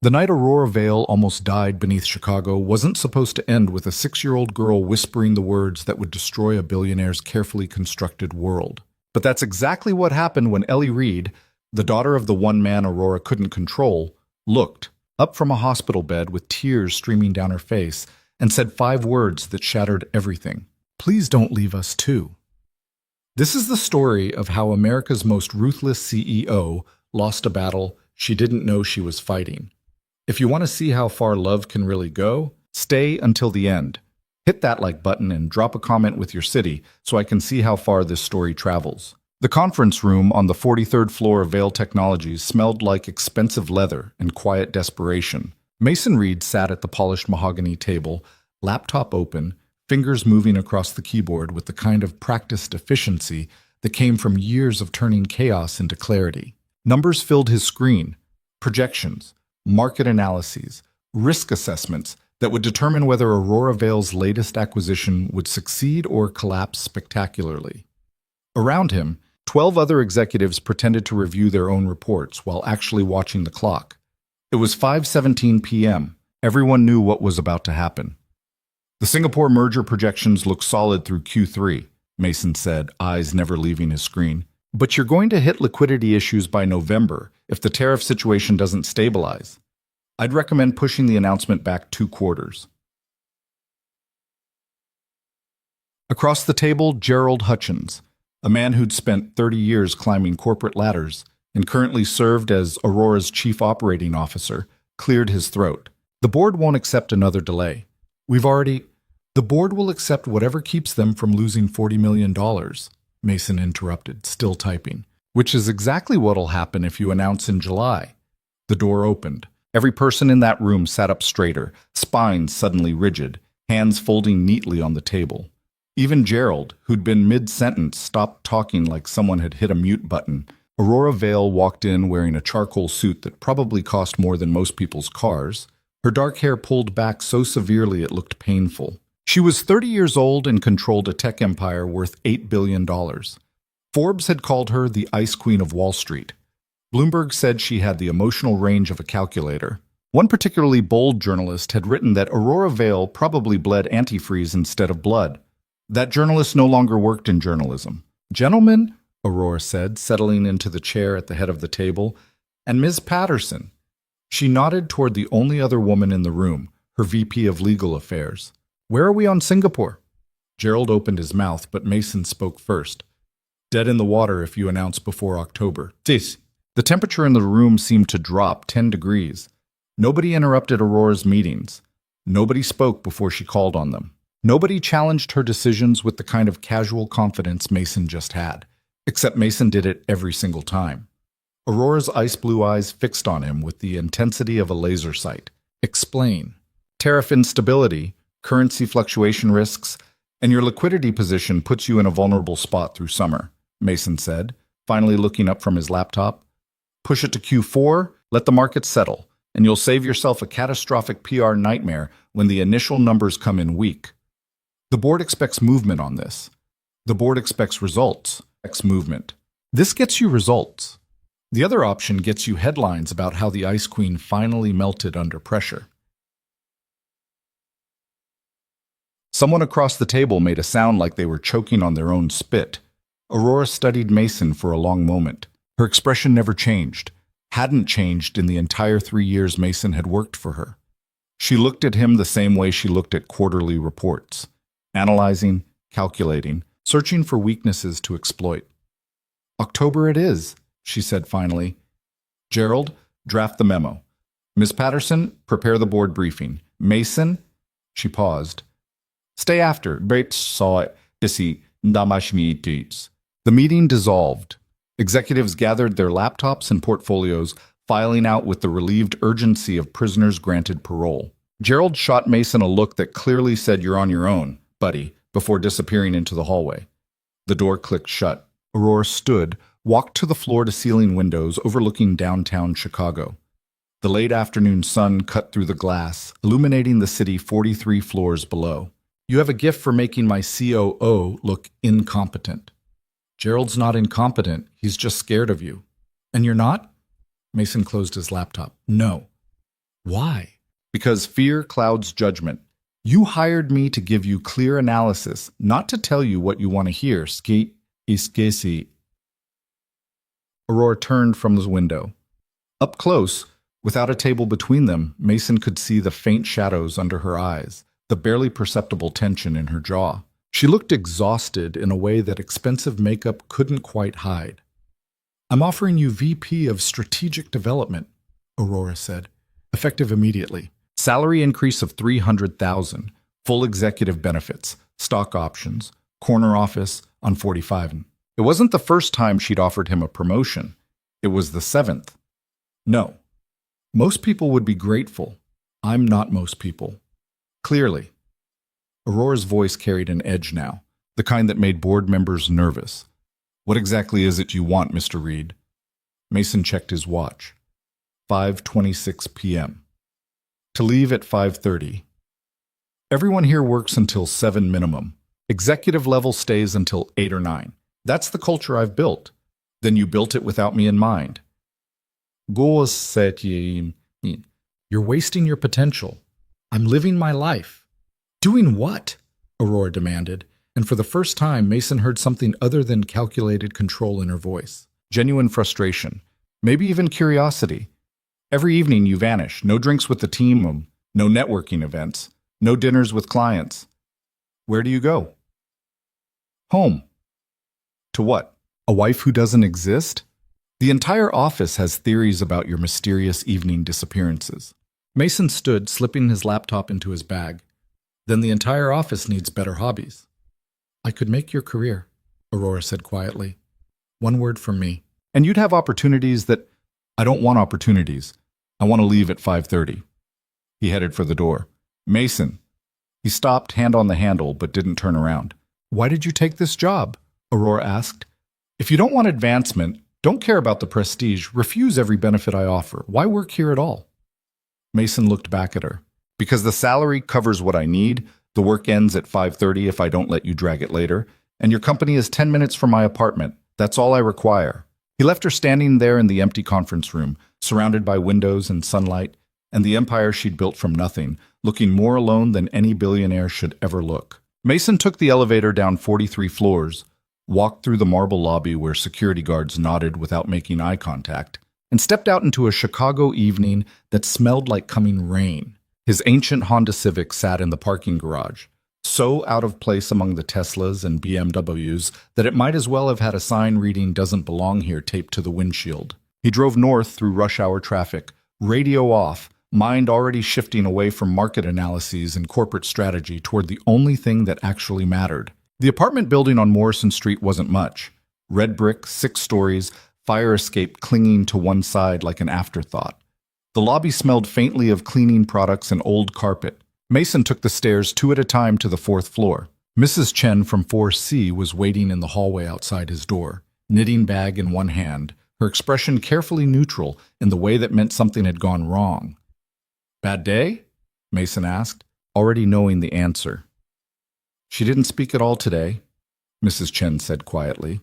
The night Aurora Vale almost died beneath Chicago wasn't supposed to end with a 6-year-old girl whispering the words that would destroy a billionaire's carefully constructed world. But that's exactly what happened when Ellie Reed, the daughter of the one man Aurora couldn't control, looked up from a hospital bed with tears streaming down her face and said 5 words that shattered everything. Please don't leave us too. This is the story of how America's most ruthless CEO lost a battle she didn't know she was fighting. If you want to see how far love can really go, stay until the end. Hit that like button and drop a comment with your city so I can see how far this story travels. The conference room on the 43rd floor of Vale Technologies smelled like expensive leather and quiet desperation. Mason Reed sat at the polished mahogany table, laptop open, fingers moving across the keyboard with the kind of practiced efficiency that came from years of turning chaos into clarity. Numbers filled his screen, projections, market analyses, risk assessments that would determine whether Aurora Vale's latest acquisition would succeed or collapse spectacularly. Around him, 12 other executives pretended to review their own reports while actually watching the clock. It was 5:17 p.m. Everyone knew what was about to happen. The Singapore merger projections look solid through Q3, Mason said, eyes never leaving his screen. But you're going to hit liquidity issues by November if the tariff situation doesn't stabilize. I'd recommend pushing the announcement back 2 quarters. Across the table, Gerald Hutchins, a man who'd spent 30 years climbing corporate ladders and currently served as Aurora's chief operating officer, cleared his throat. The board won't accept another delay. The board will accept whatever keeps them from losing $40 million, Mason interrupted, still typing, which is exactly what'll happen if you announce in July. The door opened. Every person in that room sat up straighter, spines suddenly rigid, hands folding neatly on the table. Even Gerald, who'd been mid-sentence, stopped talking like someone had hit a mute button. Aurora Vale walked in wearing a charcoal suit that probably cost more than most people's cars, her dark hair pulled back so severely it looked painful. She was 30 years old and controlled a tech empire worth $8 billion. Forbes had called her the Ice Queen of Wall Street. Bloomberg said she had the emotional range of a calculator. One particularly bold journalist had written that Aurora Vale probably bled antifreeze instead of blood. That journalist no longer worked in journalism. "Gentlemen," Aurora said, settling into the chair at the head of the table, "and Ms. Patterson." She nodded toward the only other woman in the room, her VP of Legal Affairs. "Where are we on Singapore?" Gerald opened his mouth, but Mason spoke first. "Dead in the water if you announce before October." This. The temperature in the room seemed to drop 10 degrees. Nobody interrupted Aurora's meetings. Nobody spoke before she called on them. Nobody challenged her decisions with the kind of casual confidence Mason just had. Except Mason did it every single time. Aurora's ice blue eyes fixed on him with the intensity of a laser sight. "Explain." "Tariff instability, currency fluctuation risks, and your liquidity position puts you in a vulnerable spot through summer," Mason said, finally looking up from his laptop. "Push it to Q4, let the market settle, and you'll save yourself a catastrophic PR nightmare when the initial numbers come in weak. The board expects movement on this. The board expects results. Movement. This gets you results. The other option gets you headlines about how the Ice Queen finally melted under pressure." Someone across the table made a sound like they were choking on their own spit. Aurora studied Mason for a long moment. Her expression never changed, hadn't changed in the entire 3 years Mason had worked for her. She looked at him the same way she looked at quarterly reports, analyzing, calculating, searching for weaknesses to exploit. "October it is," she said finally. "Gerald, draft the memo. Ms. Patterson, prepare the board briefing. Mason," she paused. "Stay after. The meeting dissolved. Executives gathered their laptops and portfolios, filing out with the relieved urgency of prisoners granted parole. Gerald shot Mason a look that clearly said, "You're on your own, buddy," before disappearing into the hallway. The door clicked shut. Aurora stood, walked to the floor-to-ceiling windows overlooking downtown Chicago. The late afternoon sun cut through the glass, illuminating the city 43 floors below. "You have a gift for making my COO look incompetent." "Gerald's not incompetent, he's just scared of you." "And you're not?" Mason closed his laptop. "No." Why? Because fear clouds judgment. You hired me to give you clear analysis, not to tell you what you want to hear. Skate iskesi. Aurora turned from the window. Up close, without a table between them, Mason could see the faint shadows under her eyes, the barely perceptible tension in her jaw. She looked exhausted in a way that expensive makeup couldn't quite hide. I'm offering you VP of Strategic Development, Aurora said, effective immediately. Salary increase of $300,000, full executive benefits, stock options, corner office on 45. It wasn't the first time she'd offered him a promotion. It was the 7th. No. Most people would be grateful. I'm not most people. Clearly. Aurora's voice carried an edge now, the kind that made board members nervous. What exactly is it you want, Mr. Reed? Mason checked his watch. 5:26 p.m. To leave at 5:30. Everyone here works until 7 minimum. Executive level stays until 8 or 9. That's the culture I've built. Then you built it without me in mind. You're wasting your potential. I'm living my life. Doing what? Aurora demanded, and for the first time Mason heard something other than calculated control in her voice. Genuine frustration, maybe even curiosity. Every evening you vanish, no drinks with the team, no networking events, no dinners with clients. Where do you go? Home. To what? A wife who doesn't exist? The entire office has theories about your mysterious evening disappearances. Mason stood, slipping his laptop into his bag. Then the entire office needs better hobbies. I could make your career, Aurora said quietly. One word from me. And you'd have opportunities that... I don't want opportunities. I want to leave at 5:30. He headed for the door. Mason. He stopped, hand on the handle, but didn't turn around. Why did you take this job? Aurora asked. If you don't want advancement, don't care about the prestige, refuse every benefit I offer. Why work here at all? Mason looked back at her. Because the salary covers what I need, the work ends at 5:30 if I don't let you drag it later, and your company is 10 minutes from my apartment. That's all I require. He left her standing there in the empty conference room, surrounded by windows and sunlight, and the empire she'd built from nothing, looking more alone than any billionaire should ever look. Mason took the elevator down 43 floors, walked through the marble lobby where security guards nodded without making eye contact, and stepped out into a Chicago evening that smelled like coming rain. His ancient Honda Civic sat in the parking garage, so out of place among the Teslas and BMWs that it might as well have had a sign reading "Doesn't belong here" taped to the windshield. He drove north through rush hour traffic, radio off, mind already shifting away from market analyses and corporate strategy toward the only thing that actually mattered. The apartment building on Morrison Street wasn't much. Red brick, 6 stories, fire escape clinging to one side like an afterthought. The lobby smelled faintly of cleaning products and old carpet. Mason took the stairs 2 at a time to the 4th floor. Mrs. Chen from 4C was waiting in the hallway outside his door, knitting bag in one hand, her expression carefully neutral in the way that meant something had gone wrong. Bad day? Mason asked, already knowing the answer. She didn't speak at all today, Mrs. Chen said quietly.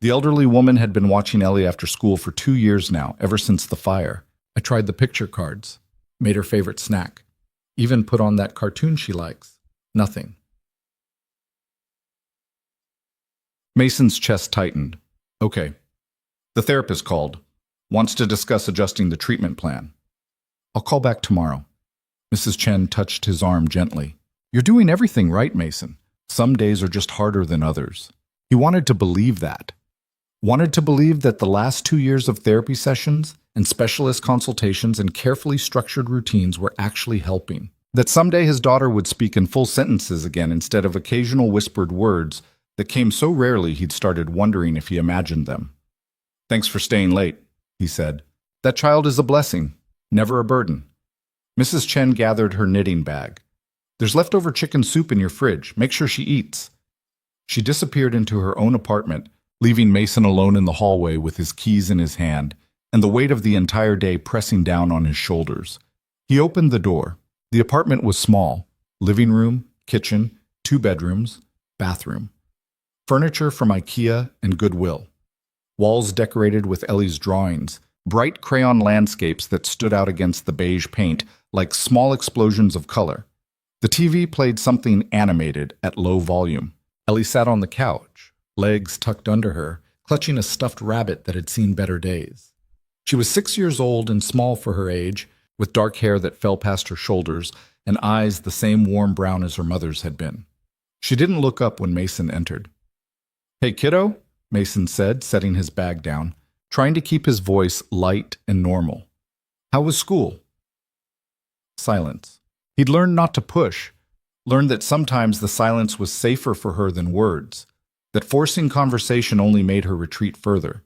The elderly woman had been watching Ellie after school for 2 years now, ever since the fire. I tried the picture cards, made her favorite snack, even put on that cartoon she likes. Nothing. Mason's chest tightened. Okay. The therapist called. Wants to discuss adjusting the treatment plan. I'll call back tomorrow. Mrs. Chen touched his arm gently. You're doing everything right, Mason. Some days are just harder than others. He wanted to believe that. Wanted to believe that the last 2 years of therapy sessions and specialist consultations and carefully structured routines were actually helping. That someday his daughter would speak in full sentences again instead of occasional whispered words that came so rarely he'd started wondering if he imagined them. Thanks for staying late, he said. That child is a blessing, never a burden. Mrs. Chen gathered her knitting bag. There's leftover chicken soup in your fridge. Make sure she eats. She disappeared into her own apartment, leaving Mason alone in the hallway with his keys in his hand and the weight of the entire day pressing down on his shoulders. He opened the door. The apartment was small. Living room, kitchen, 2 bedrooms, bathroom. Furniture from IKEA and Goodwill. Walls decorated with Ellie's drawings, bright crayon landscapes that stood out against the beige paint like small explosions of color. The TV played something animated at low volume. Ellie sat on the couch, legs tucked under her, clutching a stuffed rabbit that had seen better days. She was 6 years old and small for her age, with dark hair that fell past her shoulders and eyes the same warm brown as her mother's had been. She didn't look up when Mason entered. "Hey, kiddo," Mason said, setting his bag down, trying to keep his voice light and normal. "How was school?" Silence. He'd learned not to push, learned that sometimes the silence was safer for her than words, that forcing conversation only made her retreat further.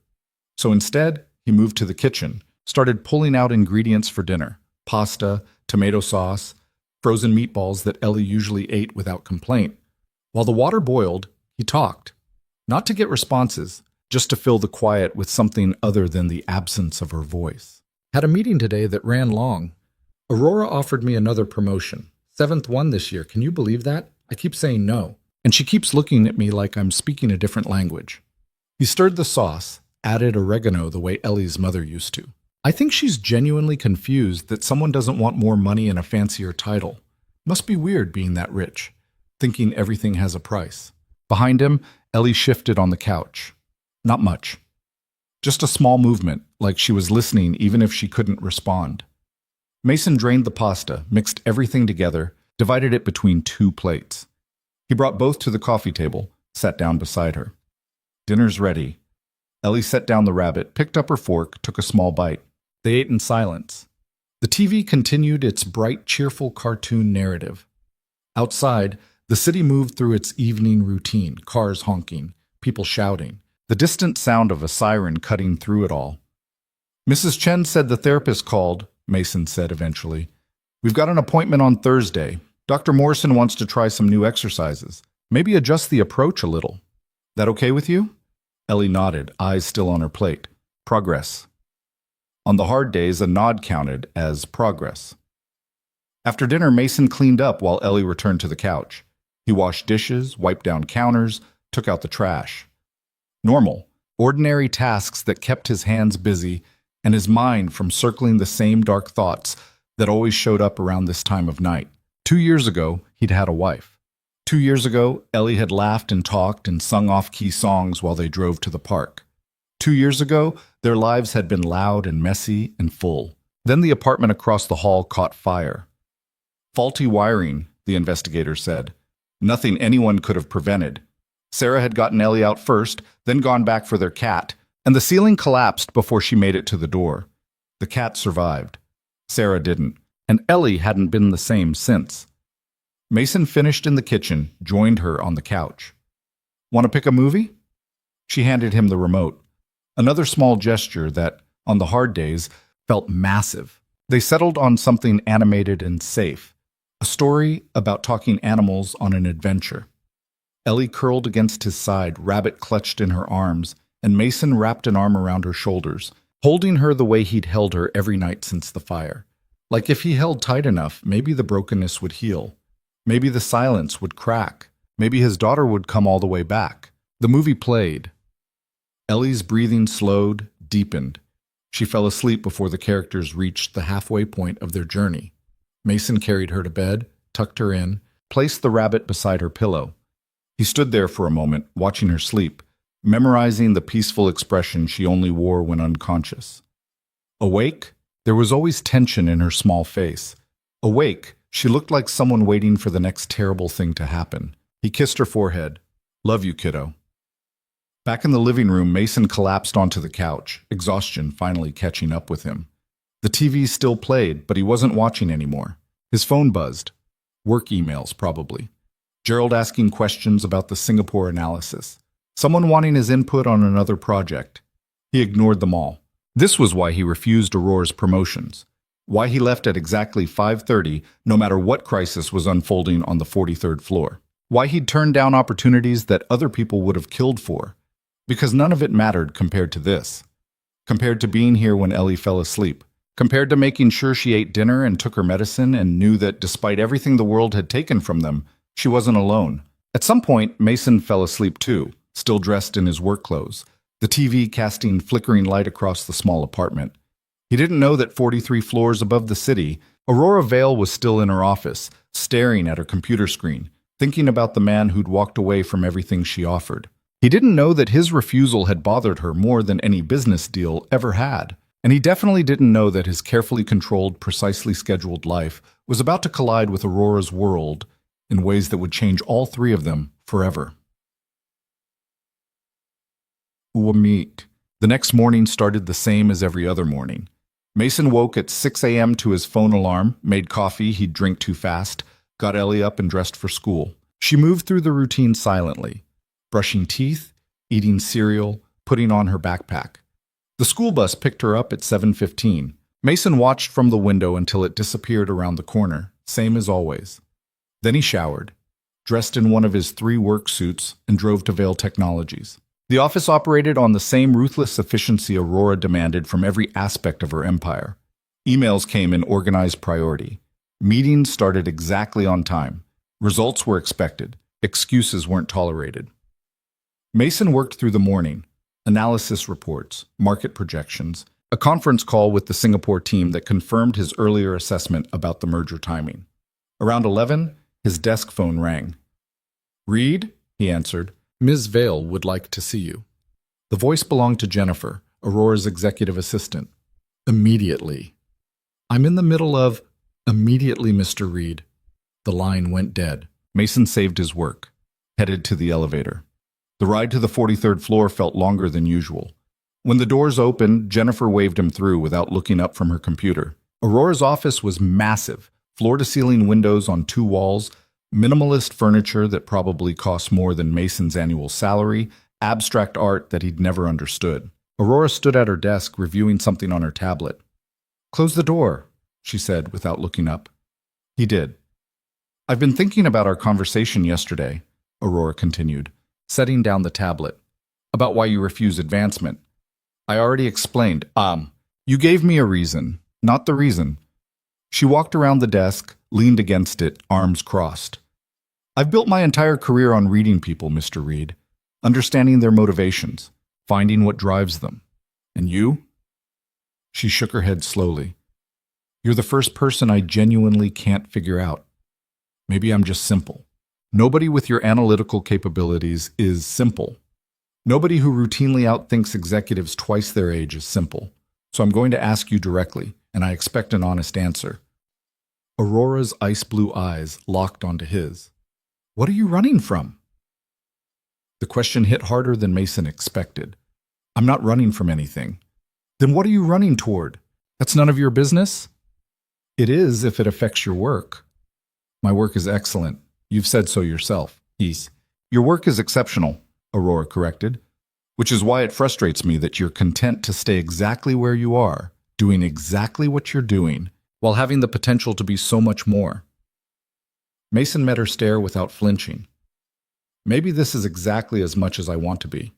So instead, he moved to the kitchen, started pulling out ingredients for dinner: pasta, tomato sauce, frozen meatballs that Ellie usually ate without complaint. While the water boiled, he talked. Not to get responses, just to fill the quiet with something other than the absence of her voice. "Had a meeting today that ran long. Aurora offered me another promotion. 7th one this year. Can you believe that? I keep saying no. And she keeps looking at me like I'm speaking a different language." He stirred the sauce, added oregano the way Ellie's mother used to. "I think she's genuinely confused that someone doesn't want more money and a fancier title. Must be weird being that rich, thinking everything has a price." Behind him, Ellie shifted on the couch. Not much. Just a small movement, like she was listening even if she couldn't respond. Mason drained the pasta, mixed everything together, divided it between 2 plates. He brought both to the coffee table, sat down beside her. "Dinner's ready." Ellie set down the rabbit, picked up her fork, took a small bite. They ate in silence. The TV continued its bright, cheerful cartoon narrative. Outside, the city moved through its evening routine, cars honking, people shouting, the distant sound of a siren cutting through it all. "Mrs. Chen said the therapist called," Mason said eventually. "We've got an appointment on Thursday. Dr. Morrison wants to try some new exercises. Maybe adjust the approach a little. That okay with you?" Ellie nodded, eyes still on her plate. "Progress." On the hard days, a nod counted as progress. After dinner, Mason cleaned up while Ellie returned to the couch. He washed dishes, wiped down counters, took out the trash. Normal, ordinary tasks that kept his hands busy and his mind from circling the same dark thoughts that always showed up around this time of night. 2 years ago, he'd had a wife. 2 years ago, Ellie had laughed and talked and sung off-key songs while they drove to the park. 2 years ago, their lives had been loud and messy and full. Then the apartment across the hall caught fire. Faulty wiring, the investigator said. Nothing anyone could have prevented. Sarah had gotten Ellie out first, then gone back for their cat, and the ceiling collapsed before she made it to the door. The cat survived. Sarah didn't, and Ellie hadn't been the same since. Mason finished in the kitchen, joined her on the couch. "Want to pick a movie?" She handed him the remote. Another small gesture that, on the hard days, felt massive. They settled on something animated and safe. A story about talking animals on an adventure. Ellie curled against his side, rabbit clutched in her arms, and Mason wrapped an arm around her shoulders, holding her the way he'd held her every night since the fire. Like if he held tight enough, maybe the brokenness would heal. Maybe the silence would crack. Maybe his daughter would come all the way back. The movie played. Ellie's breathing slowed, deepened. She fell asleep before the characters reached the halfway point of their journey. Mason carried her to bed, tucked her in, placed the rabbit beside her pillow. He stood there for a moment, watching her sleep, memorizing the peaceful expression she only wore when unconscious. Awake, there was always tension in her small face. Awake, she looked like someone waiting for the next terrible thing to happen. He kissed her forehead. "Love you, kiddo." Back in the living room, Mason collapsed onto the couch, exhaustion finally catching up with him. The TV still played, but he wasn't watching anymore. His phone buzzed. Work emails, probably. Gerald asking questions about the Singapore analysis. Someone wanting his input on another project. He ignored them all. This was why he refused Aurora's promotions. Why he left at exactly 5:30, no matter what crisis was unfolding on the 43rd floor. Why he'd turned down opportunities that other people would have killed for. Because none of it mattered compared to this. Compared to being here when Ellie fell asleep. Compared to making sure she ate dinner and took her medicine and knew that despite everything the world had taken from them, she wasn't alone. At some point, Mason fell asleep too, still dressed in his work clothes, the TV casting flickering light across the small apartment. He didn't know that 43 floors above the city, Aurora Vale was still in her office, staring at her computer screen, thinking about the man who'd walked away from everything she offered. He didn't know that his refusal had bothered her more than any business deal ever had. And he definitely didn't know that his carefully controlled, precisely scheduled life was about to collide with Aurora's world in ways that would change all three of them forever. Meet. The next morning started the same as every other morning. Mason woke at 6 a.m. to his phone alarm, made coffee he'd drink too fast, got Ellie up and dressed for school. She moved through the routine silently, brushing teeth, eating cereal, putting on her backpack. The school bus picked her up at 7:15. Mason watched from the window until it disappeared around the corner, same as always. Then he showered, dressed in one of his 3 work suits, and drove to Vale Technologies. The office operated on the same ruthless efficiency Aurora demanded from every aspect of her empire. Emails came in organized priority. Meetings started exactly on time. Results were expected. Excuses weren't tolerated. Mason worked through the morning. Analysis reports, market projections, a conference call with the Singapore team that confirmed his earlier assessment about the merger timing. Around 11, his desk phone rang. "Reed?" he answered. "Ms. Vale would like to see you." The voice belonged to Jennifer, Aurora's executive assistant. "Immediately." "I'm in the middle of—" "Immediately, Mr. Reed." The line went dead. Mason saved his work, headed to the elevator. The ride to the 43rd floor felt longer than usual. When the doors opened, Jennifer waved him through without looking up from her computer. Aurora's office was massive, floor-to-ceiling windows on 2 walls, minimalist furniture that probably cost more than Mason's annual salary, abstract art that he'd never understood. Aurora stood at her desk, reviewing something on her tablet. "Close the door," she said without looking up. He did. "I've been thinking about our conversation yesterday," Aurora continued, setting down the tablet, "about why you refuse advancement. I already explained. You gave me a reason, not the reason." She walked around the desk, leaned against it, arms crossed. "I've built my entire career on reading people, Mr. Reed, understanding their motivations, finding what drives them. And you?" She shook her head slowly. "You're the first person I genuinely can't figure out. Maybe I'm just simple. Nobody with your analytical capabilities is simple. Nobody who routinely outthinks executives twice their age is simple. So I'm going to ask you directly, and I expect an honest answer." Aurora's ice blue eyes locked onto his. "What are you running from?" The question hit harder than Mason expected. "I'm not running from anything." "Then what are you running toward? That's none of your business?" "It is if it affects your work." "My work is excellent. You've said so yourself." "Your work is exceptional," Aurora corrected, "which is why it frustrates me that you're content to stay exactly where you are, doing exactly what you're doing, while having the potential to be so much more." Mason met her stare without flinching. "Maybe this is exactly as much as I want to be."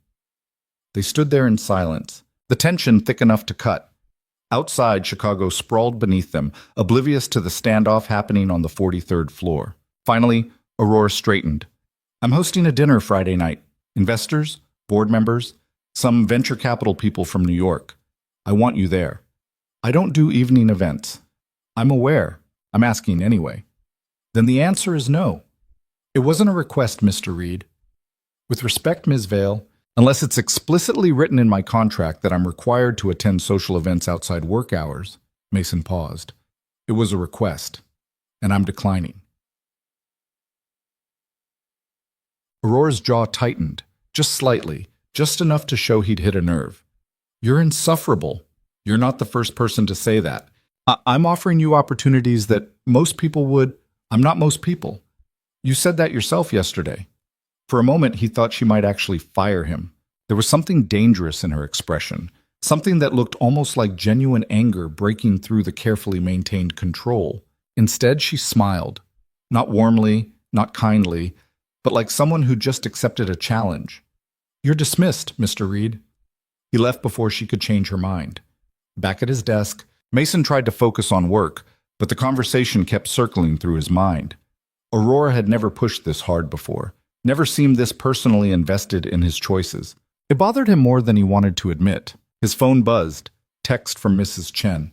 They stood there in silence, the tension thick enough to cut. Outside, Chicago sprawled beneath them, oblivious to the standoff happening on the 43rd floor. Finally, Aurora straightened. "I'm hosting a dinner Friday night. Investors, board members, some venture capital people from New York. I want you there. I don't do evening events." "I'm aware. I'm asking anyway." "Then the answer is no." "It wasn't a request, Mr. Reed. With respect, Ms. Vale, unless it's explicitly written in my contract that I'm required to attend social events outside work hours," Mason paused. "It was a request, and I'm declining." Aurora's jaw tightened, just slightly, just enough to show he'd hit a nerve. "You're insufferable. You're not the first person to say that. I'm offering you opportunities that most people would—" "I'm not most people. You said that yourself yesterday." For a moment, he thought she might actually fire him. There was something dangerous in her expression, something that looked almost like genuine anger breaking through the carefully maintained control. Instead, she smiled. Not warmly, not kindly, but like someone who just accepted a challenge. "You're dismissed, Mr. Reed." He left before she could change her mind. Back at his desk, Mason tried to focus on work, but the conversation kept circling through his mind. Aurora had never pushed this hard before, never seemed this personally invested in his choices. It bothered him more than he wanted to admit. His phone buzzed. Text from Mrs. Chen.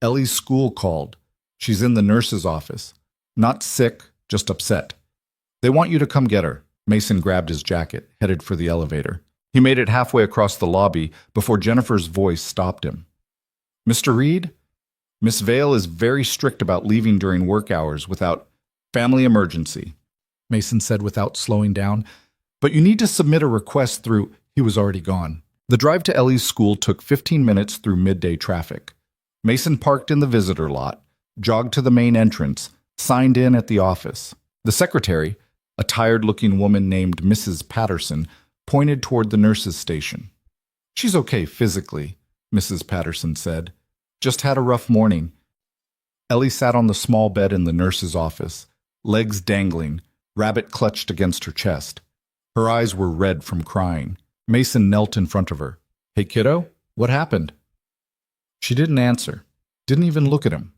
Ellie's school called. She's in the nurse's office. Not sick, just upset. They want you to come get her. Mason grabbed his jacket, headed for the elevator. He made it halfway across the lobby before Jennifer's voice stopped him. Mr. Reed? Miss Vale is very strict about leaving during work hours without family emergency, Mason said without slowing down. But you need to submit a request through. He was already gone. The drive to Ellie's school took 15 minutes through midday traffic. Mason parked in the visitor lot, jogged to the main entrance, signed in at the office. The secretary, a tired-looking woman named Mrs. Patterson, pointed toward the nurse's station. She's okay physically, Mrs. Patterson said. Just had a rough morning. Ellie sat on the small bed in the nurse's office, legs dangling, rabbit clutched against her chest. Her eyes were red from crying. Mason knelt in front of her. Hey, kiddo, what happened? She didn't answer, didn't even look at him.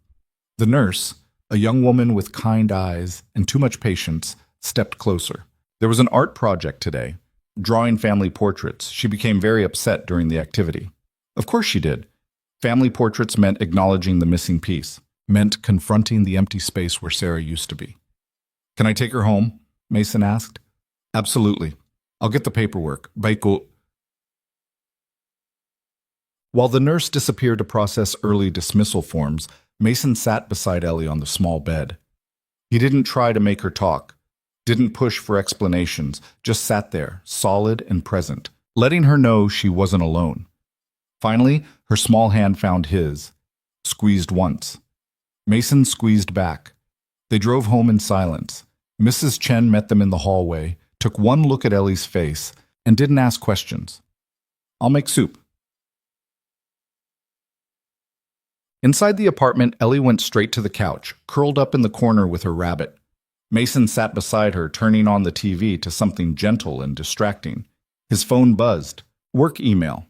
The nurse, a young woman with kind eyes and too much patience, stepped closer. There was an art project today, drawing family portraits. She became very upset during the activity. Of course she did. Family portraits meant acknowledging the missing piece, meant confronting the empty space where Sarah used to be. Can I take her home? Mason asked. Absolutely. I'll get the paperwork. Baiko. While the nurse disappeared to process early dismissal forms, Mason sat beside Ellie on the small bed. He didn't try to make her talk, didn't push for explanations, just sat there, solid and present, letting her know she wasn't alone. Finally, her small hand found his, squeezed once. Mason squeezed back. They drove home in silence. Mrs. Chen met them in the hallway, took one look at Ellie's face, and didn't ask questions. I'll make soup. Inside the apartment, Ellie went straight to the couch, curled up in the corner with her rabbit. Mason sat beside her, turning on the TV to something gentle and distracting. His phone buzzed. Work email.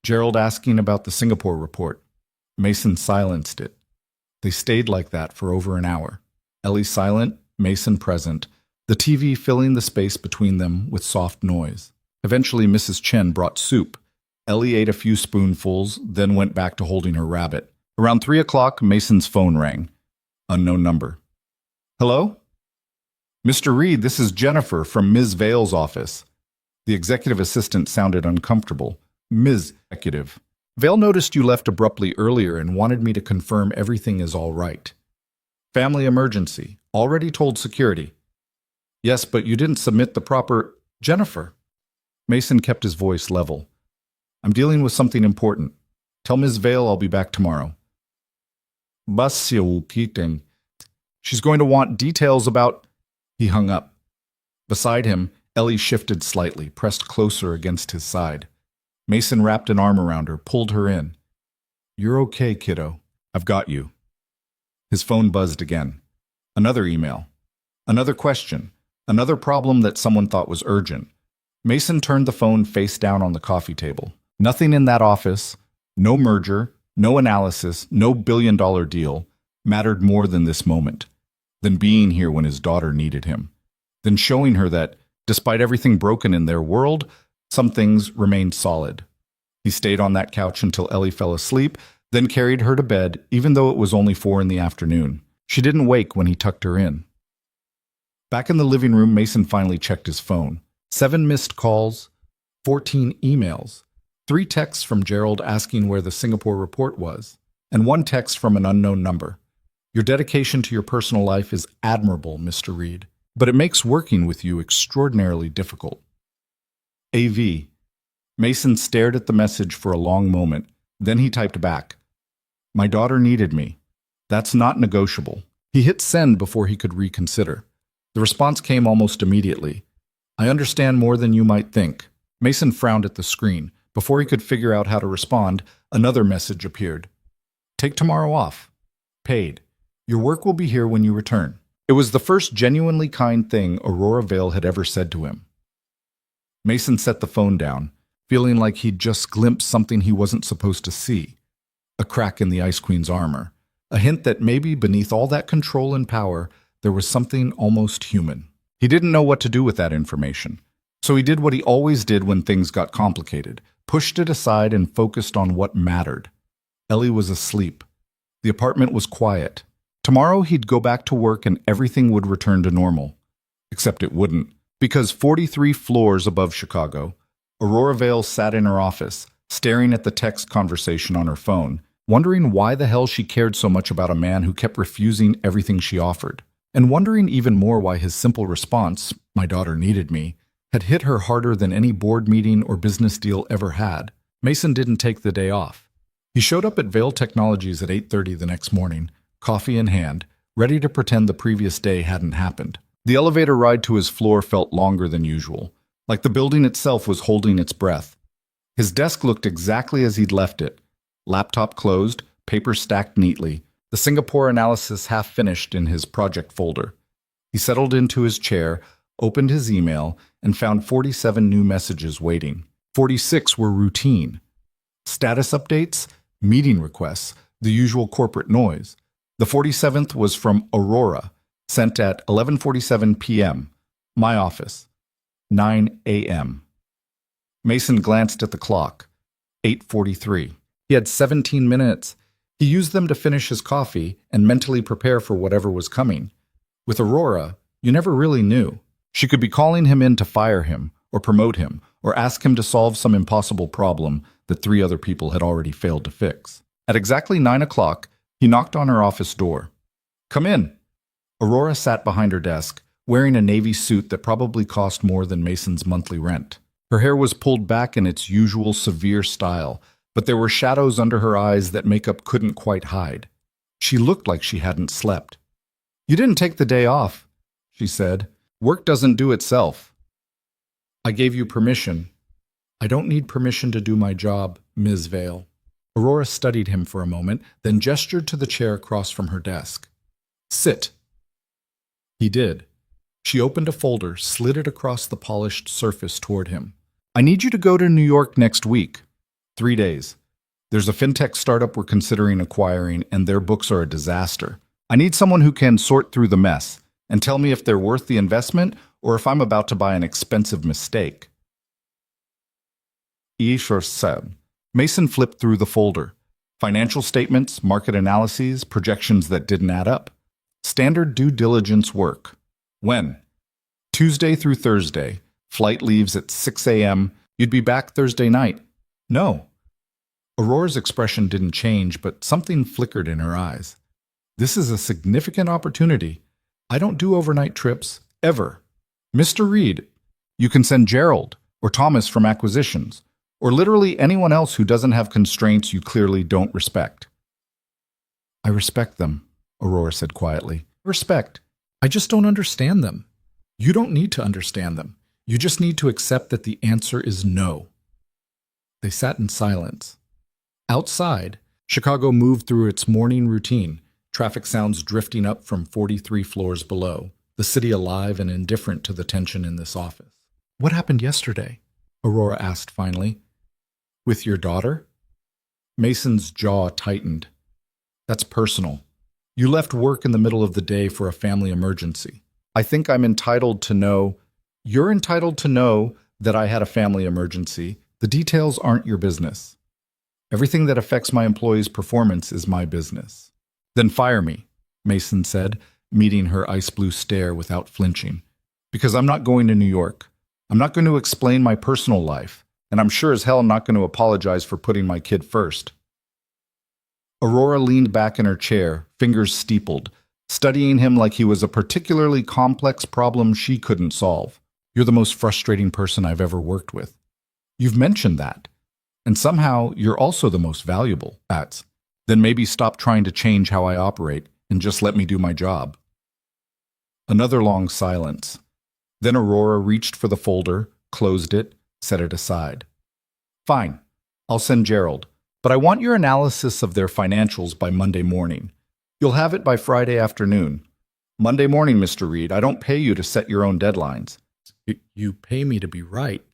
Gerald asking about the Singapore report. Mason silenced it. They stayed like that for over an hour. Ellie silent, Mason present, the TV filling the space between them with soft noise. Eventually, Mrs. Chen brought soup. Ellie ate a few spoonfuls, then went back to holding her rabbit. Around 3 o'clock, Mason's phone rang. Unknown number. Hello? Mr. Reed, this is Jennifer from Ms. Vale's office. The executive assistant sounded uncomfortable. Ms. Executive. Vale noticed you left abruptly earlier and wanted me to confirm everything is all right. Family emergency. Already told security. Yes, but you didn't submit the proper... Jennifer. Mason kept his voice level. I'm dealing with something important. Tell Ms. Vale I'll be back tomorrow. She's going to want details about... He hung up. Beside him, Ellie shifted slightly, pressed closer against his side. Mason wrapped an arm around her, pulled her in. You're okay, kiddo. I've got you. His phone buzzed again. Another email. Another question. Another problem that someone thought was urgent. Mason turned the phone face down on the coffee table. Nothing in that office, no merger, no analysis, no billion-dollar deal mattered more than this moment, than being here when his daughter needed him, than showing her that, despite everything broken in their world, some things remained solid. He stayed on that couch until Ellie fell asleep, then carried her to bed, even though it was only 4 in the afternoon. She didn't wake when he tucked her in. Back in the living room, Mason finally checked his phone. 7 missed calls, 14 emails, 3 texts from Gerald asking where the Singapore report was, and 1 text from an unknown number. Your dedication to your personal life is admirable, Mr. Reed, but it makes working with you extraordinarily difficult. AV. Mason stared at the message for a long moment. Then he typed back. My daughter needed me. That's not negotiable. He hit send before he could reconsider. The response came almost immediately. I understand more than you might think. Mason frowned at the screen. Before he could figure out how to respond, another message appeared. Take tomorrow off. Paid. Your work will be here when you return. It was the first genuinely kind thing Aurora Vale had ever said to him. Mason set the phone down, feeling like he'd just glimpsed something he wasn't supposed to see. A crack in the Ice Queen's armor. A hint that maybe beneath all that control and power, there was something almost human. He didn't know what to do with that information. So he did what he always did when things got complicated, pushed it aside and focused on what mattered. Ellie was asleep. The apartment was quiet. Tomorrow he'd go back to work and everything would return to normal. Except it wouldn't, because 43 floors above Chicago, Aurora Vale sat in her office, staring at the text conversation on her phone, wondering why the hell she cared so much about a man who kept refusing everything she offered, and wondering even more why his simple response, "My daughter needed me," had hit her harder than any board meeting or business deal ever had. Mason didn't take the day off. He showed up at Vale Technologies at 8:30 the next morning, coffee in hand, ready to pretend the previous day hadn't happened. The elevator ride to his floor felt longer than usual, like the building itself was holding its breath. His desk looked exactly as he'd left it. Laptop closed, papers stacked neatly, the Singapore analysis half finished in his project folder. He settled into his chair, opened his email, and found 47 new messages waiting. 46 were routine. Status updates, meeting requests, the usual corporate noise. The 47th was from Aurora, sent at 11:47 p.m. My office, 9 a.m. Mason glanced at the clock, 8:43. He had 17 minutes. He used them to finish his coffee and mentally prepare for whatever was coming. With Aurora, you never really knew. She could be calling him in to fire him, or promote him, or ask him to solve some impossible problem that 3 other people had already failed to fix. At exactly 9 o'clock, he knocked on her office door. "Come in." Aurora sat behind her desk, wearing a navy suit that probably cost more than Mason's monthly rent. Her hair was pulled back in its usual severe style, but there were shadows under her eyes that makeup couldn't quite hide. She looked like she hadn't slept. "You didn't take the day off," she said. "Work doesn't do itself." "I gave you permission." "I don't need permission to do my job, Ms. Vale." Aurora studied him for a moment, then gestured to the chair across from her desk. "Sit." He did. She opened a folder, slid it across the polished surface toward him. "I need you to go to New York next week. 3 days. There's a fintech startup we're considering acquiring, and their books are a disaster. I need someone who can sort through the mess and tell me if they're worth the investment or if I'm about to buy an expensive mistake." Ishor said. Mason flipped through the folder. Financial statements, market analyses, projections that didn't add up. Standard due diligence work. When? Tuesday through Thursday. Flight leaves at 6 a.m. You'd be back Thursday night. No. Aurora's expression didn't change, but something flickered in her eyes. This is a significant opportunity. I don't do overnight trips, ever. Mr. Reed, you can send Gerald or Thomas from acquisitions, or literally anyone else who doesn't have constraints you clearly don't respect. I respect them, Aurora said quietly. Respect. I just don't understand them. You don't need to understand them. You just need to accept that the answer is no. They sat in silence. Outside, Chicago moved through its morning routine, traffic sounds drifting up from 43 floors below, the city alive and indifferent to the tension in this office. What happened yesterday? Aurora asked finally. With your daughter? Mason's jaw tightened. That's personal. You left work in the middle of the day for a family emergency. I think I'm entitled to know. You're entitled to know that I had a family emergency. The details aren't your business. Everything that affects my employees' performance is my business. Then fire me, Mason said, meeting her ice blue stare without flinching. Because I'm not going to New York. I'm not going to explain my personal life, and I'm sure as hell not going to apologize for putting my kid first. Aurora leaned back in her chair, fingers steepled, studying him like he was a particularly complex problem she couldn't solve. You're the most frustrating person I've ever worked with. You've mentioned that. And somehow you're also the most valuable. Then maybe stop trying to change how I operate and just let me do my job. Another long silence. Then Aurora reached for the folder, closed it, set it aside. Fine, I'll send Gerald, but I want your analysis of their financials by Monday morning. You'll have it by Friday afternoon. Monday morning, Mr. Reed, I don't pay you to set your own deadlines. You pay me to be right.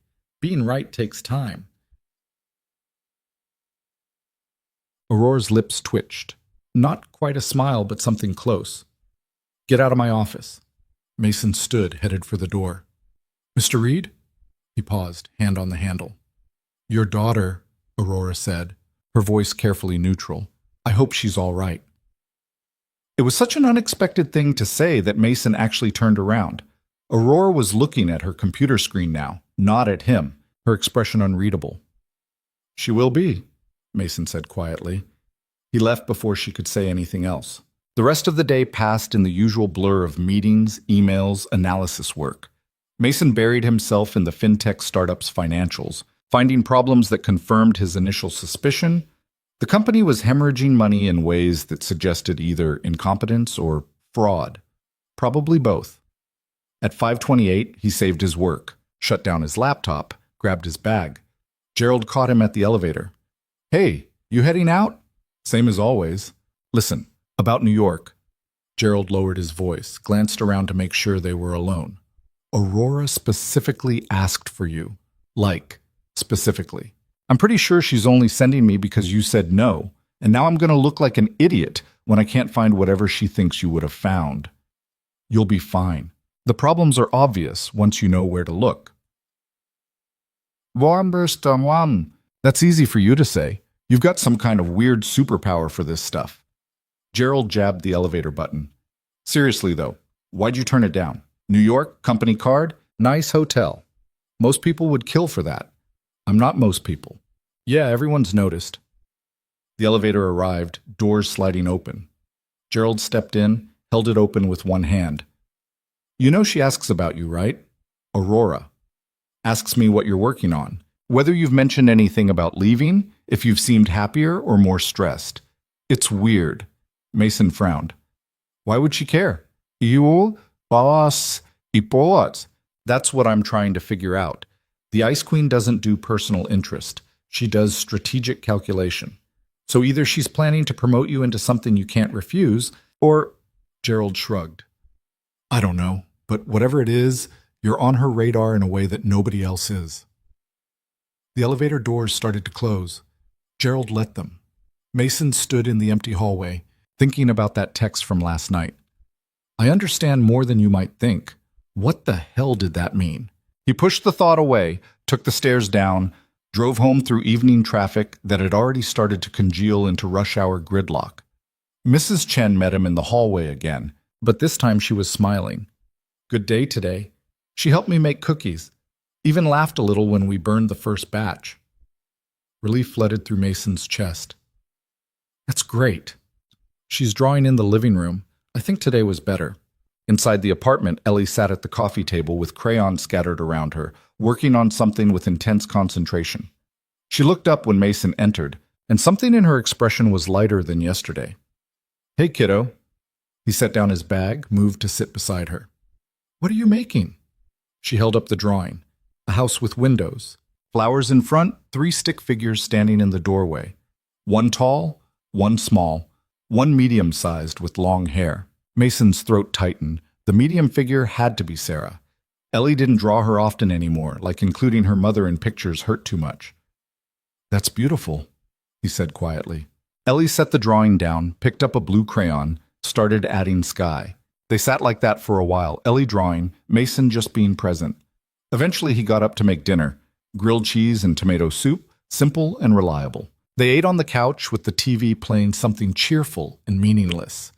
Being right takes time. Aurora's lips twitched. Not quite a smile, but something close. Get out of my office. Mason stood, headed for the door. Mr. Reed? He paused, hand on the handle. Your daughter, Aurora said, her voice carefully neutral. I hope she's all right. It was such an unexpected thing to say that Mason actually turned around. Aurora was looking at her computer screen now, not at him, her expression unreadable. She will be, Mason said quietly. He left before she could say anything else. The rest of the day passed in the usual blur of meetings, emails, analysis work. Mason buried himself in the fintech startup's financials, finding problems that confirmed his initial suspicion. The company was hemorrhaging money in ways that suggested either incompetence or fraud. Probably both. At 5:28, he saved his work, shut down his laptop, grabbed his bag. Gerald caught him at the elevator. Hey, you heading out? Same as always. Listen, about New York. Gerald lowered his voice, glanced around to make sure they were alone. Aurora specifically asked for you. Like, specifically. I'm pretty sure she's only sending me because you said no, and now I'm going to look like an idiot when I can't find whatever she thinks you would have found. You'll be fine. The problems are obvious once you know where to look. That's easy for you to say. You've got some kind of weird superpower for this stuff. Gerald jabbed the elevator button. Seriously, though, why'd you turn it down? New York, company card, nice hotel. Most people would kill for that. I'm not most people. Yeah, everyone's noticed. The elevator arrived, doors sliding open. Gerald stepped in, held it open with one hand. You know she asks about you, right? Aurora. Asks me what you're working on. Whether you've mentioned anything about leaving, if you've seemed happier or more stressed. It's weird. Mason frowned. Why would she care? You, boss, ipot. That's what I'm trying to figure out. The Ice Queen doesn't do personal interest. She does strategic calculation. So either she's planning to promote you into something you can't refuse, or... Gerald shrugged. I don't know, but whatever it is, you're on her radar in a way that nobody else is. The elevator doors started to close. Gerald let them. Mason stood in the empty hallway, thinking about that text from last night. I understand more than you might think. What the hell did that mean? He pushed the thought away, took the stairs down, drove home through evening traffic that had already started to congeal into rush hour gridlock. Mrs. Chen met him in the hallway again, but this time she was smiling. Good day today. She helped me make cookies, even laughed a little when we burned the first batch. Relief flooded through Mason's chest. That's great. She's drawing in the living room. I think today was better. Inside the apartment, Ellie sat at the coffee table with crayons scattered around her, working on something with intense concentration. She looked up when Mason entered, and something in her expression was lighter than yesterday. Hey, kiddo. He set down his bag, moved to sit beside her. What are you making? She held up the drawing. A house with windows. Flowers in front, 3 stick figures standing in the doorway. One tall, one small, one medium-sized with long hair. Mason's throat tightened. The medium figure had to be Sarah. Ellie didn't draw her often anymore, like including her mother in pictures hurt too much. That's beautiful, he said quietly. Ellie set the drawing down, picked up a blue crayon, started adding sky. They sat like that for a while, Ellie drawing, Mason just being present. Eventually he got up to make dinner. Grilled cheese and tomato soup, simple and reliable. They ate on the couch with the TV playing something cheerful and meaningless.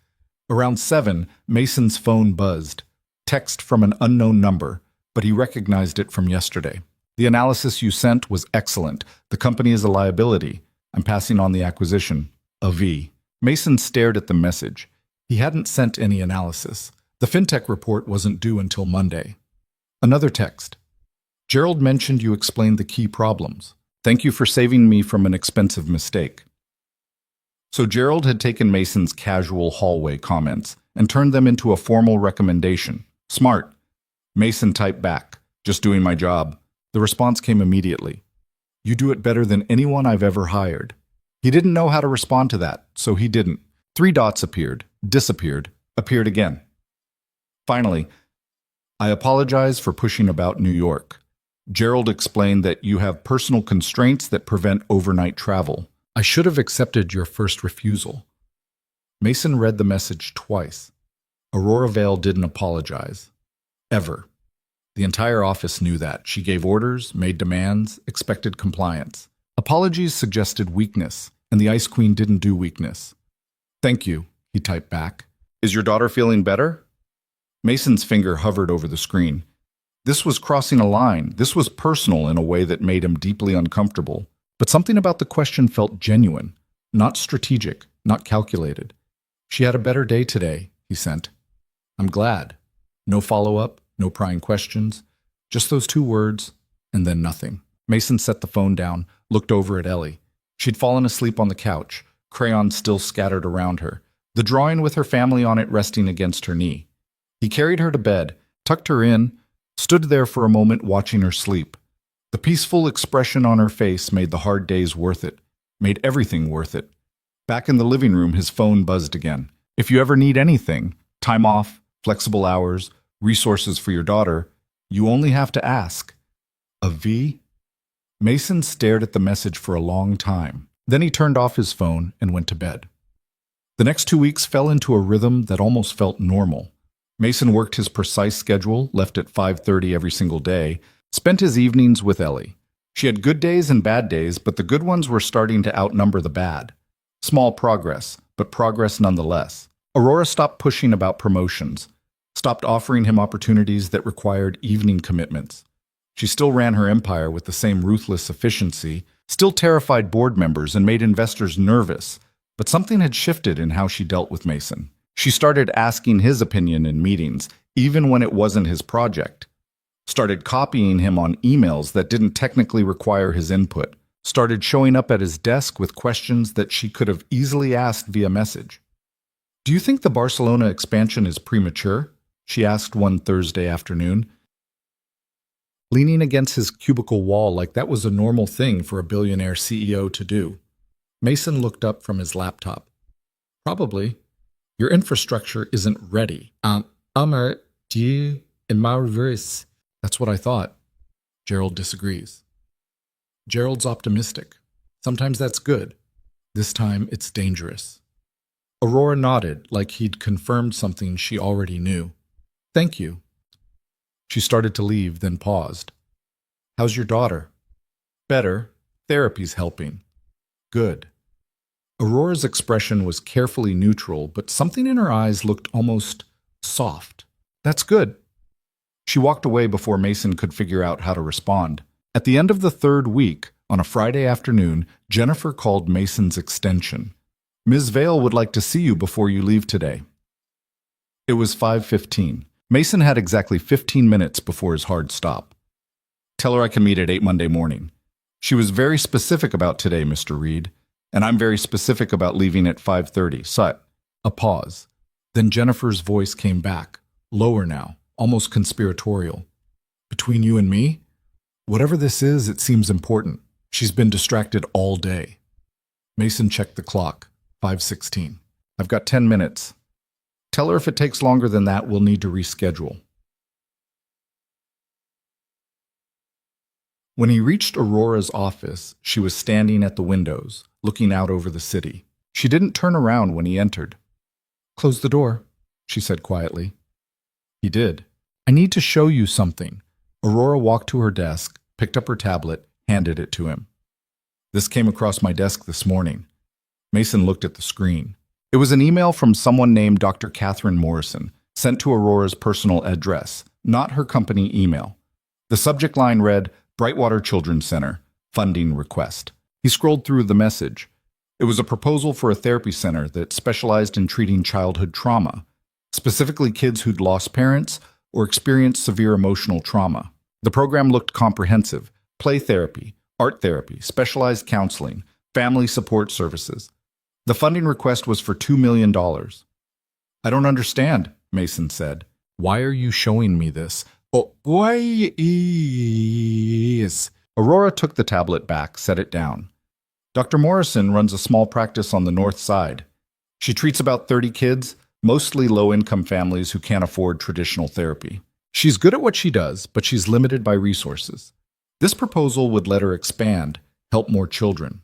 Around 7, Mason's phone buzzed. Text from an unknown number, but he recognized it from yesterday. The analysis you sent was excellent. The company is a liability. I'm passing on the acquisition. A V. Mason stared at the message. He hadn't sent any analysis. The fintech report wasn't due until Monday. Another text. Gerald mentioned you explained the key problems. Thank you for saving me from an expensive mistake. So Gerald had taken Mason's casual hallway comments and turned them into a formal recommendation. Smart. Mason typed back, just doing my job. The response came immediately. You do it better than anyone I've ever hired. He didn't know how to respond to that, so he didn't. 3 dots appeared, disappeared, appeared again. Finally, I apologize for pushing about New York. Gerald explained that you have personal constraints that prevent overnight travel. I should have accepted your first refusal. Mason read the message twice. Aurora Vale didn't apologize. Ever. The entire office knew that. She gave orders, made demands, expected compliance. Apologies suggested weakness. and the Ice Queen didn't do weakness. "Thank you," he typed back. "Is your daughter feeling better?" Mason's finger hovered over the screen. This was crossing a line. This was personal in a way that made him deeply uncomfortable. But something about the question felt genuine, not strategic, not calculated. "She had a better day today," he sent. "I'm glad." No follow-up, no prying questions, just those two words, and then nothing. Mason set the phone down, looked over at Ellie. She'd fallen asleep on the couch, crayons still scattered around her, the drawing with her family on it resting against her knee. He carried her to bed, tucked her in, stood there for a moment watching her sleep. The peaceful expression on her face made the hard days worth it, made everything worth it. Back in the living room, his phone buzzed again. "If you ever need anything, time off, flexible hours, resources for your daughter, you only have to ask." A V? Mason stared at the message for a long time. Then he turned off his phone and went to bed. The next 2 weeks fell into a rhythm that almost felt normal. Mason worked his precise schedule, left at 5:30 every single day, spent his evenings with Ellie. She had good days and bad days, but the good ones were starting to outnumber the bad. Small progress, but progress nonetheless. Aurora stopped pushing about promotions, stopped offering him opportunities that required evening commitments. She still ran her empire with the same ruthless efficiency, still terrified board members and made investors nervous, but something had shifted in how she dealt with Mason. She started asking his opinion in meetings, even when it wasn't his project. Started copying him on emails that didn't technically require his input. Started showing up at his desk with questions that she could have easily asked via message. "Do you think the Barcelona expansion is premature?" she asked one Thursday afternoon, leaning against his cubicle wall like that was a normal thing for a billionaire CEO to do. Mason looked up from his laptop. "Probably. Your infrastructure isn't ready." Do you in my reverse? That's what I thought. Gerald disagrees. Gerald's optimistic. Sometimes that's good. This time it's dangerous. Aurora nodded like he'd confirmed something she already knew. "Thank you." She started to leave, then paused. "How's your daughter?" "Better. Therapy's helping." "Good." Aurora's expression was carefully neutral, but something in her eyes looked almost soft. "That's good." She walked away before Mason could figure out how to respond. At the end of the third week, on a Friday afternoon, Jennifer called Mason's extension. "Ms. Vale would like to see you before you leave today." It was 5:15. Mason had exactly 15 minutes before his hard stop. "Tell her I can meet at 8 Monday morning. She was very specific about today, Mr. Reed. And I'm very specific about leaving at 5:30. Sut." A pause. Then Jennifer's voice came back, lower now, almost conspiratorial. "Between you and me? Whatever this is, it seems important. She's been distracted all day." Mason checked the clock. 5:16. "I've got 10 minutes. Tell her if it takes longer than that, we'll need to reschedule." When he reached Aurora's office, she was standing at the windows, looking out over the city. She didn't turn around when he entered. "Close the door," she said quietly. He did. "I need to show you something." Aurora walked to her desk, picked up her tablet, handed it to him. "This came across my desk this morning." Mason looked at the screen. It was an email from someone named Dr. Catherine Morrison, sent to Aurora's personal address, not her company email. The subject line read, "Brightwater Children's Center, funding request." He scrolled through the message. It was a proposal for a therapy center that specialized in treating childhood trauma, specifically kids who'd lost parents or experienced severe emotional trauma. The program looked comprehensive: play therapy, art therapy, specialized counseling, family support services. The funding request was for $2 million. "I don't understand," Mason said. "Why are you showing me this?" "Oh, why is..." Aurora took the tablet back, set it down. "Dr. Morrison runs a small practice on the north side. She treats about 30 kids, mostly low-income families who can't afford traditional therapy. She's good at what she does, but she's limited by resources. This proposal would let her expand, help more children."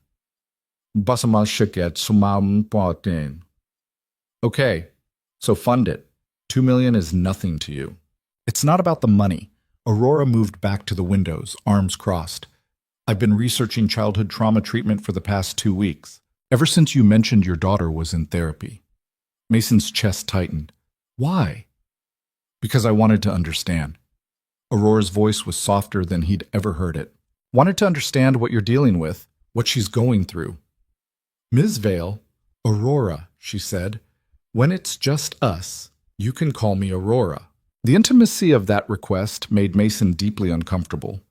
"Okay, so fund it. $2 million is nothing to you." "It's not about the money." Aurora moved back to the windows, arms crossed. "I've been researching childhood trauma treatment for the past 2 weeks. Ever since you mentioned your daughter was in therapy. Mason's chest tightened. Why? Because I wanted to understand. Aurora's voice was softer than he'd ever heard it. Wanted to understand what you're dealing with, what she's going through. Ms. Vale, Aurora, she said. When it's just us, you can call me Aurora. The intimacy of that request made Mason deeply uncomfortable.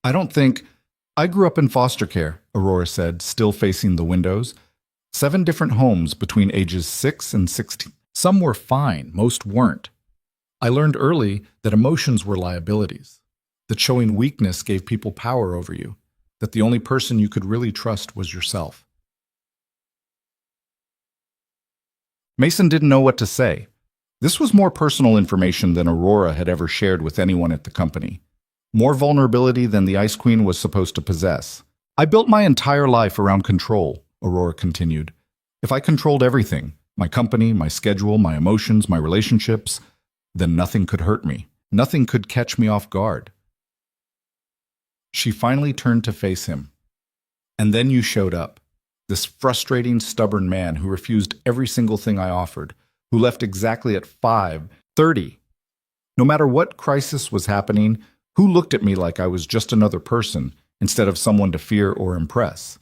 I grew up in foster care, Aurora said, still facing the windows. 7 different homes between ages 6 and 16. Some were fine, most weren't. I learned early that emotions were liabilities, that showing weakness gave people power over you, that the only person you could really trust was yourself. Mason didn't know what to say. This was more personal information than Aurora had ever shared with anyone at the company. More vulnerability than the Ice Queen was supposed to possess. I built my entire life around control, Aurora continued. If I controlled everything, my company, my schedule, my emotions, my relationships, then nothing could hurt me. Nothing could catch me off guard. She finally turned to face him. And then you showed up. This frustrating, stubborn man who refused every single thing I offered, who left exactly at 5:30. No matter what crisis was happening, who looked at me like I was just another person instead of someone to fear or impress.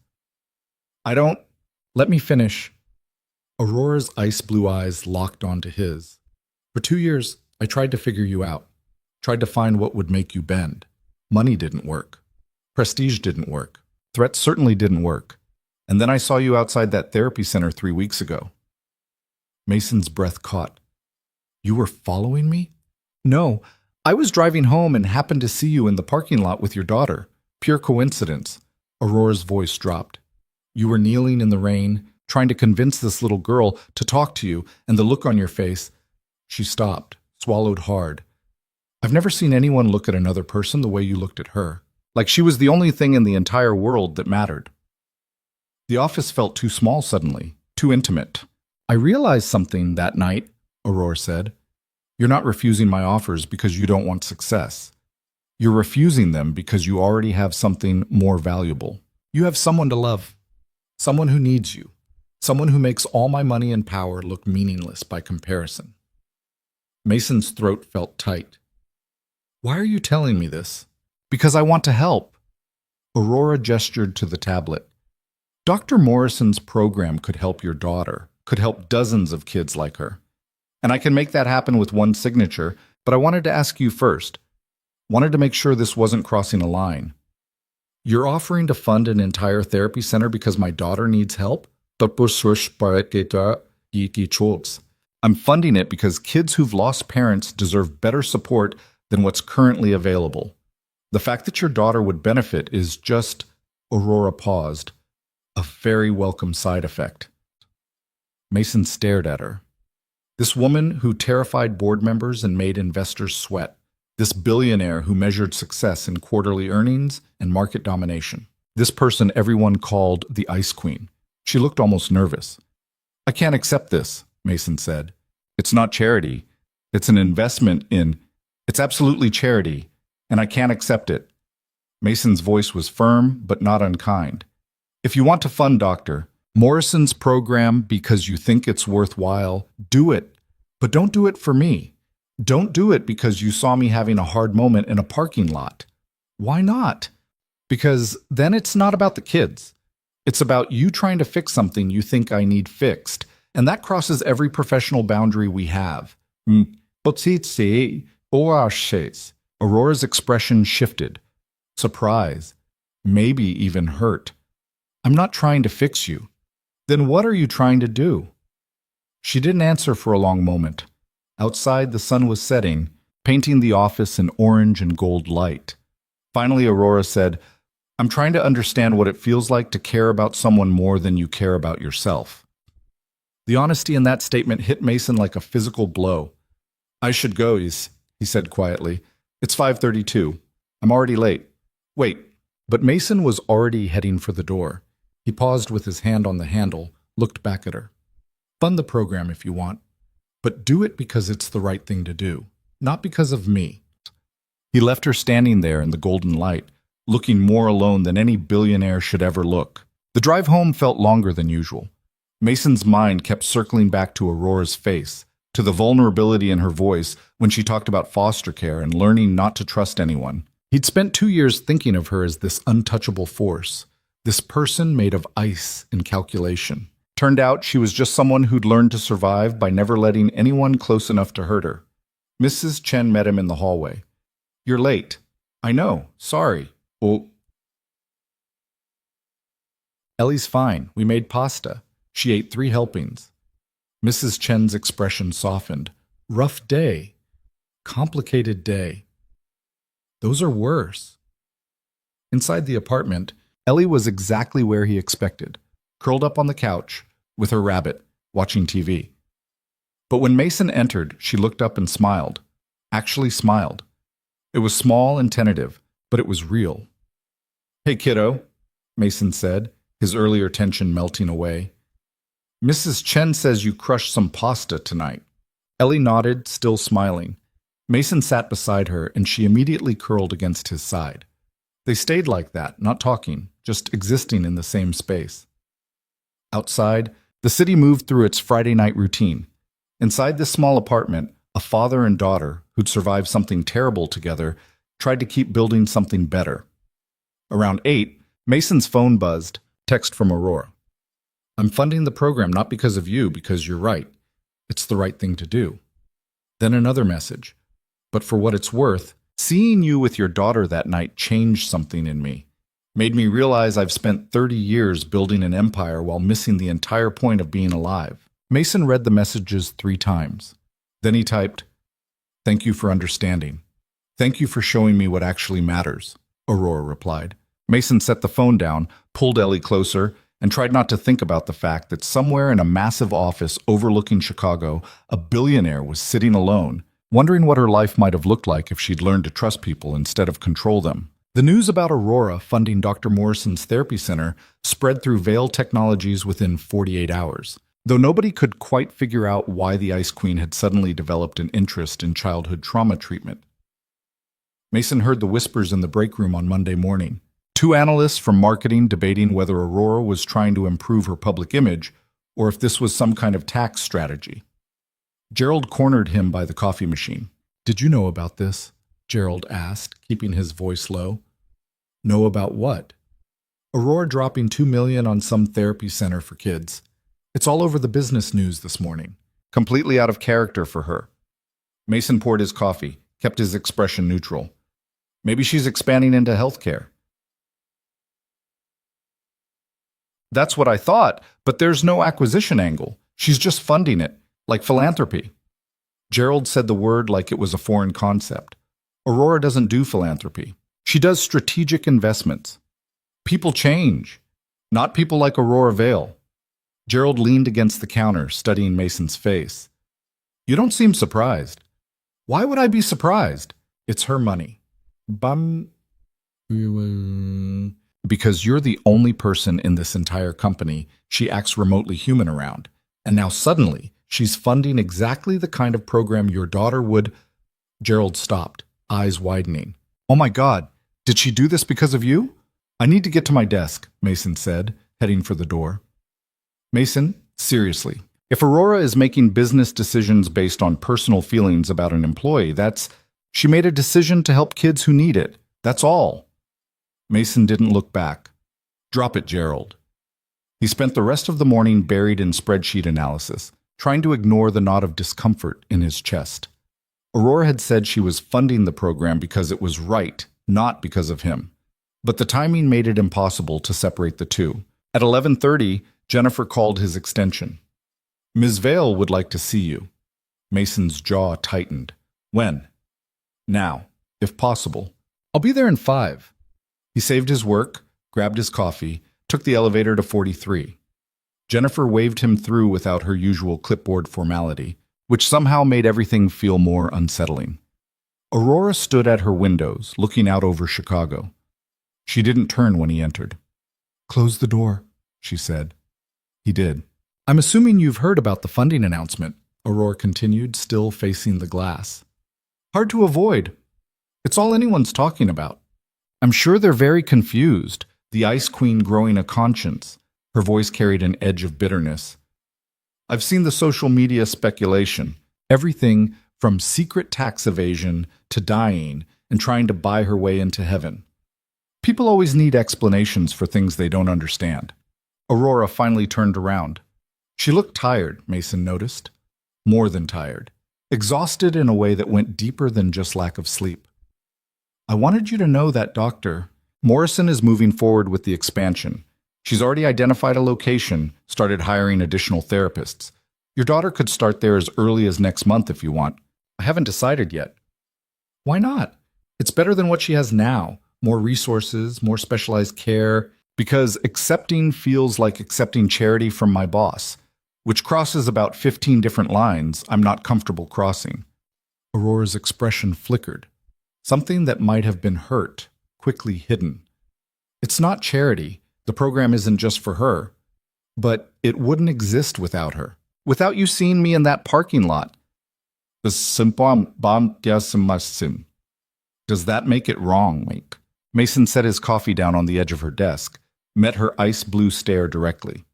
Let me finish. Aurora's ice blue eyes locked onto his. For 2 years, I tried to figure you out, tried to find what would make you bend. Money didn't work. Prestige didn't work. Threats certainly didn't work. And then I saw you outside that therapy center 3 weeks ago. Mason's breath caught. You were following me? No, I was driving home and happened to see you in the parking lot with your daughter. Pure coincidence. Aurora's voice dropped. You were kneeling in the rain, trying to convince this little girl to talk to you, and the look on your face. She stopped, swallowed hard. I've never seen anyone look at another person the way you looked at her, like she was the only thing in the entire world that mattered. The office felt too small suddenly, too intimate. I realized something that night, Aurora said. You're not refusing my offers because you don't want success. You're refusing them because you already have something more valuable. You have someone to love, someone who needs you, someone who makes all my money and power look meaningless by comparison. Mason's throat felt tight. Why are you telling me this? Because I want to help. Aurora gestured to the tablet. Dr. Morrison's program could help your daughter, could help dozens of kids like her. And I can make that happen with one signature, but I wanted to ask you first. Wanted to make sure this wasn't crossing a line. You're offering to fund an entire therapy center because my daughter needs help? I'm funding it because kids who've lost parents deserve better support than what's currently available. The fact that your daughter would benefit is just, Aurora paused, a very welcome side effect. Mason stared at her. This woman who terrified board members and made investors sweat. This billionaire who measured success in quarterly earnings and market domination. This person everyone called the Ice Queen. She looked almost nervous. I can't accept this, Mason said. It's not charity. It's an investment in... It's absolutely charity, and I can't accept it. Mason's voice was firm, but not unkind. If you want to fund Dr. Morrison's program because you think it's worthwhile, do it. But don't do it for me. Don't do it because you saw me having a hard moment in a parking lot. Why not? Because then it's not about the kids. It's about you trying to fix something you think I need fixed, and that crosses every professional boundary we have. Aurora's expression shifted. Surprise. Maybe even hurt. I'm not trying to fix you. Then what are you trying to do? She didn't answer for a long moment. Outside, the sun was setting, painting the office in orange and gold light. Finally, Aurora said, I'm trying to understand what it feels like to care about someone more than you care about yourself. The honesty in that statement hit Mason like a physical blow. I should go, he said quietly. It's 5:32. I'm already late. Wait. But Mason was already heading for the door. He paused with his hand on the handle, looked back at her. Fund the program if you want, but do it because it's the right thing to do, not because of me. He left her standing there in the golden light, looking more alone than any billionaire should ever look. The drive home felt longer than usual. Mason's mind kept circling back to Aurora's face, to the vulnerability in her voice when she talked about foster care and learning not to trust anyone. He'd spent 2 years thinking of her as this untouchable force, this person made of ice and calculation. Turned out she was just someone who'd learned to survive by never letting anyone close enough to hurt her. Mrs. Chen met him in the hallway. "You're late." "I know. Sorry." "Well, Ellie's fine. We made pasta. She ate 3 helpings." Mrs. Chen's expression softened. "Rough day. Complicated day. Those are worse." Inside the apartment, Ellie was exactly where he expected, curled up on the couch with her rabbit, watching TV. But when Mason entered, she looked up and smiled. Actually smiled. It was small and tentative, but it was real. "Hey, kiddo," Mason said, his earlier tension melting away. "Mrs. Chen says you crushed some pasta tonight." Ellie nodded, still smiling. Mason sat beside her, and she immediately curled against his side. They stayed like that, not talking, just existing in the same space. Outside, the city moved through its Friday night routine. Inside this small apartment, a father and daughter, who'd survived something terrible together, tried to keep building something better. Around 8, Mason's phone buzzed, text from Aurora. "I'm funding the program not because of you, because you're right. It's the right thing to do." Then another message. "But for what it's worth, seeing you with your daughter that night changed something in me. Made me realize I've spent 30 years building an empire while missing the entire point of being alive." Mason read the messages 3 times. Then he typed, "Thank you for understanding. Thank you for showing me what actually matters," Aurora replied. Mason set the phone down, pulled Ellie closer, and tried not to think about the fact that somewhere in a massive office overlooking Chicago, a billionaire was sitting alone, wondering what her life might have looked like if she'd learned to trust people instead of control them. The news about Aurora funding Dr. Morrison's therapy center spread through Vail Technologies within 48 hours. Though nobody could quite figure out why the Ice Queen had suddenly developed an interest in childhood trauma treatment. Mason heard the whispers in the break room on Monday morning. 2 analysts from marketing debating whether Aurora was trying to improve her public image or if this was some kind of tax strategy. Gerald cornered him by the coffee machine. "Did you know about this?" Gerald asked, keeping his voice low. "Know about what?" "Aurora dropping $2 million on some therapy center for kids. It's all over the business news this morning. Completely out of character for her." Mason poured his coffee, kept his expression neutral. "Maybe she's expanding into healthcare." "That's what I thought, but there's no acquisition angle. She's just funding it, like philanthropy." Gerald said the word like it was a foreign concept. "Aurora doesn't do philanthropy. She does strategic investments. People change, not people like Aurora Vail." Gerald leaned against the counter, studying Mason's face. "You don't seem surprised." "Why would I be surprised? It's her money." "Because you're the only person in this entire company she acts remotely human around. And now suddenly, she's funding exactly the kind of program your daughter would—" Gerald stopped, eyes widening. "Oh my God, did she do this because of you?" "I need to get to my desk," Mason said, heading for the door. "Mason, seriously, if Aurora is making business decisions based on personal feelings about an employee, she made a decision to help kids who need it. That's all." Mason didn't look back. "Drop it, Gerald." He spent the rest of the morning buried in spreadsheet analysis, trying to ignore the knot of discomfort in his chest. Aurora had said she was funding the program because it was right, not because of him. But the timing made it impossible to separate the two. At 11:30, Jennifer called his extension. "Ms. Vail would like to see you." Mason's jaw tightened. "When?" "Now, if possible." "I'll be there in 5. He saved his work, grabbed his coffee, took the elevator to 43. Jennifer waved him through without her usual clipboard formality, which somehow made everything feel more unsettling. Aurora stood at her windows, looking out over Chicago. She didn't turn when he entered. "Close the door," she said. He did. "I'm assuming you've heard about the funding announcement," Aurora continued, still facing the glass. "Hard to avoid. It's all anyone's talking about. I'm sure they're very confused. the Ice Queen growing a conscience. Her voice carried an edge of bitterness. I've seen the social media speculation. Everything from secret tax evasion to dying and trying to buy her way into heaven. People always need explanations for things they don't understand. Aurora finally turned around. She looked tired, Mason noticed. More than tired. Exhausted in a way that went deeper than just lack of sleep. I wanted you to know that, Doctor. Morrison is moving forward with the expansion. She's already identified a location, started hiring additional therapists. Your daughter could start there as early as next month if you want. I haven't decided yet. Why not? It's better than what she has now. More resources, more specialized care. Because accepting feels like accepting charity from my boss, which crosses about 15 different lines I'm not comfortable crossing. Aurora's expression flickered. Something that might have been hurt, quickly hidden. It's not charity. The program isn't just for her. But it wouldn't exist without her. Without you seeing me in that parking lot. Does that make it wrong, Wink? Mason set his coffee down on the edge of her desk, met her ice blue stare directly.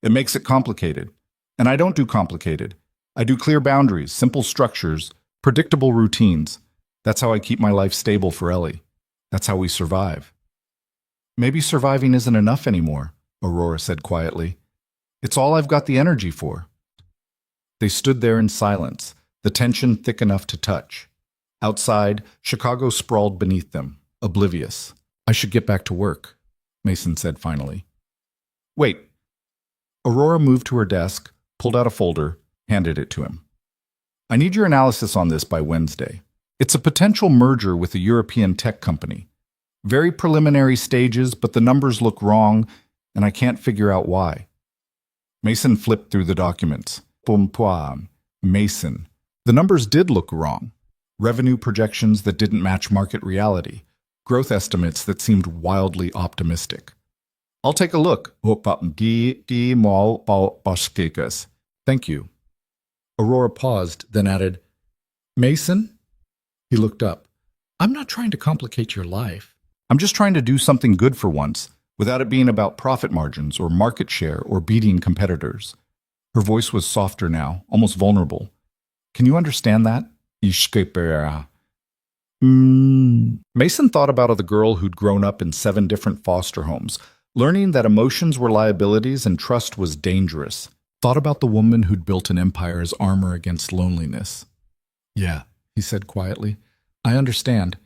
It makes it complicated. And I don't do complicated. I do clear boundaries, simple structures, predictable routines. That's how I keep my life stable for Ellie. That's how we survive. Maybe surviving isn't enough anymore, Aurora said quietly. It's all I've got the energy for. They stood there in silence, the tension thick enough to touch. Outside, Chicago sprawled beneath them, oblivious. I should get back to work, Mason said finally. Wait. Aurora moved to her desk, pulled out a folder, handed it to him. I need your analysis on this by Wednesday. It's a potential merger with a European tech company. Very preliminary stages, but the numbers look wrong, and I can't figure out why. Mason flipped through the documents. Mason. The numbers did look wrong. Revenue projections that didn't match market reality. Growth estimates that seemed wildly optimistic. I'll take a look. Thank you. Aurora paused, then added, Mason? He looked up. I'm not trying to complicate your life. I'm just trying to do something good for once, without it being about profit margins or market share or beating competitors. Her voice was softer now, almost vulnerable. Can you understand that? Mason thought about the girl who'd grown up in 7 different foster homes, learning that emotions were liabilities and trust was dangerous. Thought about the woman who'd built an empire as armor against loneliness. Yeah, he said quietly. I understand.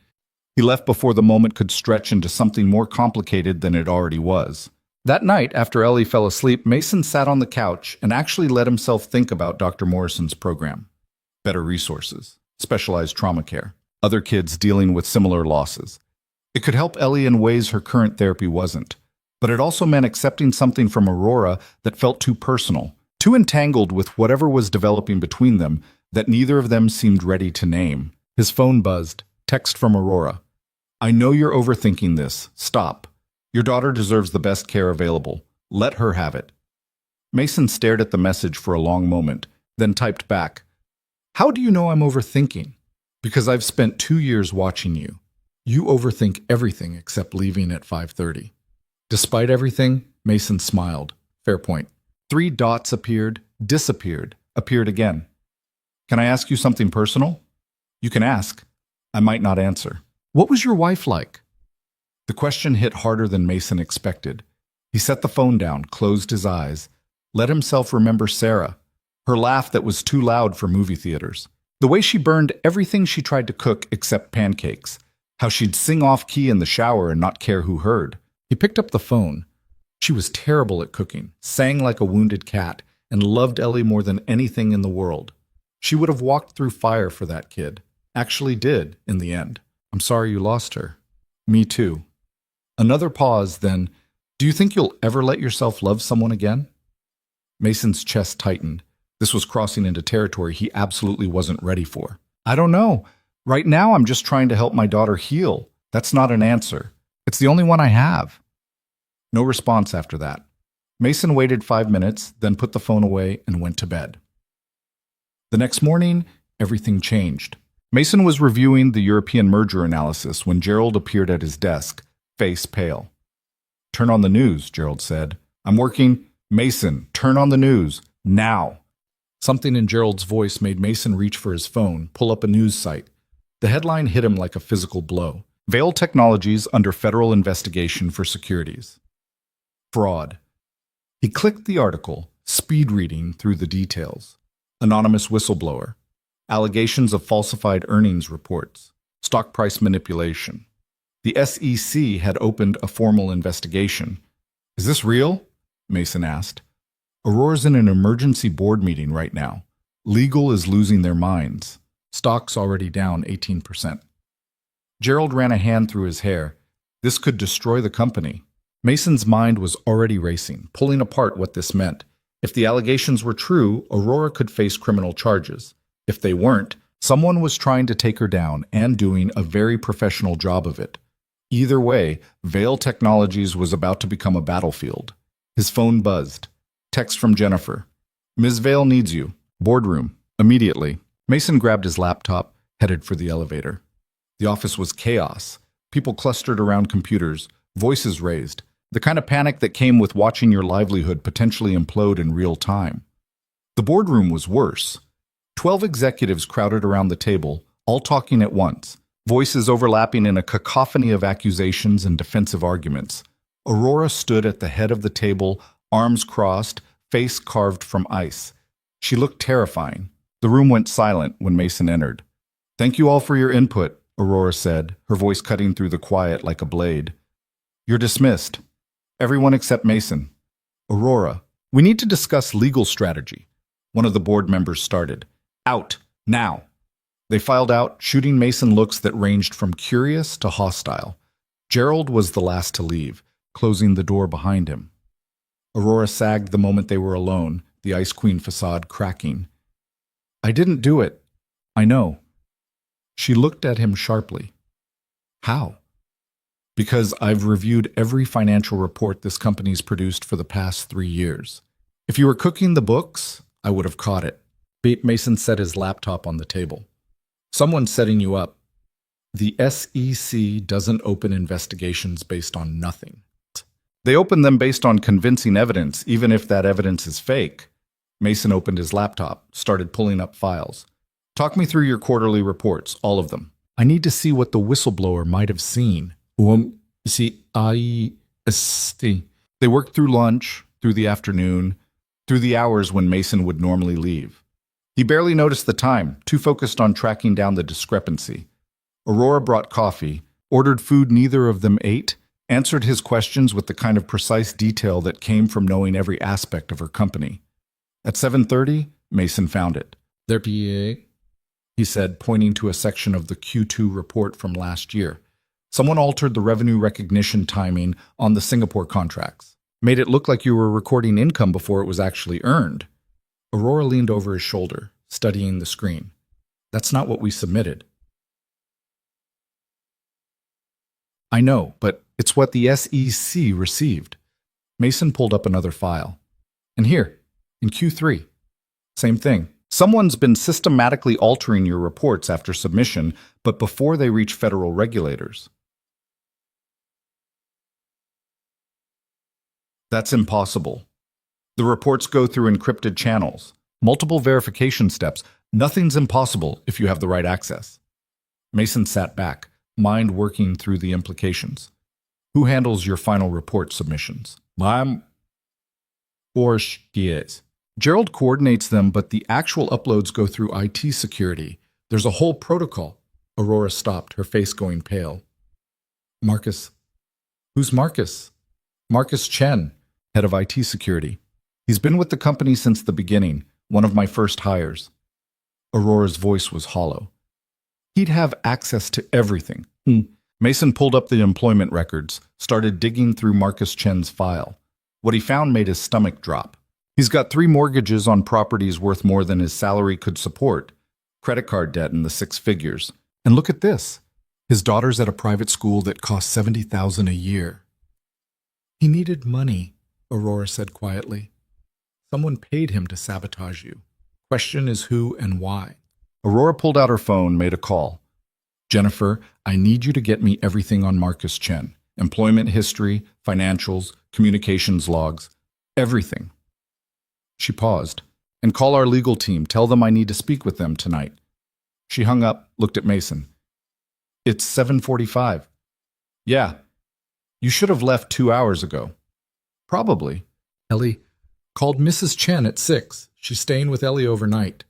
He left before the moment could stretch into something more complicated than it already was. That night, after Ellie fell asleep, Mason sat on the couch and actually let himself think about Dr. Morrison's program. Better resources, specialized trauma care, other kids dealing with similar losses. It could help Ellie in ways her current therapy wasn't. But it also meant accepting something from Aurora that felt too personal, too entangled with whatever was developing between them that neither of them seemed ready to name. His phone buzzed. Text from Aurora. I know you're overthinking this. Stop. Your daughter deserves the best care available. Let her have it. Mason stared at the message for a long moment, then typed back. How do you know I'm overthinking? Because I've spent 2 years watching you. You overthink everything except leaving at 5:30. Despite everything, Mason smiled. Fair point. 3 dots appeared, disappeared, appeared again. Can I ask you something personal? You can ask. I might not answer. What was your wife like? The question hit harder than Mason expected. He set the phone down, closed his eyes, let himself remember Sarah, her laugh that was too loud for movie theaters, the way she burned everything she tried to cook except pancakes, how she'd sing off-key in the shower and not care who heard. He picked up the phone. She was terrible at cooking, sang like a wounded cat, and loved Ellie more than anything in the world. She would have walked through fire for that kid. Actually did, in the end. I'm sorry you lost her. Me too. Another pause, then, do you think you'll ever let yourself love someone again? Mason's chest tightened. This was crossing into territory he absolutely wasn't ready for. I don't know. Right now, I'm just trying to help my daughter heal. That's not an answer. It's the only one I have. No response after that. Mason waited 5 minutes, then put the phone away and went to bed. The next morning, everything changed. Mason was reviewing the European merger analysis when Gerald appeared at his desk, face pale. Turn on the news, Gerald said. I'm working. Mason, turn on the news. Now. Something in Gerald's voice made Mason reach for his phone, pull up a news site. The headline hit him like a physical blow. Vail Technologies under federal investigation for securities. Fraud. He clicked the article, speed reading through the details. Anonymous whistleblower. Allegations of falsified earnings reports. Stock price manipulation. The SEC had opened a formal investigation. Is this real? Mason asked. Aurora's in an emergency board meeting right now. Legal is losing their minds. Stock's already down 18%. Gerald ran a hand through his hair. This could destroy the company. Mason's mind was already racing, pulling apart what this meant. If the allegations were true, Aurora could face criminal charges. If they weren't, someone was trying to take her down and doing a very professional job of it. Either way, Vail Technologies was about to become a battlefield. His phone buzzed. Text from Jennifer. Ms. Vail needs you. Boardroom. Immediately. Mason grabbed his laptop, headed for the elevator. The office was chaos. People clustered around computers, voices raised. The kind of panic that came with watching your livelihood potentially implode in real time. The boardroom was worse. 12 executives crowded around the table, all talking at once, voices overlapping in a cacophony of accusations and defensive arguments. Aurora stood at the head of the table, arms crossed, face carved from ice. She looked terrifying. The room went silent when Mason entered. Thank you all for your input, Aurora said, her voice cutting through the quiet like a blade. You're dismissed. Everyone except Mason. Aurora, we need to discuss legal strategy. One of the board members started. Out, now. They filed out, shooting Mason looks that ranged from curious to hostile. Gerald was the last to leave, closing the door behind him. Aurora sagged the moment they were alone, the Ice Queen facade cracking. I didn't do it. I know. She looked at him sharply. How? Because I've reviewed every financial report this company's produced for the past 3 years. If you were cooking the books, I would have caught it. Mason set his laptop on the table. Someone's setting you up. The SEC doesn't open investigations based on nothing. They open them based on convincing evidence, even if that evidence is fake. Mason opened his laptop, started pulling up files. Talk me through your quarterly reports, all of them. I need to see what the whistleblower might have seen. They worked through lunch, through the afternoon, through the hours when Mason would normally leave. He barely noticed the time, too focused on tracking down the discrepancy. Aurora brought coffee, ordered food neither of them ate, answered his questions with the kind of precise detail that came from knowing every aspect of her company. At 7:30, Mason found it. Their PA, he said, pointing to a section of the Q2 report from last year. Someone altered the revenue recognition timing on the Singapore contracts. Made it look like you were recording income before it was actually earned. Aurora leaned over his shoulder, studying the screen. That's not what we submitted. I know, but it's what the SEC received. Mason pulled up another file. And here, in Q3, same thing. Someone's been systematically altering your reports after submission, but before they reach federal regulators. That's impossible. The reports go through encrypted channels, multiple verification steps. Nothing's impossible if you have the right access. Mason sat back, mind working through the implications. Who handles your final report submissions? Or she is. Gerald coordinates them, but the actual uploads go through IT security. There's a whole protocol. Aurora stopped, her face going pale. Marcus. Who's Marcus? Marcus Chen, head of IT security. He's been with the company since the beginning, one of my first hires. Aurora's voice was hollow. He'd have access to everything. Mason pulled up the employment records, started digging through Marcus Chen's file. What he found made his stomach drop. He's got 3 mortgages on properties worth more than his salary could support, credit card debt in the 6 figures. And look at this. His daughter's at a private school that costs $70,000 a year. He needed money, Aurora said quietly. Someone paid him to sabotage you. Question is who and why. Aurora pulled out her phone, made a call. Jennifer, I need you to get me everything on Marcus Chen. employment history, financials, communications logs, everything. She paused. And call our legal team. Tell them I need to speak with them tonight. She hung up, looked at Mason. It's 7:45. Yeah. You should have left 2 hours ago. Probably. Ellie called Mrs. Chen at 6. She's staying with Ellie overnight.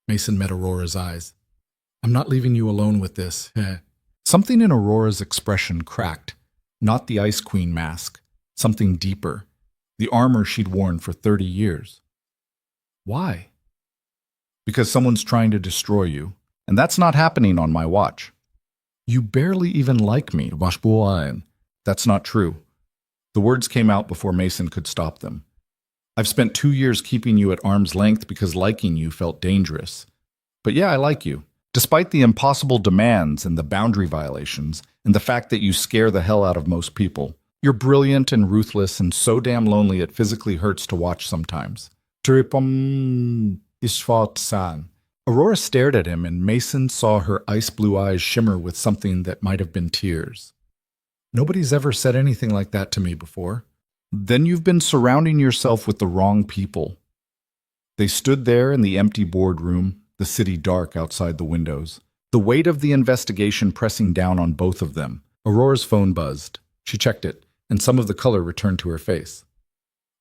Mason met Aurora's eyes. I'm not leaving you alone with this. Something in Aurora's expression cracked. Not the Ice Queen mask. Something deeper. The armor she'd worn for 30 years. Why? Because someone's trying to destroy you, and that's not happening on my watch. You barely even like me, Washbuayan. That's not true. The words came out before Mason could stop them. I've spent 2 years keeping you at arm's length because liking you felt dangerous. But yeah, I like you. Despite the impossible demands and the boundary violations, and the fact that you scare the hell out of most people, you're brilliant and ruthless and so damn lonely it physically hurts to watch sometimes. Aurora stared at him, and Mason saw her ice-blue eyes shimmer with something that might have been tears. Nobody's ever said anything like that to me before. Then you've been surrounding yourself with the wrong people. They stood there in the empty boardroom, the city dark outside the windows, the weight of the investigation pressing down on both of them. Aurora's phone buzzed. She checked it, and some of the color returned to her face.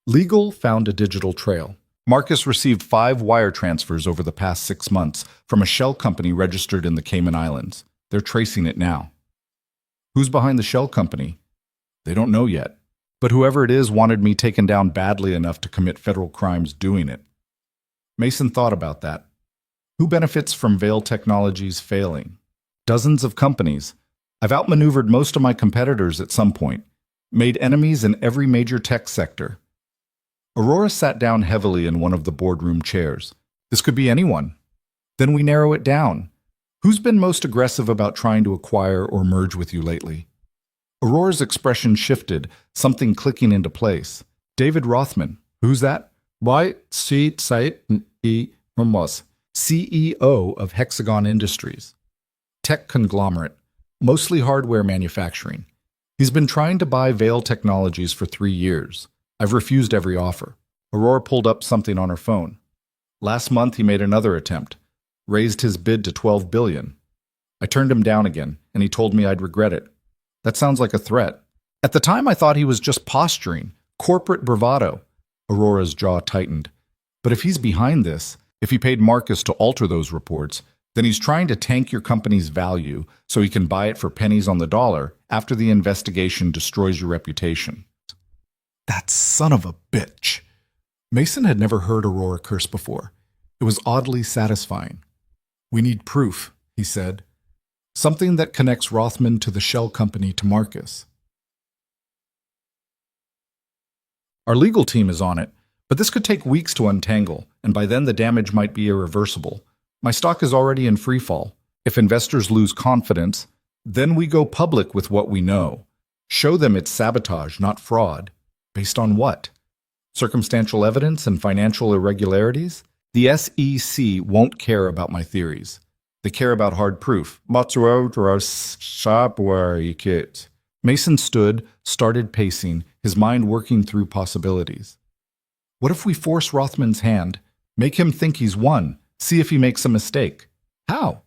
Legal found a digital trail. Marcus received 5 wire transfers over the past 6 months from a shell company registered in the Cayman Islands. They're tracing it now. Who's behind the shell company? They don't know yet. But whoever it is wanted me taken down badly enough to commit federal crimes doing it. Mason thought about that. Who benefits from Veil Technologies failing? Dozens of companies. I've outmaneuvered most of my competitors at some point. Made enemies in every major tech sector. Aurora sat down heavily in one of the boardroom chairs. This could be anyone. Then we narrow it down. Who's been most aggressive about trying to acquire or merge with you lately? Aurora's expression shifted, something clicking into place. David Rothman. Who's that? Why, CEO of Hexagon Industries. Tech conglomerate, mostly hardware manufacturing. He's been trying to buy Veil Technologies for 3 years. I've refused every offer. Aurora pulled up something on her phone. Last month he made another attempt, raised his bid to $12 billion. I turned him down again, and he told me I'd regret it. That sounds like a threat. At the time I thought he was just posturing, corporate bravado. Aurora's jaw tightened. But if he's behind this, if he paid Marcus to alter those reports, then he's trying to tank your company's value so he can buy it for pennies on the dollar after the investigation destroys your reputation. That son of a bitch. Mason had never heard Aurora curse before. It was oddly satisfying. We need proof, he said. Something that connects Rothman to the shell company to Marcus. Our legal team is on it, but this could take weeks to untangle, and by then the damage might be irreversible. My stock is already in free fall. If investors lose confidence, then we go public with what we know. Show them it's sabotage, not fraud. Based on what? Circumstantial evidence and financial irregularities? The SEC won't care about my theories. They care about hard proof. Mason stood, started pacing, his mind working through possibilities. What if we force Rothman's hand, make him think he's won, see if he makes a mistake? How?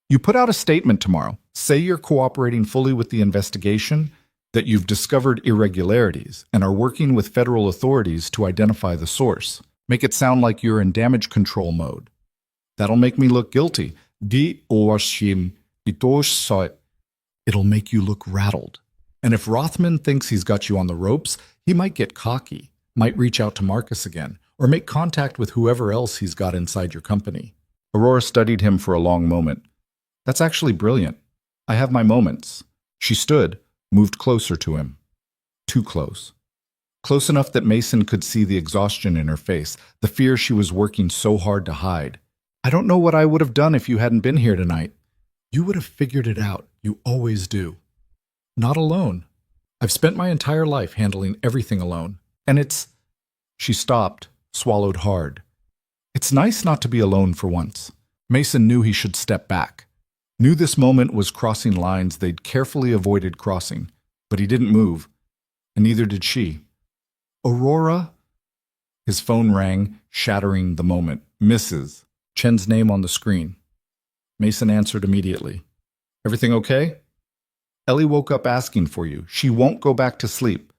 You put out a statement tomorrow. Say you're cooperating fully with the investigation, that you've discovered irregularities and are working with federal authorities to identify the source. Make it sound like you're in damage control mode. That'll make me look guilty. It'll make you look rattled. And if Rothman thinks he's got you on the ropes, he might get cocky, might reach out to Marcus again, or make contact with whoever else he's got inside your company. Aurora studied him for a long moment. That's actually brilliant. I have my moments. She stood, moved closer to him. Too close. Close enough that Mason could see the exhaustion in her face, the fear she was working so hard to hide. I don't know what I would have done if you hadn't been here tonight. You would have figured it out. You always do. Not alone. I've spent my entire life handling everything alone. And it's... She stopped, swallowed hard. It's nice not to be alone for once. Mason knew he should step back. Knew this moment was crossing lines they'd carefully avoided crossing. But he didn't move, and neither did she. Aurora? His phone rang, shattering the moment. Mrs. Chen's name on the screen. Mason answered immediately. Everything okay? Ellie woke up asking for you. She won't go back to sleep.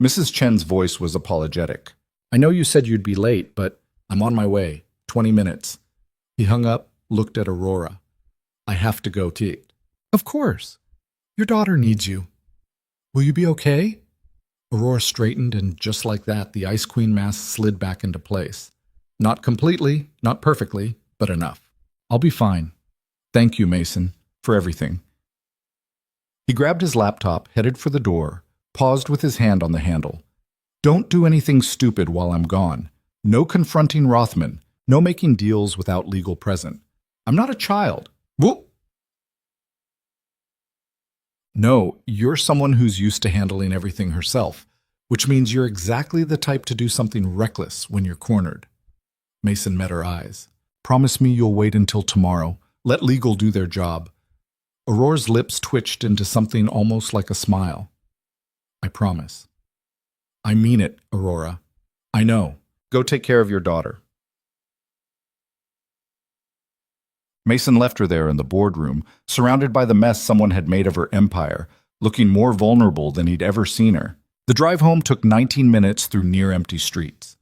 Mrs. Chen's voice was apologetic. I know you said you'd be late, but I'm on my way. 20 minutes. He hung up, looked at Aurora. I have to go to... Of course. Your daughter needs you. Will you be okay? Aurora straightened, and just like that, the Ice Queen mask slid back into place. Not completely, not perfectly, but enough. I'll be fine. Thank you, Mason, for everything. He grabbed his laptop, headed for the door, paused with his hand on the handle. Don't do anything stupid while I'm gone. No confronting Rothman. No making deals without legal present. I'm not a child. Whoop! No, you're someone who's used to handling everything herself, which means you're exactly the type to do something reckless when you're cornered. Mason met her eyes. Promise me you'll wait until tomorrow. Let legal do their job. Aurora's lips twitched into something almost like a smile. I promise. I mean it, Aurora. I know. Go take care of your daughter. Mason left her there in the boardroom, surrounded by the mess someone had made of her empire, looking more vulnerable than he'd ever seen her. The drive home took 19 minutes through near-empty streets.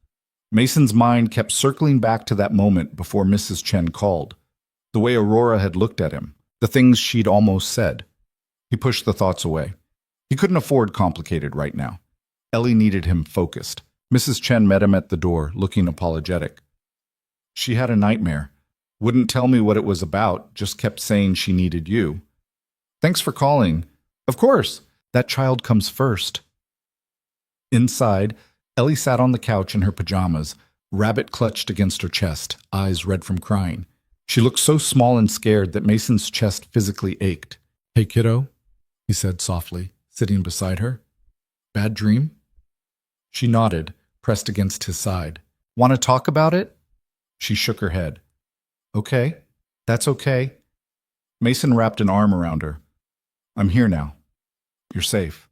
Mason's mind kept circling back to that moment before Mrs. Chen called. The way Aurora had looked at him, the things she'd almost said. He pushed the thoughts away. He couldn't afford complicated right now. Ellie needed him focused. Mrs. Chen met him at the door, looking apologetic. She had a nightmare. Wouldn't tell me what it was about, just kept saying she needed you. Thanks for calling. Of course, that child comes first. Inside, Ellie sat on the couch in her pajamas, rabbit clutched against her chest, eyes red from crying. She looked so small and scared that Mason's chest physically ached. Hey, kiddo, he said softly, sitting beside her. Bad dream? She nodded, pressed against his side. Want to talk about it? She shook her head. Okay, that's okay. Mason wrapped an arm around her. I'm here now. You're safe.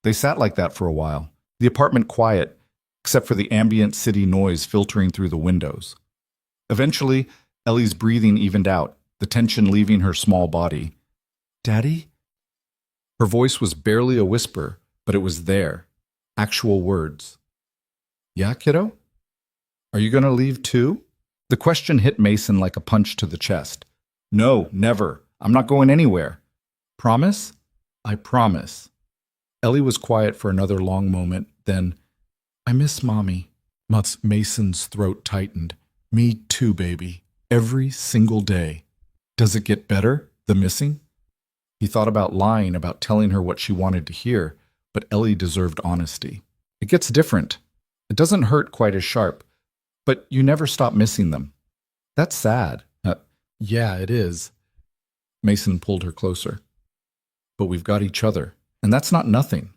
They sat like that for a while, the apartment quiet, except for the ambient city noise filtering through the windows. Eventually, Ellie's breathing evened out, the tension leaving her small body. Daddy? Her voice was barely a whisper, but it was there. Actual words. Yeah, kiddo? Are you going to leave too? The question hit Mason like a punch to the chest. No, never. I'm not going anywhere. Promise? I promise. Ellie was quiet for another long moment, then, I miss Mommy. Mason's throat tightened. Me too, baby. Every single day. Does it get better, the missing? He thought about lying, about telling her what she wanted to hear, but Ellie deserved honesty. It gets different. It doesn't hurt quite as sharp, but you never stop missing them. That's sad. Yeah, it is. Mason pulled her closer. But we've got each other, and that's not nothing.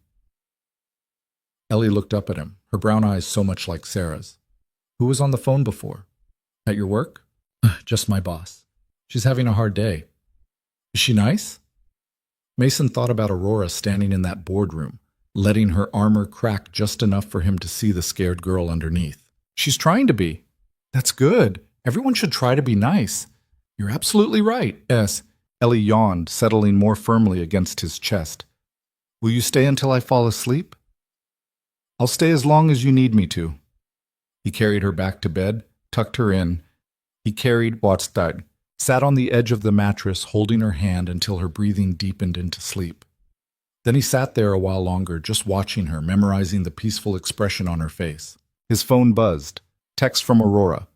Ellie looked up at him, her brown eyes so much like Sarah's. Who was on the phone before? At your work? Just my boss. She's having a hard day. Is she nice? Mason thought about Aurora standing in that boardroom, letting her armor crack just enough for him to see the scared girl underneath. She's trying to be. That's good. Everyone should try to be nice. You're absolutely right. Yes. Ellie yawned, settling more firmly against his chest. Will you stay until I fall asleep? I'll stay as long as you need me to. He carried her back to bed, tucked her in. He carried Watstad, sat on the edge of the mattress, holding her hand until her breathing deepened into sleep. Then he sat there a while longer, just watching her, memorizing the peaceful expression on her face. His phone buzzed. Text from Aurora.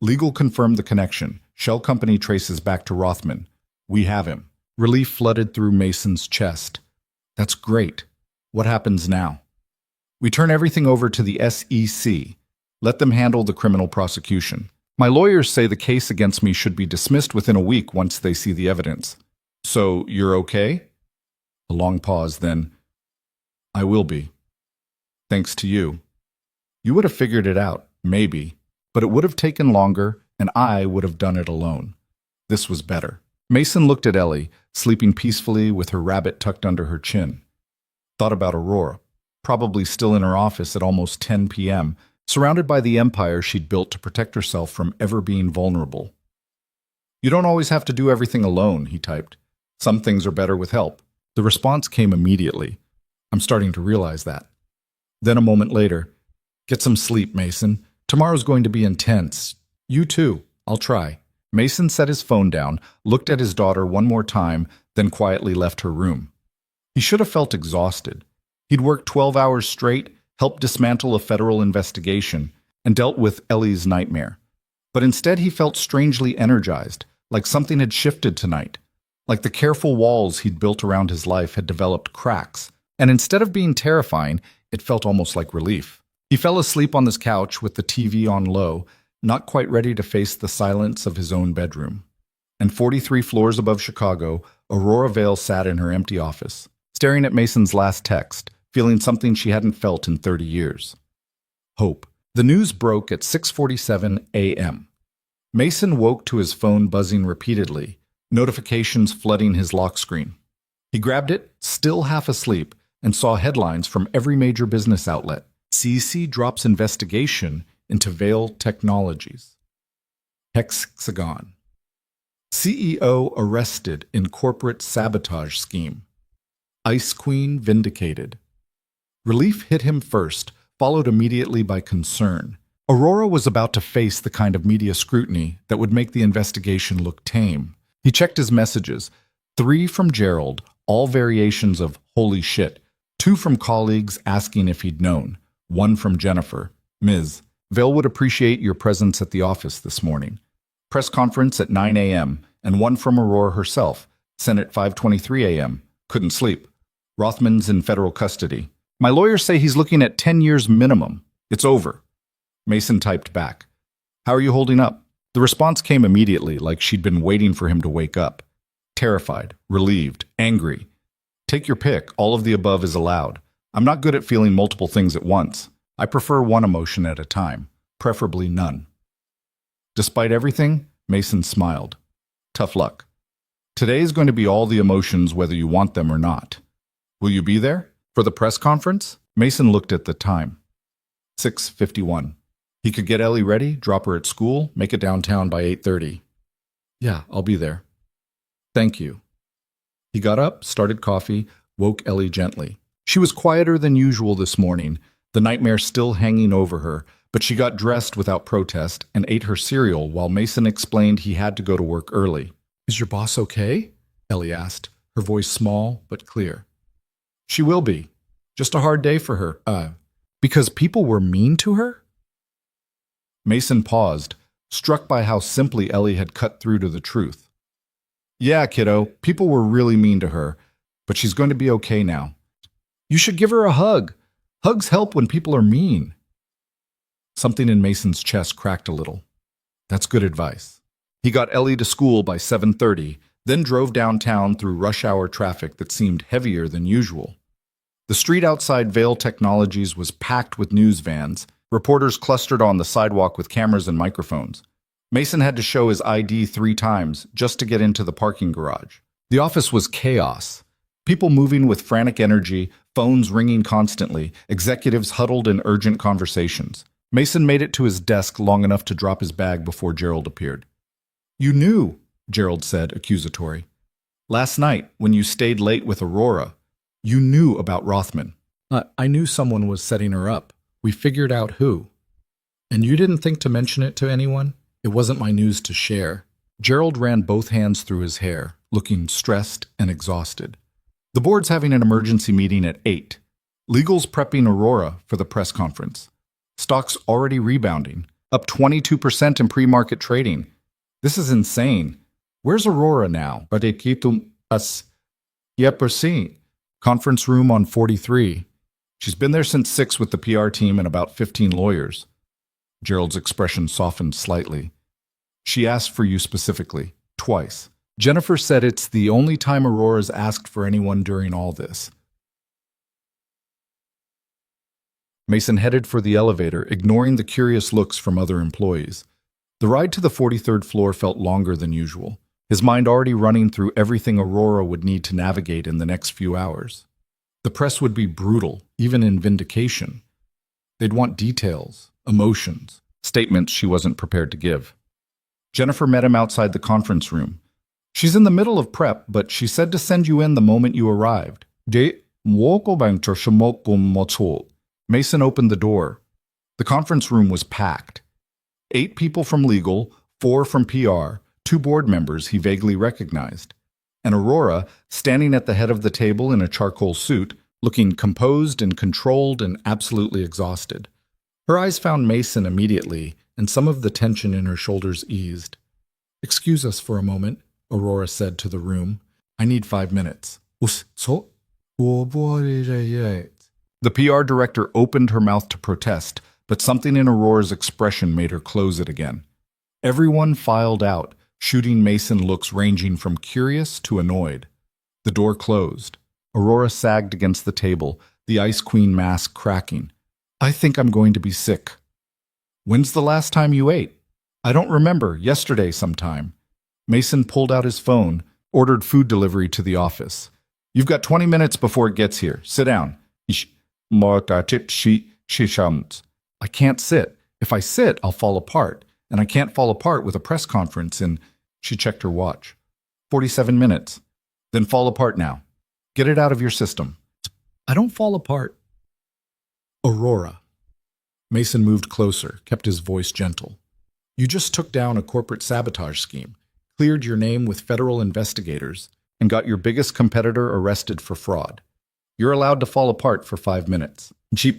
Legal confirmed the connection. Shell company traces back to Rothman. We have him. Relief flooded through Mason's chest. That's great. What happens now? We turn everything over to the SEC. Let them handle the criminal prosecution. My lawyers say the case against me should be dismissed within a week once they see the evidence. So, you're okay? A long pause, then. I will be. Thanks to you. You would have figured it out, maybe, but it would have taken longer, and I would have done it alone. This was better. Mason looked at Ellie, sleeping peacefully with her rabbit tucked under her chin. Thought about Aurora, probably still in her office at almost 10 p.m., surrounded by the empire she'd built to protect herself from ever being vulnerable. "You don't always have to do everything alone," he typed. "Some things are better with help." The response came immediately. "I'm starting to realize that." Then a moment later, "Get some sleep, Mason. Tomorrow's going to be intense." "You too. I'll try." Mason set his phone down, looked at his daughter one more time, then quietly left her room. He should have felt exhausted. He'd worked 12 hours straight, helped dismantle a federal investigation, and dealt with Ellie's nightmare. But instead he felt strangely energized, like something had shifted tonight, like the careful walls he'd built around his life had developed cracks, and instead of being terrifying, it felt almost like relief. He fell asleep on his couch with the TV on low, not quite ready to face the silence of his own bedroom. And 43 floors above Chicago, Aurora Vale sat in her empty office, staring at Mason's last text, feeling something she hadn't felt in 30 years. Hope. The news broke at 6:47 a.m. Mason woke to his phone buzzing repeatedly, notifications flooding his lock screen. He grabbed it, still half asleep, and saw headlines from every major business outlet. CC drops investigation into Vale Technologies. Hexagon. CEO arrested in corporate sabotage scheme. Ice Queen vindicated. Relief hit him first, followed immediately by concern. Aurora was about to face the kind of media scrutiny that would make the investigation look tame. He checked his messages. 3 from Gerald, all variations of "holy shit." 2 from colleagues asking if he'd known. 1 from Jennifer. "Ms. Vale would appreciate your presence at the office this morning. Press conference at 9 a.m. And 1 from Aurora herself, sent at 5:23 a.m. Couldn't sleep. Rothman's in federal custody. My lawyers say he's looking at 10 years minimum. It's over." Mason typed back. "How are you holding up?" The response came immediately, like she'd been waiting for him to wake up. Terrified, relieved, angry. "Take your pick. All of the above is allowed. I'm not good at feeling multiple things at once. I prefer one emotion at a time, preferably none." Despite everything, Mason smiled. "Tough luck. Today is going to be all the emotions whether you want them or not. Will you be there? For the press conference?" Mason looked at the time. 6:51. He could get Ellie ready, drop her at school, make it downtown by 8:30. "Yeah, I'll be there." "Thank you." He got up, started coffee, woke Ellie gently. She was quieter than usual this morning, the nightmare still hanging over her, but she got dressed without protest and ate her cereal while Mason explained he had to go to work early. "Is your boss okay?" Ellie asked, her voice small but clear. "She will be. Just a hard day for her. Because people were mean to her?" Mason paused, struck by how simply Ellie had cut through to the truth. "Yeah, kiddo, people were really mean to her, but she's going to be okay now. You should give her a hug. Hugs help when people are mean." Something in Mason's chest cracked a little. That's good advice. He got Ellie to school by 7:30, then drove downtown through rush hour traffic that seemed heavier than usual. The street outside Vale Technologies was packed with news vans, reporters clustered on the sidewalk with cameras and microphones. Mason had to show his ID 3 times just to get into the parking garage. The office was chaos. People moving with frantic energy, phones ringing constantly, executives huddled in urgent conversations. Mason made it to his desk long enough to drop his bag before Gerald appeared. "You knew," Gerald said, accusatory. "Last night, when you stayed late with Aurora, you knew about Rothman." I knew someone was setting her up. We figured out who." "And you didn't think to mention it to anyone?" "It wasn't my news to share." Gerald ran both hands through his hair, looking stressed and exhausted. "The board's having an emergency meeting at 8. Legal's prepping Aurora for the press conference. Stock's already rebounding, up 22% in pre-market trading. This is insane. Where's Aurora now?" "Conference room on 43. She's been there since 6 with the PR team and about 15 lawyers." Gerald's expression softened slightly. "She asked for you specifically, twice. Jennifer said it's the only time Aurora's asked for anyone during all this." Mason headed for the elevator, ignoring the curious looks from other employees. The ride to the 43rd floor felt longer than usual. his mind already running through everything Aurora would need to navigate in the next few hours. The press would be brutal, even in vindication. They'd want details, emotions, statements she wasn't prepared to give. Jennifer met him outside the conference room. She's in the middle of prep, but she said to send you in the moment you arrived. Mason opened the door. The conference room was packed. 8 people from legal, 4 from PR, 2 board members he vaguely recognized, and Aurora, standing at the head of the table in a charcoal suit, looking composed and controlled and absolutely exhausted. Her eyes found Mason immediately, and some of the tension in her shoulders eased. "Excuse us for a moment," Aurora said to the room. "I need 5 minutes." The PR director opened her mouth to protest, but something in Aurora's expression made her close it again. Everyone filed out, shooting Mason looks ranging from curious to annoyed. The door closed. Aurora sagged against the table, the Ice Queen mask cracking. "I think I'm going to be sick." "When's the last time you ate?" "I don't remember. Yesterday sometime." Mason pulled out his phone, ordered food delivery to the office. "You've got 20 minutes before it gets here. Sit down." "I can't sit. If I sit, I'll fall apart. And I can't fall apart with a press conference in..." She checked her watch. 47 minutes. "Then fall apart now. Get it out of your system." "I don't fall apart." "Aurora." Mason moved closer, kept his voice gentle. "You just took down a corporate sabotage scheme, cleared your name with federal investigators, and got your biggest competitor arrested for fraud. You're allowed to fall apart for 5 minutes." She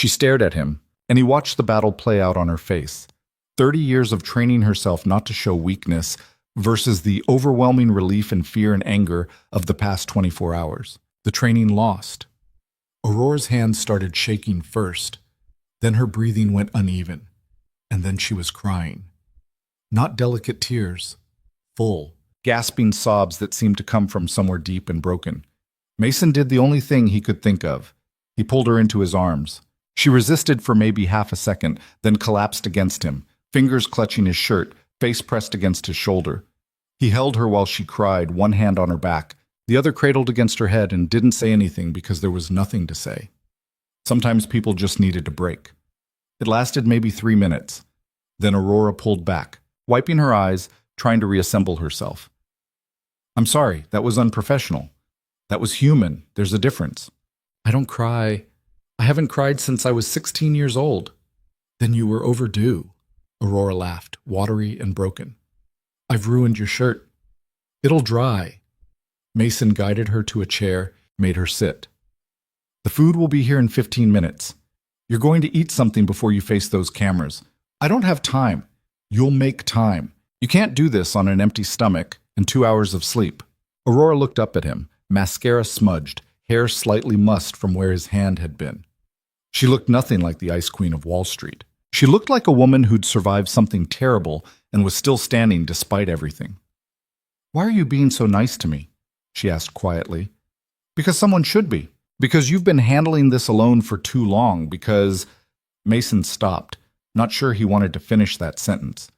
stared at him, and he watched the battle play out on her face. 30 years of training herself not to show weakness versus the overwhelming relief and fear and anger of the past 24 hours. The training lost. Aurora's hands started shaking first, then her breathing went uneven, and then she was crying. Not delicate tears, full, gasping sobs that seemed to come from somewhere deep and broken. Mason did the only thing he could think of. He pulled her into his arms. She resisted for maybe half a second, then collapsed against him, fingers clutching his shirt, face pressed against his shoulder. He held her while she cried, one hand on her back, the other cradled against her head, and didn't say anything because there was nothing to say. Sometimes people just needed a break. It lasted maybe 3 minutes. Then Aurora pulled back, wiping her eyes, trying to reassemble herself. "I'm sorry, that was unprofessional. That was human. There's a difference." "I don't cry. I haven't cried since I was 16 years old." "Then you were overdue." Aurora laughed, watery and broken. "I've ruined your shirt. It'll dry." Mason guided her to a chair, made her sit. "The food will be here in 15 minutes. You're going to eat something before you face those cameras. I don't have time. You'll make time. You can't do this on an empty stomach and 2 hours of sleep." Aurora looked up at him, mascara smudged, hair slightly mussed from where his hand had been. She looked nothing like the Ice Queen of Wall Street. She looked like a woman who'd survived something terrible and was still standing despite everything. "Why are you being so nice to me?" she asked quietly. "Because someone should be. Because you've been handling this alone for too long. Because..." Mason stopped, not sure he wanted to finish that sentence.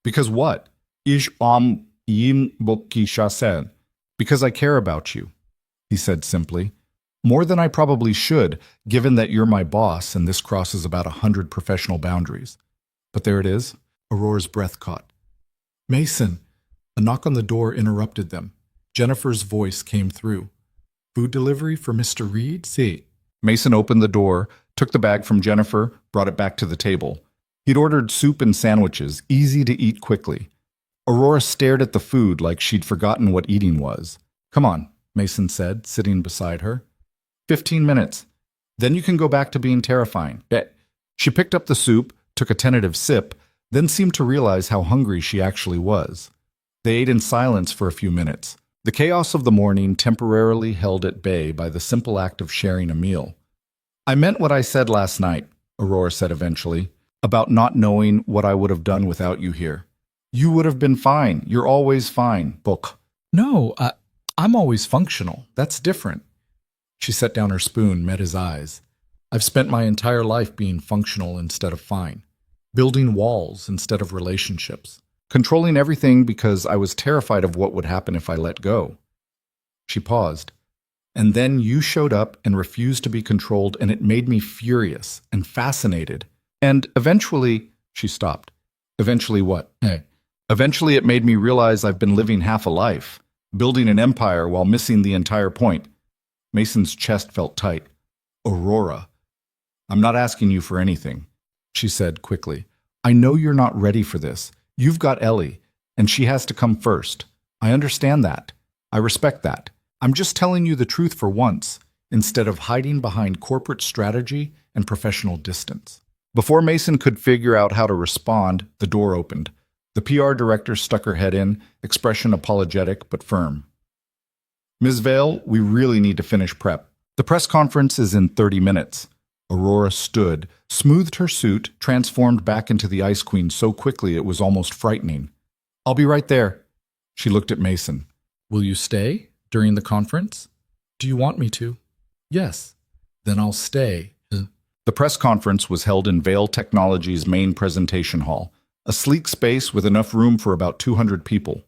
"Because what?" "Because I care about you," he said simply. "More than I probably should, given that you're my boss and this crosses about 100 professional boundaries. But there it is." Aurora's breath caught. "Mason!" A knock on the door interrupted them. Jennifer's voice came through. "Food delivery for Mr. Reed?" "Si." Mason opened the door, took the bag from Jennifer, brought it back to the table. He'd ordered soup and sandwiches, easy to eat quickly. Aurora stared at the food like she'd forgotten what eating was. "Come on," Mason said, sitting beside her. 15 minutes. Then you can go back to being terrifying." She picked up the soup, took a tentative sip, then seemed to realize how hungry she actually was. They ate in silence for a few minutes, the chaos of the morning temporarily held at bay by the simple act of sharing a meal. "I meant what I said last night," Aurora said eventually, "about not knowing what I would have done without you here. You would have been fine. You're always fine, Book." "No, I'm always functional. That's different." She set down her spoon, met his eyes. "I've spent my entire life being functional instead of fine, building walls instead of relationships, controlling everything because I was terrified of what would happen if I let go. She paused. And then you showed up and refused to be controlled, and it made me furious and fascinated. And eventually, she stopped. Eventually what? Hey. Eventually it made me realize I've been living half a life, building an empire while missing the entire point. Mason's chest felt tight. Aurora, I'm not asking you for anything, she said quickly. I know you're not ready for this. You've got Ellie, and she has to come first. I understand that. I respect that. I'm just telling you the truth for once, instead of hiding behind corporate strategy and professional distance. Before Mason could figure out how to respond, the door opened. The PR director stuck her head in, expression apologetic but firm. Ms. Vale, we really need to finish prep. The press conference is in 30 minutes. Aurora stood, smoothed her suit, transformed back into the Ice Queen so quickly it was almost frightening. I'll be right there. She looked at Mason. Will you stay during the conference? Do you want me to? Yes. Then I'll stay. The press conference was held in Vale Technologies' main presentation hall, a sleek space with enough room for about 200 people.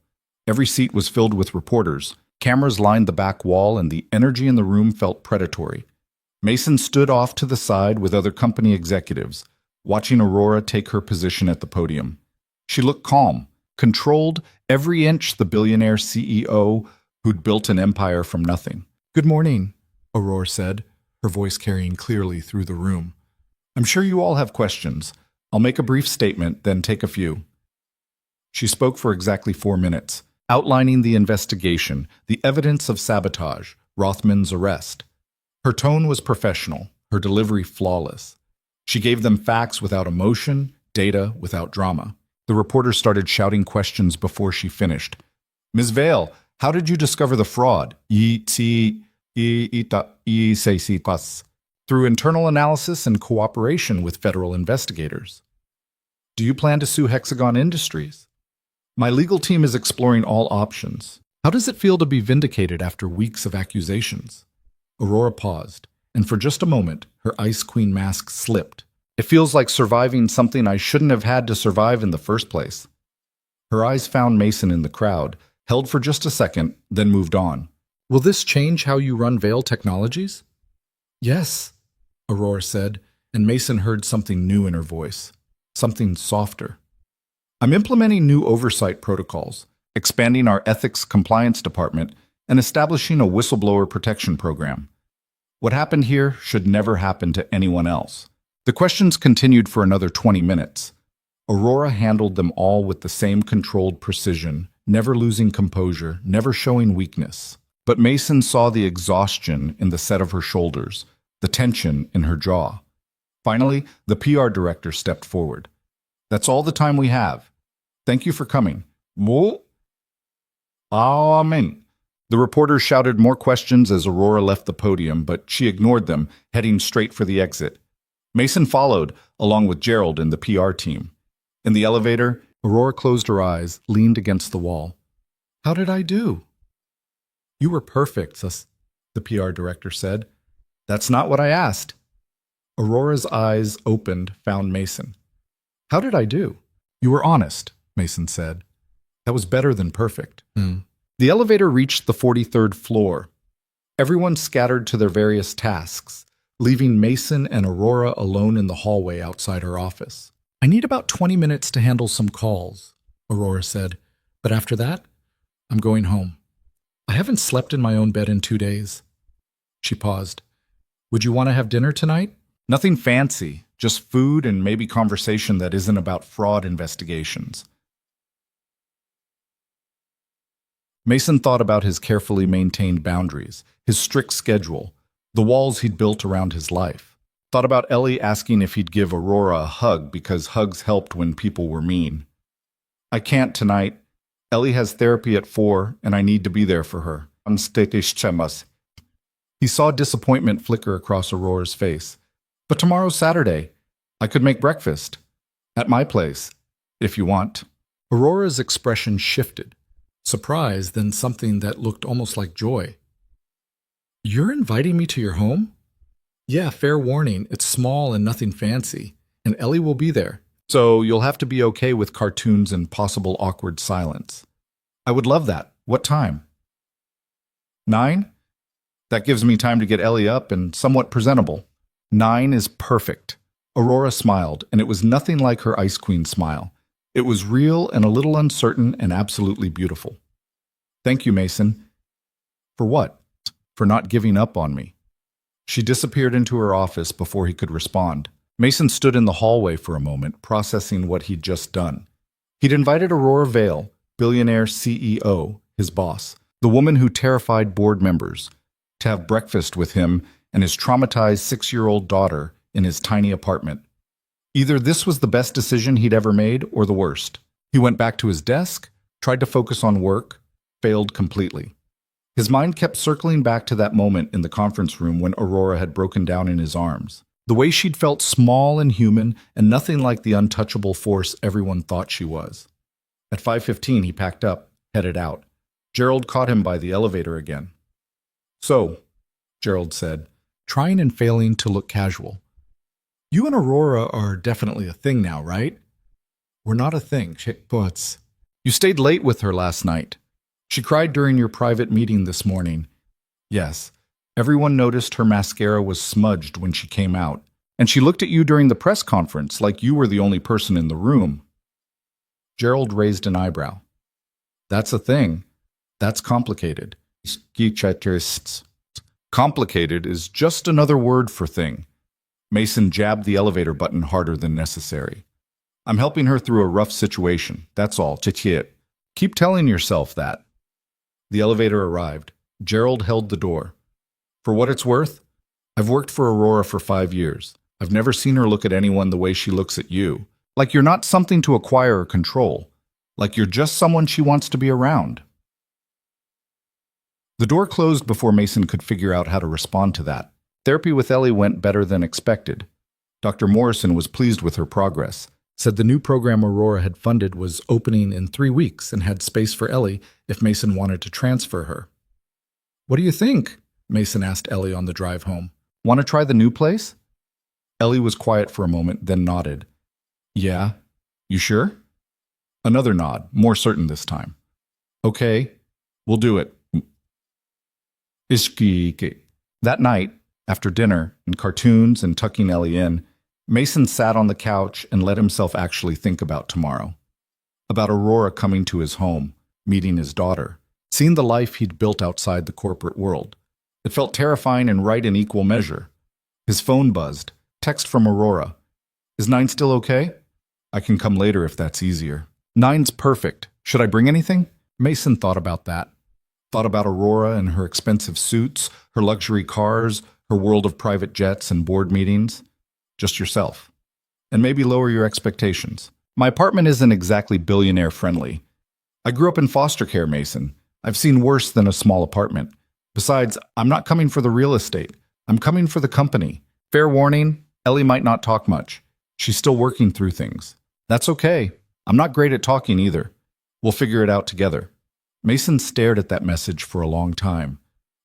Every seat was filled with reporters. Cameras lined the back wall, and the energy in the room felt predatory. Mason stood off to the side with other company executives, watching Aurora take her position at the podium. She looked calm, controlled, every inch the billionaire CEO who'd built an empire from nothing. Good morning, Aurora said, her voice carrying clearly through the room. I'm sure you all have questions. I'll make a brief statement, then take a few. She spoke for exactly 4 minutes, outlining the investigation, the evidence of sabotage, Rothman's arrest. Her tone was professional, her delivery flawless. She gave them facts without emotion, data without drama. The reporters started shouting questions before she finished. Ms. Vale, how did you discover the fraud? Through internal analysis and cooperation with federal investigators. Do you plan to sue Hexagon Industries? My legal team is exploring all options. How does it feel to be vindicated after weeks of accusations? Aurora paused, and for just a moment, her Ice Queen mask slipped. It feels like surviving something I shouldn't have had to survive in the first place. Her eyes found Mason in the crowd, held for just a second, then moved on. Will this change how you run Vale Technologies? Yes, Aurora said, and Mason heard something new in her voice, something softer. I'm implementing new oversight protocols, expanding our ethics compliance department, and establishing a whistleblower protection program. What happened here should never happen to anyone else. The questions continued for another 20 minutes. Aurora handled them all with the same controlled precision, never losing composure, never showing weakness. But Mason saw the exhaustion in the set of her shoulders, the tension in her jaw. Finally, the PR director stepped forward. That's all the time we have. Thank you for coming. Amen. The reporters shouted more questions as Aurora left the podium, but she ignored them, heading straight for the exit. Mason followed, along with Gerald and the PR team. In the elevator, Aurora closed her eyes, leaned against the wall. How did I do? You were perfect, the PR director said. That's not what I asked. Aurora's eyes opened, found Mason. How did I do? You were honest, Mason said. That was better than perfect. The elevator reached the 43rd floor. Everyone scattered to their various tasks, leaving Mason and Aurora alone in the hallway outside her office. I need about 20 minutes to handle some calls, Aurora said. But after that, I'm going home. I haven't slept in my own bed in 2 days. She paused. Would you want to have dinner tonight? Nothing fancy, just food and maybe conversation that isn't about fraud investigations. Mason thought about his carefully maintained boundaries, his strict schedule, the walls he'd built around his life. Thought about Ellie asking if he'd give Aurora a hug because hugs helped when people were mean. I can't tonight. Ellie has therapy at 4, and I need to be there for her. He saw disappointment flicker across Aurora's face. But tomorrow's Saturday. I could make breakfast. At my place, if you want. Aurora's expression shifted. Surprise, then something that looked almost like joy. You're inviting me to your home? Yeah, fair warning, it's small and nothing fancy, and Ellie will be there, So you'll have to be okay with cartoons and possible awkward silence. I would love that. What time? 9? That gives me time to get Ellie up and somewhat presentable. 9 is perfect. Aurora smiled, and it was nothing like her Ice Queen smile. It was real and a little uncertain and absolutely beautiful. Thank you, Mason. For what? For not giving up on me. She disappeared into her office before he could respond. Mason stood in the hallway for a moment, processing what he'd just done. He'd invited Aurora Vale, Billionaire CEO, his boss, the woman who terrified board members, to have breakfast with him and his traumatized 6-year-old daughter in his tiny apartment. Either this was the best decision he'd ever made or the worst. He went back to his desk, tried to focus on work, failed completely. His mind kept circling back to that moment in the conference room when Aurora had broken down in his arms. The way she'd felt small and human and nothing like the untouchable force everyone thought she was. At 5:15, he packed up, headed out. Gerald caught him by the elevator again. So, Gerald said, trying and failing to look casual. You and Aurora are definitely a thing now, right? We're not a thing, but you stayed late with her last night. She cried during your private meeting this morning. Yes, everyone noticed her mascara was smudged when she came out, and she looked at you during the press conference like you were the only person in the room. Gerald raised an eyebrow. That's a thing. That's complicated. Complicated is just another word for thing. Mason jabbed the elevator button harder than necessary. I'm helping her through a rough situation, that's all. Keep telling yourself that. The elevator arrived. Gerald held the door. For what it's worth, I've worked for Aurora for 5 years. I've never seen her look at anyone the way she looks at you. Like you're not something to acquire or control. Like you're just someone she wants to be around. The door closed before Mason could figure out how to respond to that. Therapy with Ellie went better than expected. Dr. Morrison was pleased with her progress, said the new program Aurora had funded was opening in 3 weeks and had space for Ellie if Mason wanted to transfer her. What do you think? Mason asked Ellie on the drive home. Want to try the new place? Ellie was quiet for a moment, then nodded. Yeah. You sure? Another nod, more certain this time. Okay, we'll do it. That night, after dinner and cartoons and tucking Ellie in, Mason sat on the couch and let himself actually think about tomorrow. About Aurora coming to his home, meeting his daughter, seeing the life he'd built outside the corporate world. It felt terrifying and right in equal measure. His phone buzzed. Text from Aurora. Is 9 still okay? I can come later if that's easier. 9's perfect. Should I bring anything? Mason thought about that. Thought about Aurora and her expensive suits, her luxury cars, her world of private jets and board meetings. Just yourself. And maybe lower your expectations. My apartment isn't exactly billionaire friendly. I grew up in foster care, Mason. I've seen worse than a small apartment. Besides, I'm not coming for the real estate. I'm coming for the company. Fair warning, Ellie might not talk much. She's still working through things. That's okay. I'm not great at talking either. We'll figure it out together. Mason stared at that message for a long time.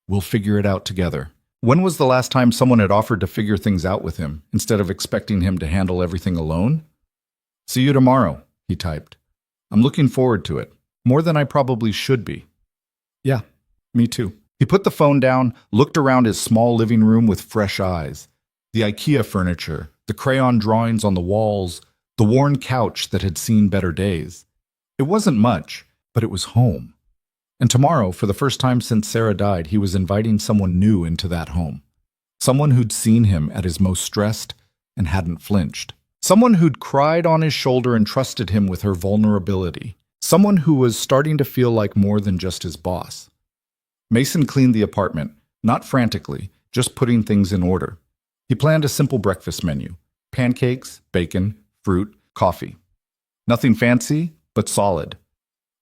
We'll figure it out together. When was the last time someone had offered to figure things out with him, instead of expecting him to handle everything alone? See you tomorrow, he typed. I'm looking forward to it. More than I probably should be. Yeah, me too. He put the phone down, looked around his small living room with fresh eyes. The IKEA furniture, the crayon drawings on the walls, the worn couch that had seen better days. It wasn't much, but it was home. And tomorrow, for the first time since Sarah died, he was inviting someone new into that home. Someone who'd seen him at his most stressed and hadn't flinched. Someone who'd cried on his shoulder and trusted him with her vulnerability. Someone who was starting to feel like more than just his boss. Mason cleaned the apartment, not frantically, just putting things in order. He planned a simple breakfast menu. Pancakes, bacon, fruit, coffee. Nothing fancy, but solid.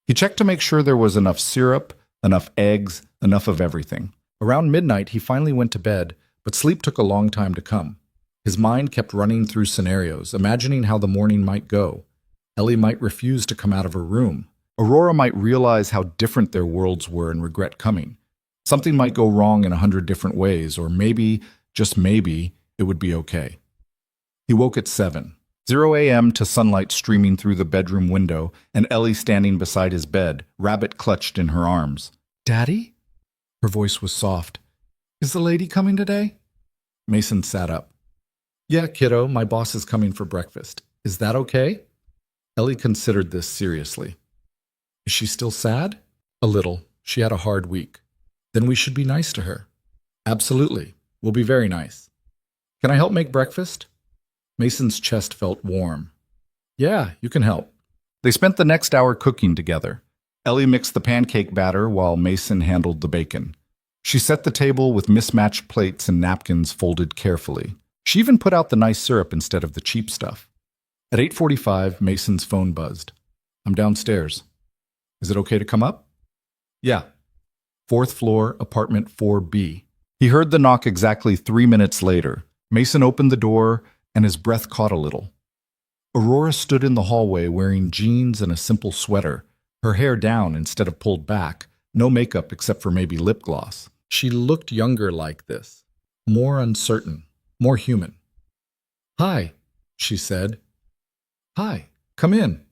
He checked to make sure there was enough syrup, enough eggs, enough of everything. Around midnight, he finally went to bed, but sleep took a long time to come. His mind kept running through scenarios, imagining how the morning might go. Ellie might refuse to come out of her room. Aurora might realize how different their worlds were and regret coming. Something might go wrong in 100 different ways, or maybe, just maybe, it would be okay. He woke at 7. 0 a.m. to sunlight streaming through the bedroom window and Ellie standing beside his bed, rabbit clutched in her arms. Daddy? Her voice was soft. Is the lady coming today? Mason sat up. Yeah, kiddo, my boss is coming for breakfast. Is that okay? Ellie considered this seriously. Is she still sad? A little. She had a hard week. Then we should be nice to her. Absolutely. We'll be very nice. Can I help make breakfast? Mason's chest felt warm. Yeah, you can help. They spent the next hour cooking together. Ellie mixed the pancake batter while Mason handled the bacon. She set the table with mismatched plates and napkins folded carefully. She even put out the nice syrup instead of the cheap stuff. At 8:45, Mason's phone buzzed. I'm downstairs. Is it okay to come up? Yeah. 4th floor, apartment 4B. He heard the knock exactly 3 minutes later. Mason opened the door, and his breath caught a little. Aurora stood in the hallway wearing jeans and a simple sweater, her hair down instead of pulled back, no makeup except for maybe lip gloss. She looked younger like this, more uncertain, more human. Hi, she said. Hi, come in.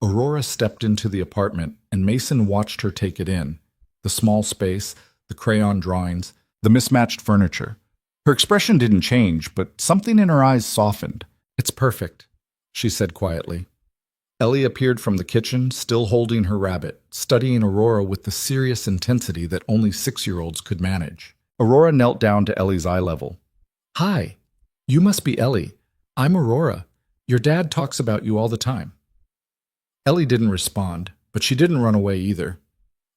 Aurora stepped into the apartment, and Mason watched her take it in. The small space, the crayon drawings, the mismatched furniture. Her expression didn't change, but something in her eyes softened. It's perfect, she said quietly. Ellie appeared from the kitchen, still holding her rabbit, studying Aurora with the serious intensity that only 6-year-olds could manage. Aurora knelt down to Ellie's eye level. Hi, you must be Ellie. I'm Aurora. Your dad talks about you all the time. Ellie didn't respond, but she didn't run away either.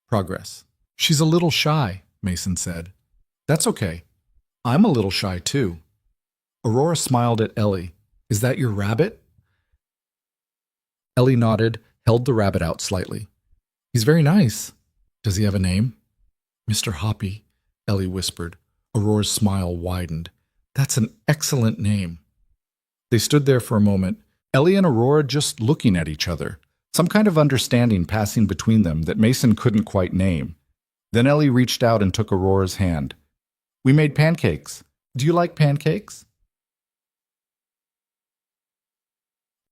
Progress. She's a little shy, Mason said. That's okay. I'm a little shy too. Aurora smiled at Ellie. Is that your rabbit? Ellie nodded, held the rabbit out slightly. He's very nice. Does he have a name? Mr. Hoppy, Ellie whispered. Aurora's smile widened. That's an excellent name. They stood there for a moment, Ellie and Aurora just looking at each other, some kind of understanding passing between them that Mason couldn't quite name. Then Ellie reached out and took Aurora's hand. We made pancakes. Do you like pancakes?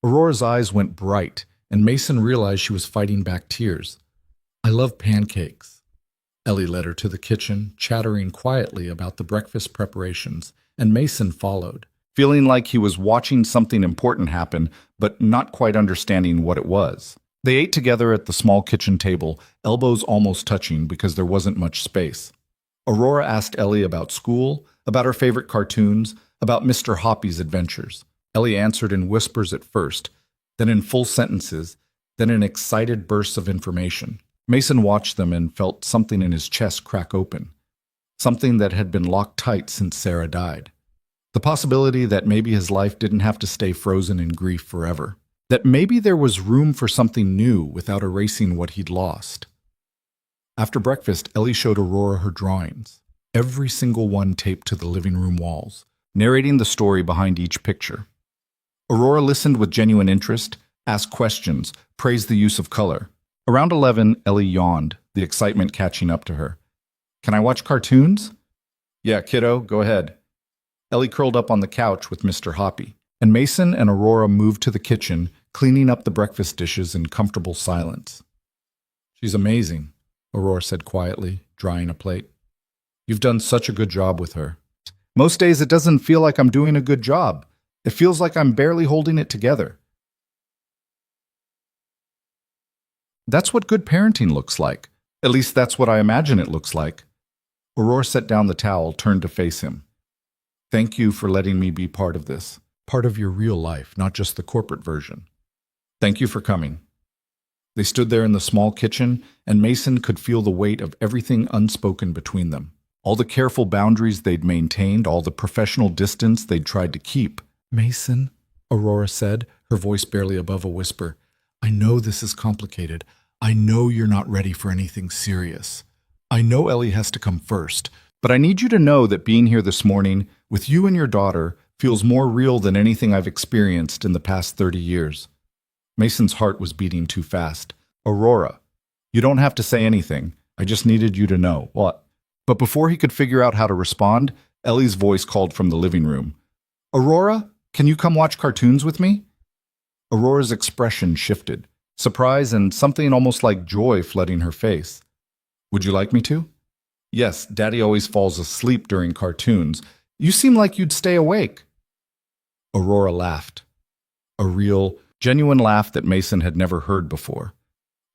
Aurora's eyes went bright, and Mason realized she was fighting back tears. I love pancakes. Ellie led her to the kitchen, chattering quietly about the breakfast preparations, and Mason followed, feeling like he was watching something important happen, but not quite understanding what it was. They ate together at the small kitchen table, elbows almost touching because there wasn't much space. Aurora asked Ellie about school, about her favorite cartoons, about Mr. Hoppy's adventures. Ellie answered in whispers at first, then in full sentences, then in excited bursts of information. Mason watched them and felt something in his chest crack open, something that had been locked tight since Sarah died. The possibility that maybe his life didn't have to stay frozen in grief forever, that maybe there was room for something new without erasing what he'd lost. After breakfast, Ellie showed Aurora her drawings, every single one taped to the living room walls, narrating the story behind each picture. Aurora listened with genuine interest, asked questions, praised the use of color. Around 11, Ellie yawned, the excitement catching up to her. Can I watch cartoons? Yeah, kiddo, go ahead. Ellie curled up on the couch with Mr. Hoppy, and Mason and Aurora moved to the kitchen, cleaning up the breakfast dishes in comfortable silence. She's amazing, Aurora said quietly, drying a plate. You've done such a good job with her. Most days it doesn't feel like I'm doing a good job. It feels like I'm barely holding it together. That's what good parenting looks like. At least that's what I imagine it looks like. Aurora set down the towel, turned to face him. Thank you for letting me be part of this. Part of your real life, not just the corporate version. Thank you for coming. They stood there in the small kitchen, and Mason could feel the weight of everything unspoken between them. All the careful boundaries they'd maintained, all the professional distance they'd tried to keep. Mason, Aurora said, her voice barely above a whisper, I know this is complicated. I know you're not ready for anything serious. I know Ellie has to come first, but I need you to know that being here this morning with you and your daughter feels more real than anything I've experienced in the past 30 years. Mason's heart was beating too fast. Aurora, you don't have to say anything. I just needed you to know. What? But before he could figure out how to respond, Ellie's voice called from the living room. Aurora, Can you come watch cartoons with me? Aurora's expression shifted, surprise and something almost like joy flooding her face. Would you like me to? Yes, Daddy always falls asleep during cartoons. You seem like you'd stay awake. Aurora laughed. A real, genuine laugh that Mason had never heard before.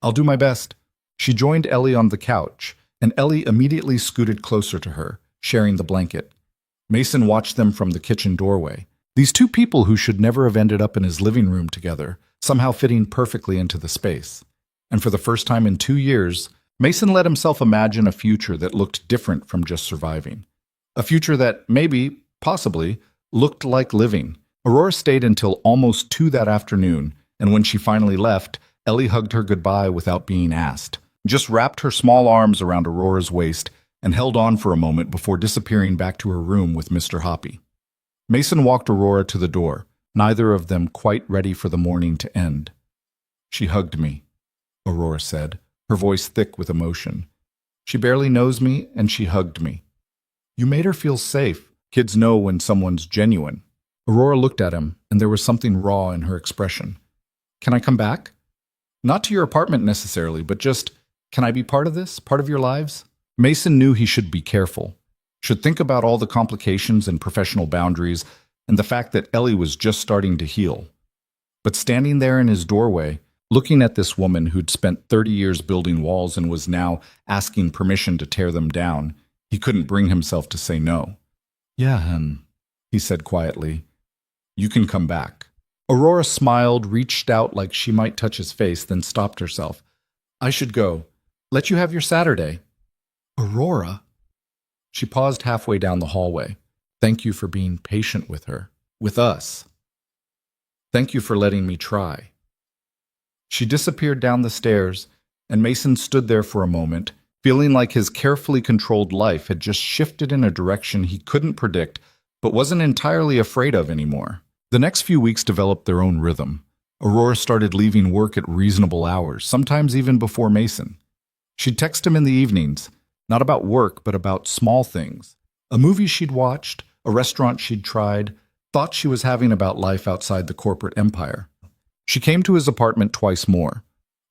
I'll do my best. She joined Ellie on the couch, and Ellie immediately scooted closer to her, sharing the blanket. Mason watched them from the kitchen doorway. These two people who should never have ended up in his living room together, somehow fitting perfectly into the space. And for the first time in 2 years, Mason let himself imagine a future that looked different from just surviving. A future that maybe, possibly, looked like living. Aurora stayed until almost 2 that afternoon, and when she finally left, Ellie hugged her goodbye without being asked, just wrapped her small arms around Aurora's waist and held on for a moment before disappearing back to her room with Mr. Hoppy. Mason walked Aurora to the door, neither of them quite ready for the morning to end. She hugged me, Aurora said, her voice thick with emotion. She barely knows me, and she hugged me. You made her feel safe. Kids know when someone's genuine. Aurora looked at him, and there was something raw in her expression. Can I come back? Not to your apartment necessarily, but just, can I be part of this, part of your lives? Mason knew he should be careful, should think about all the complications and professional boundaries, and the fact that Ellie was just starting to heal. But standing there in his doorway, looking at this woman who'd spent 30 years building walls and was now asking permission to tear them down, he couldn't bring himself to say no. Yeah, hun, he said quietly. You can come back. Aurora smiled, reached out like she might touch his face, then stopped herself. I should go. Let you have your Saturday. Aurora? She paused halfway down the hallway. Thank you for being patient with her, with us. Thank you for letting me try. She disappeared down the stairs, and Mason stood there for a moment, feeling like his carefully controlled life had just shifted in a direction he couldn't predict, but wasn't entirely afraid of anymore. The next few weeks developed their own rhythm. Aurora started leaving work at reasonable hours, sometimes even before Mason. She'd text him in the evenings, not about work, but about small things. A movie she'd watched, a restaurant she'd tried, thoughts she was having about life outside the corporate empire. She came to his apartment twice more.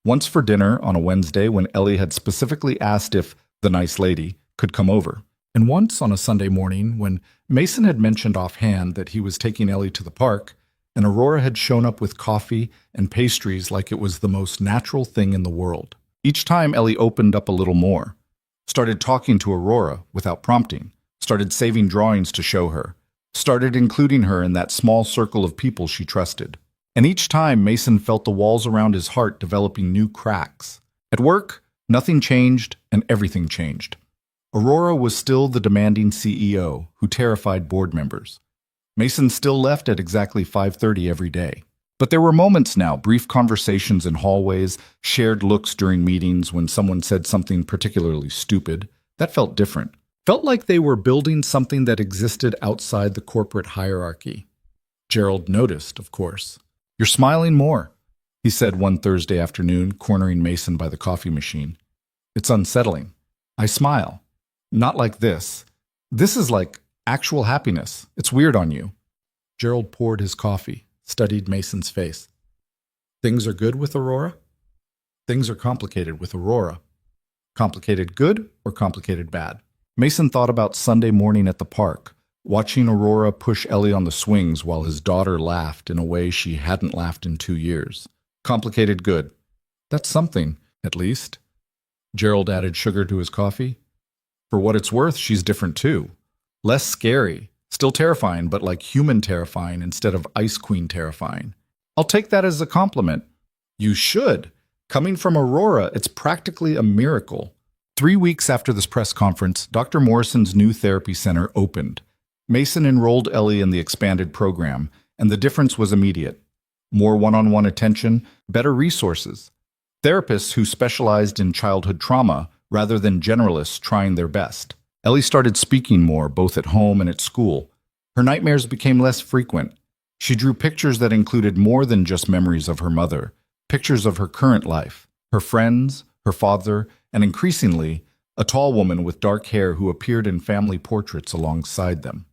Once for dinner on a Wednesday when Ellie had specifically asked if the nice lady could come over. And once on a Sunday morning when Mason had mentioned offhand that he was taking Ellie to the park, and Aurora had shown up with coffee and pastries like it was the most natural thing in the world. Each time Ellie opened up a little more, started talking to Aurora without prompting, started saving drawings to show her, started including her in that small circle of people she trusted. And each time Mason felt the walls around his heart developing new cracks. At work, nothing changed and everything changed. Aurora was still the demanding CEO who terrified board members. Mason still left at exactly 5:30 every day. But there were moments now, brief conversations in hallways, shared looks during meetings when someone said something particularly stupid. That felt different. Felt like they were building something that existed outside the corporate hierarchy. Gerald noticed, of course. You're smiling more, he said one Thursday afternoon, cornering Mason by the coffee machine. It's unsettling. I smile. Not like this. This is like actual happiness. It's weird on you. Gerald poured his coffee, studied Mason's face. Things are good with Aurora? Things are complicated with Aurora. Complicated good or complicated bad? Mason thought about Sunday morning at the park, watching Aurora push Ellie on the swings while his daughter laughed in a way she hadn't laughed in 2 years. Complicated good. That's something, at least. Gerald added sugar to his coffee. For what it's worth, she's different too. Less scary. Still terrifying, but like human terrifying instead of Ice Queen terrifying. I'll take that as a compliment. You should. Coming from Aurora, it's practically a miracle. 3 weeks after this press conference, Dr. Morrison's new therapy center opened. Mason enrolled Ellie in the expanded program, and the difference was immediate. More one-on-one attention, better resources. Therapists who specialized in childhood trauma rather than generalists trying their best. Ellie started speaking more, both at home and at school. Her nightmares became less frequent. She drew pictures that included more than just memories of her mother, pictures of her current life, her friends, her father, and increasingly, a tall woman with dark hair who appeared in family portraits alongside them.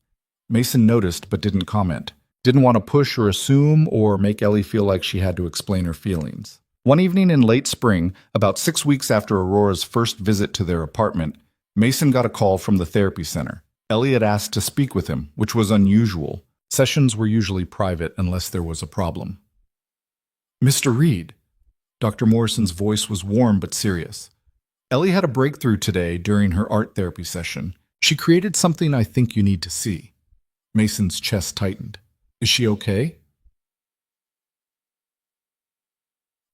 Mason noticed but didn't comment, Didn't want to push or assume or make Ellie feel like she had to explain her feelings. One evening in late spring, about 6 weeks after Aurora's first visit to their apartment, Mason got a call from the therapy center. Ellie had asked to speak with him, which was unusual. Sessions were usually private unless there was a problem. Mr. Reed. Dr. Morrison's voice was warm but serious. Ellie had a breakthrough today during her art therapy session. She created something I think you need to see. Mason's chest tightened. Is she okay?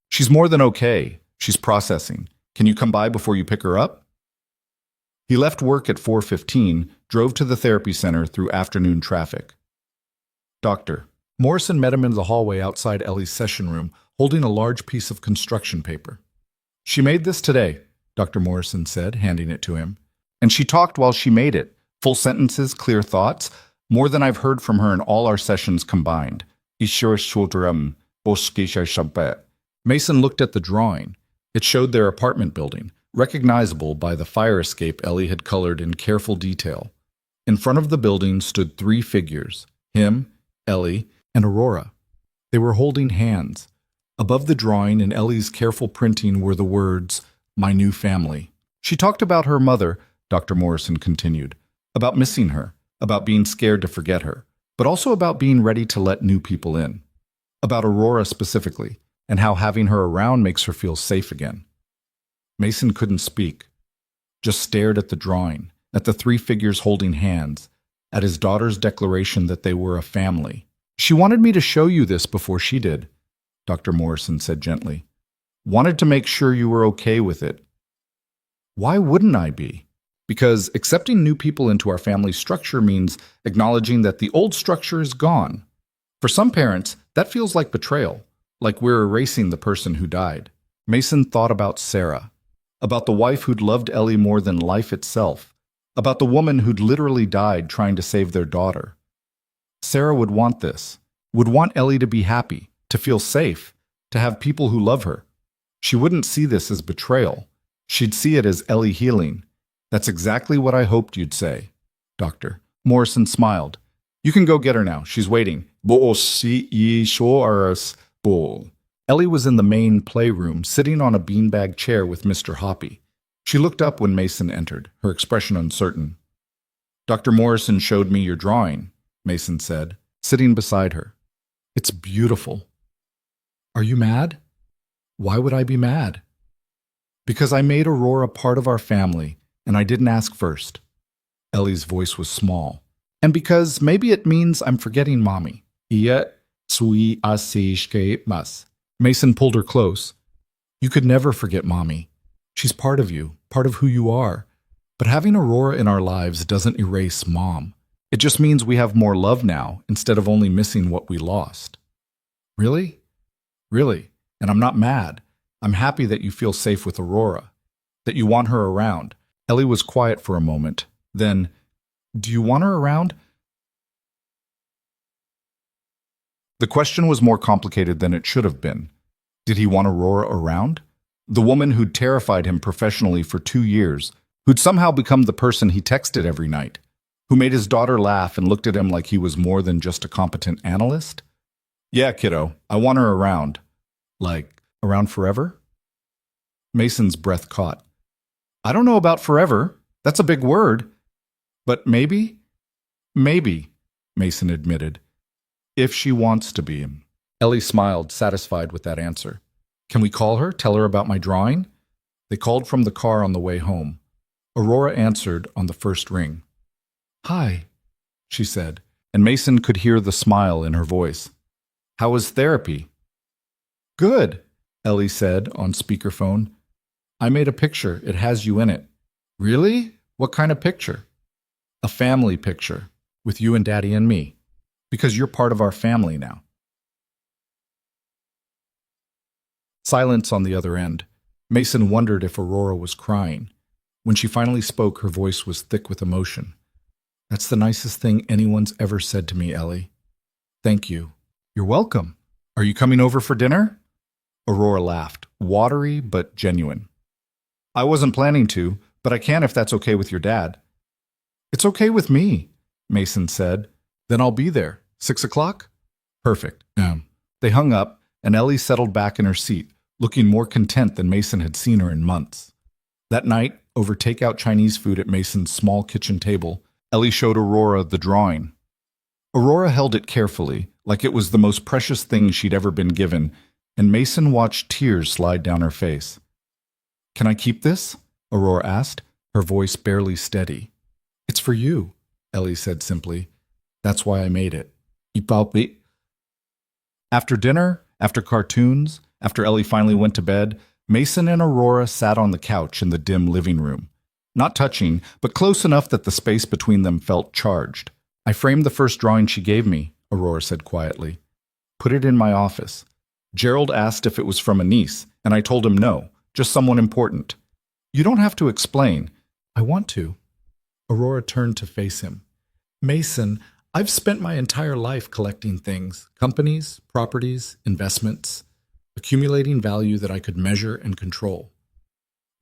She's more than okay. She's processing. Can you come by before you pick her up? He left work at 4:15, drove to the therapy center through afternoon traffic. Doctor. Morrison met him in the hallway outside Ellie's session room, holding a large piece of construction paper. She made this today, Dr. Morrison said, handing it to him. And she talked while she made it. Full sentences, clear thoughts, more than I've heard from her in all our sessions combined. Mason looked at the drawing. It showed their apartment building, recognizable by the fire escape Ellie had colored in careful detail. In front of the building stood 3 figures, him, Ellie, and Aurora. They were holding hands. Above the drawing in Ellie's careful printing were the words, "My new family." She talked about her mother, Dr. Morrison continued, about missing her, about being scared to forget her, but also about being ready to let new people in. About Aurora specifically, and how having her around makes her feel safe again. Mason couldn't speak, just stared at the drawing, at the 3 figures holding hands, at his daughter's declaration that they were a family. She wanted me to show you this before she did, Dr. Morrison said gently. Wanted to make sure you were okay with it. Why wouldn't I be? Because accepting new people into our family structure means acknowledging that the old structure is gone. For some parents, that feels like betrayal, like we're erasing the person who died. Mason thought about Sarah, about the wife who'd loved Ellie more than life itself, about the woman who'd literally died trying to save their daughter. Sarah would want this, would want Ellie to be happy, to feel safe, to have people who love her. She wouldn't see this as betrayal. She'd see it as Ellie healing. That's exactly what I hoped you'd say, Doctor. Morrison smiled. You can go get her now. She's waiting. Ellie was in the main playroom, sitting on a beanbag chair with Mr. Hoppy. She looked up when Mason entered, her expression uncertain. Dr. Morrison showed me your drawing, Mason said, sitting beside her. It's beautiful. Are you mad? Why would I be mad? Because I made Aurora part of our family, and I didn't ask first. Ellie's voice was small. And because maybe it means I'm forgetting Mommy. Mason pulled her close. You could never forget Mommy. She's part of you, part of who you are. But having Aurora in our lives doesn't erase Mom. It just means we have more love now, instead of only missing what we lost. Really? Really. And I'm not mad. I'm happy that you feel safe with Aurora, that you want her around. Ellie was quiet for a moment. Then, do you want her around? The question was more complicated than it should have been. Did he want Aurora around? The woman who'd terrified him professionally for 2 years, who'd somehow become the person he texted every night, who made his daughter laugh and looked at him like he was more than just a competent analyst? Yeah, kiddo, I want her around. Like, around forever? Mason's breath caught. I don't know about forever. That's a big word. But maybe? Maybe, Mason admitted. If she wants to be. Ellie smiled, satisfied with that answer. Can we call her, tell her about my drawing? They called from the car on the way home. Aurora answered on the first ring. Hi, she said, and Mason could hear the smile in her voice. How was therapy? Good, Ellie said on speakerphone. I made a picture. It has you in it. Really? What kind of picture? A family picture, with you and Daddy and me, because you're part of our family now. Silence on the other end. Mason wondered if Aurora was crying. When she finally spoke, her voice was thick with emotion. That's the nicest thing anyone's ever said to me, Ellie. Thank you. You're welcome. Are you coming over for dinner? Aurora laughed, watery but genuine. I wasn't planning to, but I can if that's okay with your dad. It's okay with me, Mason said. Then I'll be there. 6 o'clock? Perfect. They hung up, and Ellie settled back in her seat, looking more content than Mason had seen her in months. That night, over takeout Chinese food at Mason's small kitchen table, Ellie showed Aurora the drawing. Aurora held it carefully, like it was the most precious thing she'd ever been given, and Mason watched tears slide down her face. "Can I keep this?" Aurora asked, her voice barely steady. "It's for you," Ellie said simply. "That's why I made it." After dinner, after cartoons, after Ellie finally went to bed, Mason and Aurora sat on the couch in the dim living room. Not touching, but close enough that the space between them felt charged. "I framed the first drawing she gave me," Aurora said quietly. "Put it in my office. Gerald asked if it was from a niece, and I told him no, just someone important. You don't have to explain." "I want to." Aurora turned to face him. "Mason, I've spent my entire life collecting things, companies, properties, investments, accumulating value that I could measure and control.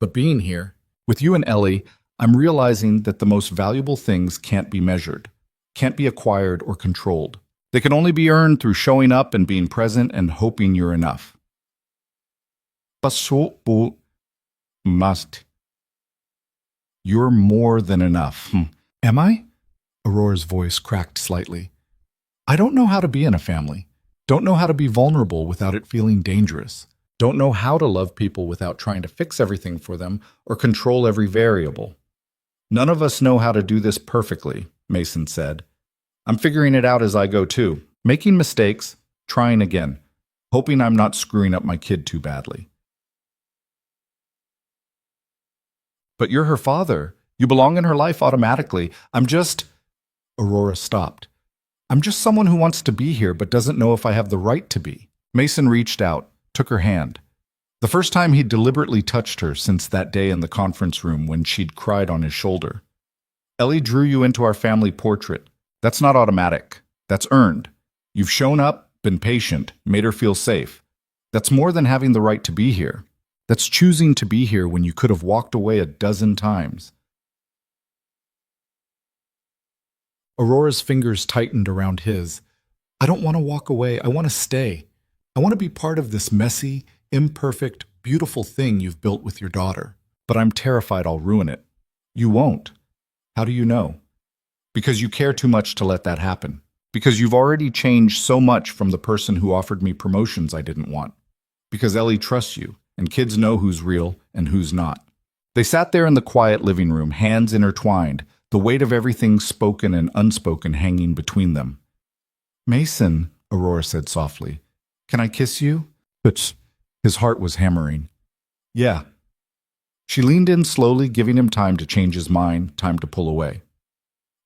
But being here, with you and Ellie, I'm realizing that the most valuable things can't be measured, can't be acquired or controlled. They can only be earned through showing up and being present and hoping you're enough." Must. You're more than enough. Am I? Aurora's voice cracked slightly. "I don't know how to be in a family. Don't know how to be vulnerable without it feeling dangerous. Don't know how to love people without trying to fix everything for them or control every variable." "None of us know how to do this perfectly," Mason said. "I'm figuring it out as I go too. Making mistakes, trying again, hoping I'm not screwing up my kid too badly." "But you're her father. You belong in her life automatically. Aurora stopped. "I'm just someone who wants to be here but doesn't know if I have the right to be." Mason reached out, took her hand. The first time he'd deliberately touched her since that day in the conference room when she'd cried on his shoulder. "Ellie drew you into our family portrait. That's not automatic. That's earned. You've shown up, been patient, made her feel safe. That's more than having the right to be here. That's choosing to be here when you could have walked away a dozen times." Aurora's fingers tightened around his. "I don't want to walk away. I want to stay. I want to be part of this messy, imperfect, beautiful thing you've built with your daughter. But I'm terrified I'll ruin it." "You won't." "How do you know?" "Because you care too much to let that happen. Because you've already changed so much from the person who offered me promotions I didn't want. Because Ellie trusts you, and kids know who's real and who's not." They sat there in the quiet living room, hands intertwined, the weight of everything spoken and unspoken hanging between them. "Mason," Aurora said softly, "can I kiss you?" But his heart was hammering. "Yeah." She leaned in slowly, giving him time to change his mind, time to pull away.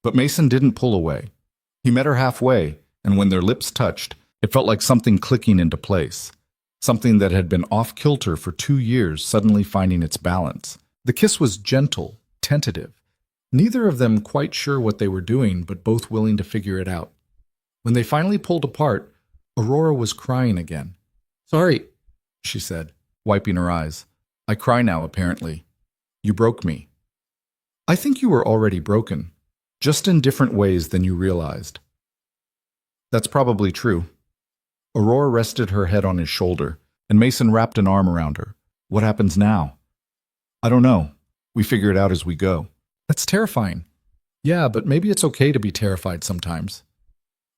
But Mason didn't pull away. He met her halfway, and when their lips touched, it felt like something clicking into place. Something that had been off-kilter for 2 years suddenly finding its balance. The kiss was gentle, tentative. Neither of them quite sure what they were doing, but both willing to figure it out. When they finally pulled apart, Aurora was crying again. "Sorry," she said, wiping her eyes. "I cry now, apparently. You broke me." "I think you were already broken, just in different ways than you realized." "That's probably true." Aurora rested her head on his shoulder, and Mason wrapped an arm around her. "What happens now?" "I don't know. We figure it out as we go." "That's terrifying." "Yeah, but maybe it's okay to be terrified sometimes."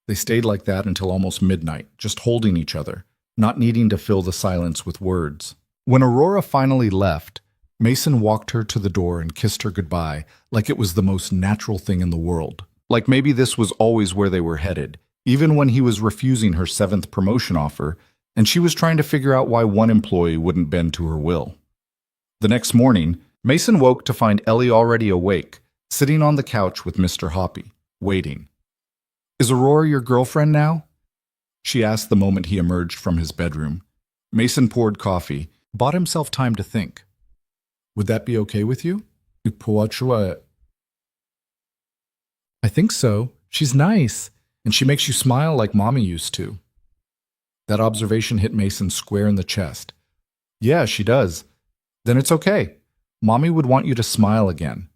They stayed like that until almost midnight, just holding each other, not needing to fill the silence with words. When Aurora finally left, Mason walked her to the door and kissed her goodbye like it was the most natural thing in the world. Like maybe this was always where they were headed, even when he was refusing her 7th promotion offer, and she was trying to figure out why one employee wouldn't bend to her will. The next morning, Mason woke to find Ellie already awake, sitting on the couch with Mr. Hoppy, waiting. "Is Aurora your girlfriend now?" she asked the moment he emerged from his bedroom. Mason poured coffee, bought himself time to think. "Would that be okay with you?" "I think so. She's nice, and she makes you smile like Mommy used to." That observation hit Mason square in the chest. "Yeah, she does. Then it's okay. Mommy would want you to smile again."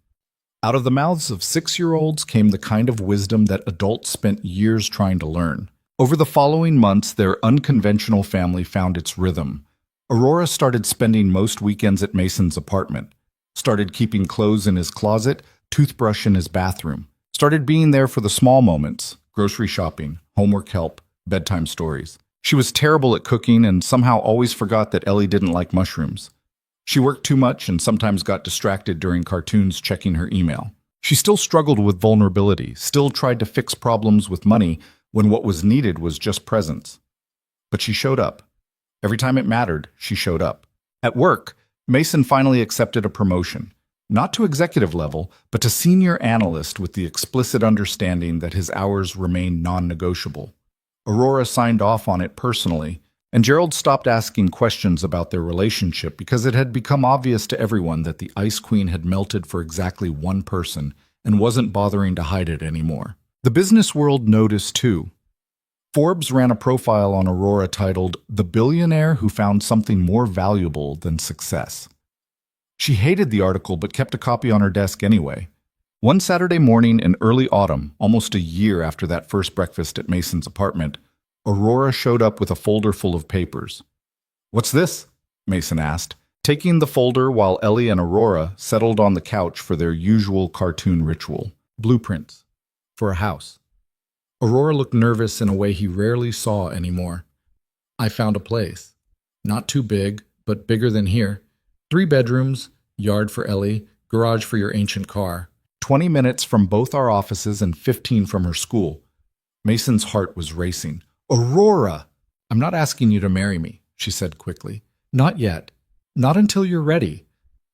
Out of the mouths of 6-year-olds came the kind of wisdom that adults spent years trying to learn. Over the following months, their unconventional family found its rhythm. Aurora started spending most weekends at Mason's apartment, started keeping clothes in his closet, toothbrush in his bathroom, started being there for the small moments, grocery shopping, homework help, bedtime stories. She was terrible at cooking and somehow always forgot that Ellie didn't like mushrooms. She worked too much and sometimes got distracted during cartoons checking her email. She still struggled with vulnerability, still tried to fix problems with money when what was needed was just presence. But she showed up. Every time it mattered, she showed up. At work, Mason finally accepted a promotion, not to executive level, but to senior analyst with the explicit understanding that his hours remained non-negotiable. Aurora signed off on it personally, and Gerald stopped asking questions about their relationship because it had become obvious to everyone that the Ice Queen had melted for exactly one person and wasn't bothering to hide it anymore. The business world noticed too. Forbes ran a profile on Aurora titled "The Billionaire Who Found Something More Valuable Than Success." She hated the article but kept a copy on her desk anyway. One Saturday morning in early autumn, almost a year after that first breakfast at Mason's apartment, Aurora showed up with a folder full of papers. "What's this?" Mason asked, taking the folder while Ellie and Aurora settled on the couch for their usual cartoon ritual. "Blueprints. For a house." Aurora looked nervous in a way he rarely saw anymore. "I found a place. Not too big, but bigger than here. 3 bedrooms, yard for Ellie, garage for your ancient car. 20 minutes from both our offices and 15 from her school." Mason's heart was racing. "Aurora!" "I'm not asking you to marry me," she said quickly. "Not yet. Not until you're ready.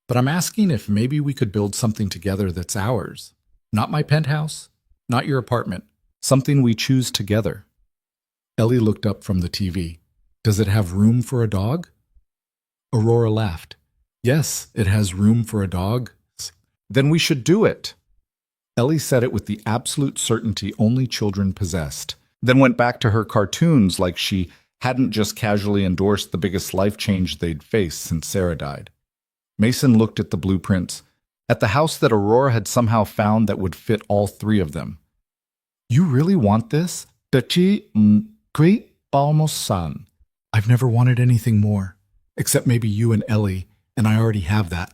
But I'm asking if maybe we could build something together that's ours. Not my penthouse, not your apartment. Something we choose together." Ellie looked up from the TV. "Does it have room for a dog?" Aurora laughed. "Yes, it has room for a dog." "Then we should do it." Ellie said it with the absolute certainty only children possessed, then went back to her cartoons like she hadn't just casually endorsed the biggest life change they'd faced since Sarah died. Mason looked at the blueprints, at the house that Aurora had somehow found that would fit all 3 of them. "You really want this? Dachi great Balmo-san. I've never wanted anything more, except maybe you and Ellie, and I already have that."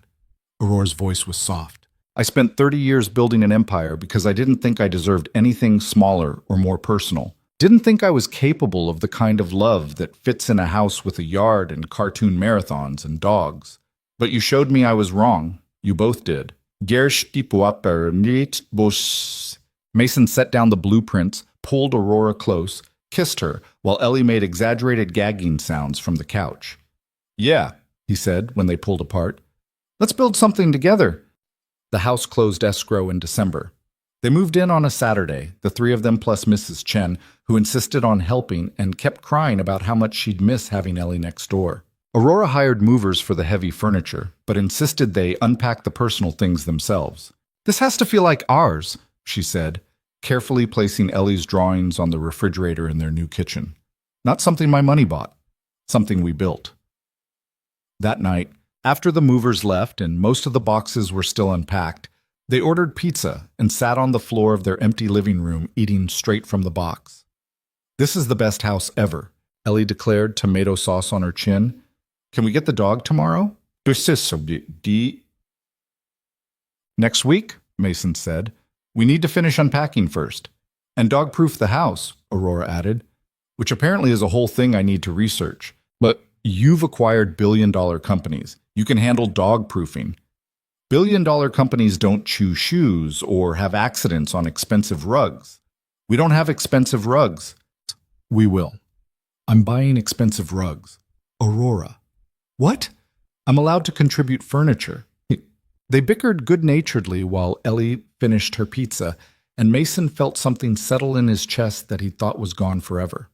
Aurora's voice was soft. "I spent 30 years building an empire because I didn't think I deserved anything smaller or more personal. Didn't think I was capable of the kind of love that fits in a house with a yard and cartoon marathons and dogs. But you showed me I was wrong. You both did." Mason set down the blueprints, pulled Aurora close, kissed her, while Ellie made exaggerated gagging sounds from the couch. "Yeah," he said when they pulled apart. "Let's build something together." The house closed escrow in December. They moved in on a Saturday, the 3 of them plus Mrs. Chen, who insisted on helping and kept crying about how much she'd miss having Ellie next door. Aurora hired movers for the heavy furniture, but insisted they unpack the personal things themselves. "This has to feel like ours," she said, carefully placing Ellie's drawings on the refrigerator in their new kitchen. "Not something my money bought, something we built." That night, after the movers left and most of the boxes were still unpacked, they ordered pizza and sat on the floor of their empty living room eating straight from the box. "This is the best house ever," Ellie declared, tomato sauce on her chin. "Can we get the dog tomorrow?" "Next week," Mason said. "We need to finish unpacking first. And dog-proof the house," Aurora added, "which apparently is a whole thing I need to research. But you've acquired billion-dollar companies. You can handle dog-proofing. Billion-dollar companies don't chew shoes or have accidents on expensive rugs. We don't have expensive rugs." "We will. I'm buying expensive rugs." "Aurora." "What?" "I'm allowed to contribute furniture." They bickered good-naturedly while Ellie finished her pizza, and Mason felt something settle in his chest that he thought was gone forever.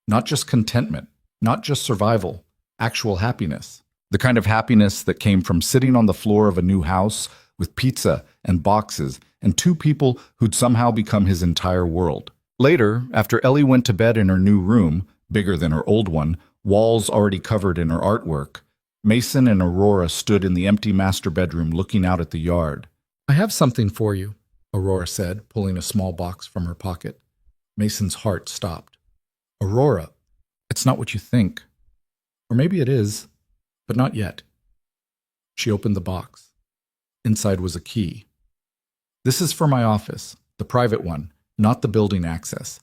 Not just contentment, not just survival, actual happiness. The kind of happiness that came from sitting on the floor of a new house with pizza and boxes and 2 people who'd somehow become his entire world. Later, after Ellie went to bed in her new room, bigger than her old one, walls already covered in her artwork, Mason and Aurora stood in the empty master bedroom looking out at the yard. "I have something for you," Aurora said, pulling a small box from her pocket. Mason's heart stopped. Aurora, it's not what you think. Or maybe it is, but not yet. She opened the box. Inside was a key. This is for my office, the private one, not the building access.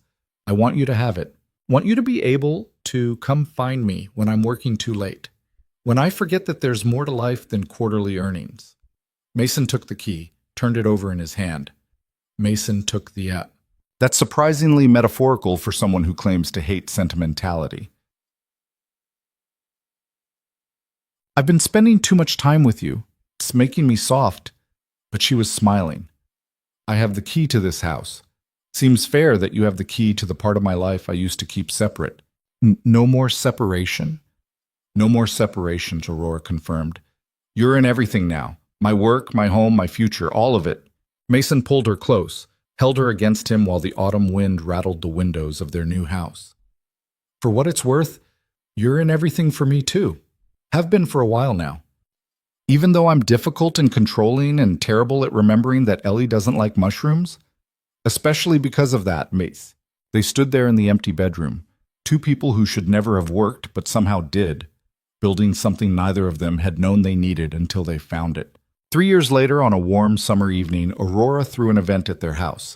I want you to have it. Want you to be able to come find me when I'm working too late. When I forget that there's more to life than quarterly earnings. Mason took the key, turned it over in his hand. Mason took the app. That's surprisingly metaphorical for someone who claims to hate sentimentality. I've been spending too much time with you. It's making me soft. But she was smiling. I have the key to this house. Seems fair that you have the key to the part of my life I used to keep separate. No more separation? No more separations, Aurora confirmed. You're in everything now. My work, my home, my future, all of it. Mason pulled her close, held her against him while the autumn wind rattled the windows of their new house. For what it's worth, you're in everything for me too. Have been for a while now. Even though I'm difficult and controlling and terrible at remembering that Ellie doesn't like mushrooms? Especially because of that, Mace. They stood there in the empty bedroom, two people who should never have worked but somehow did, building something neither of them had known they needed until they found it. 3 years later, on a warm summer evening, Aurora threw an event at their house.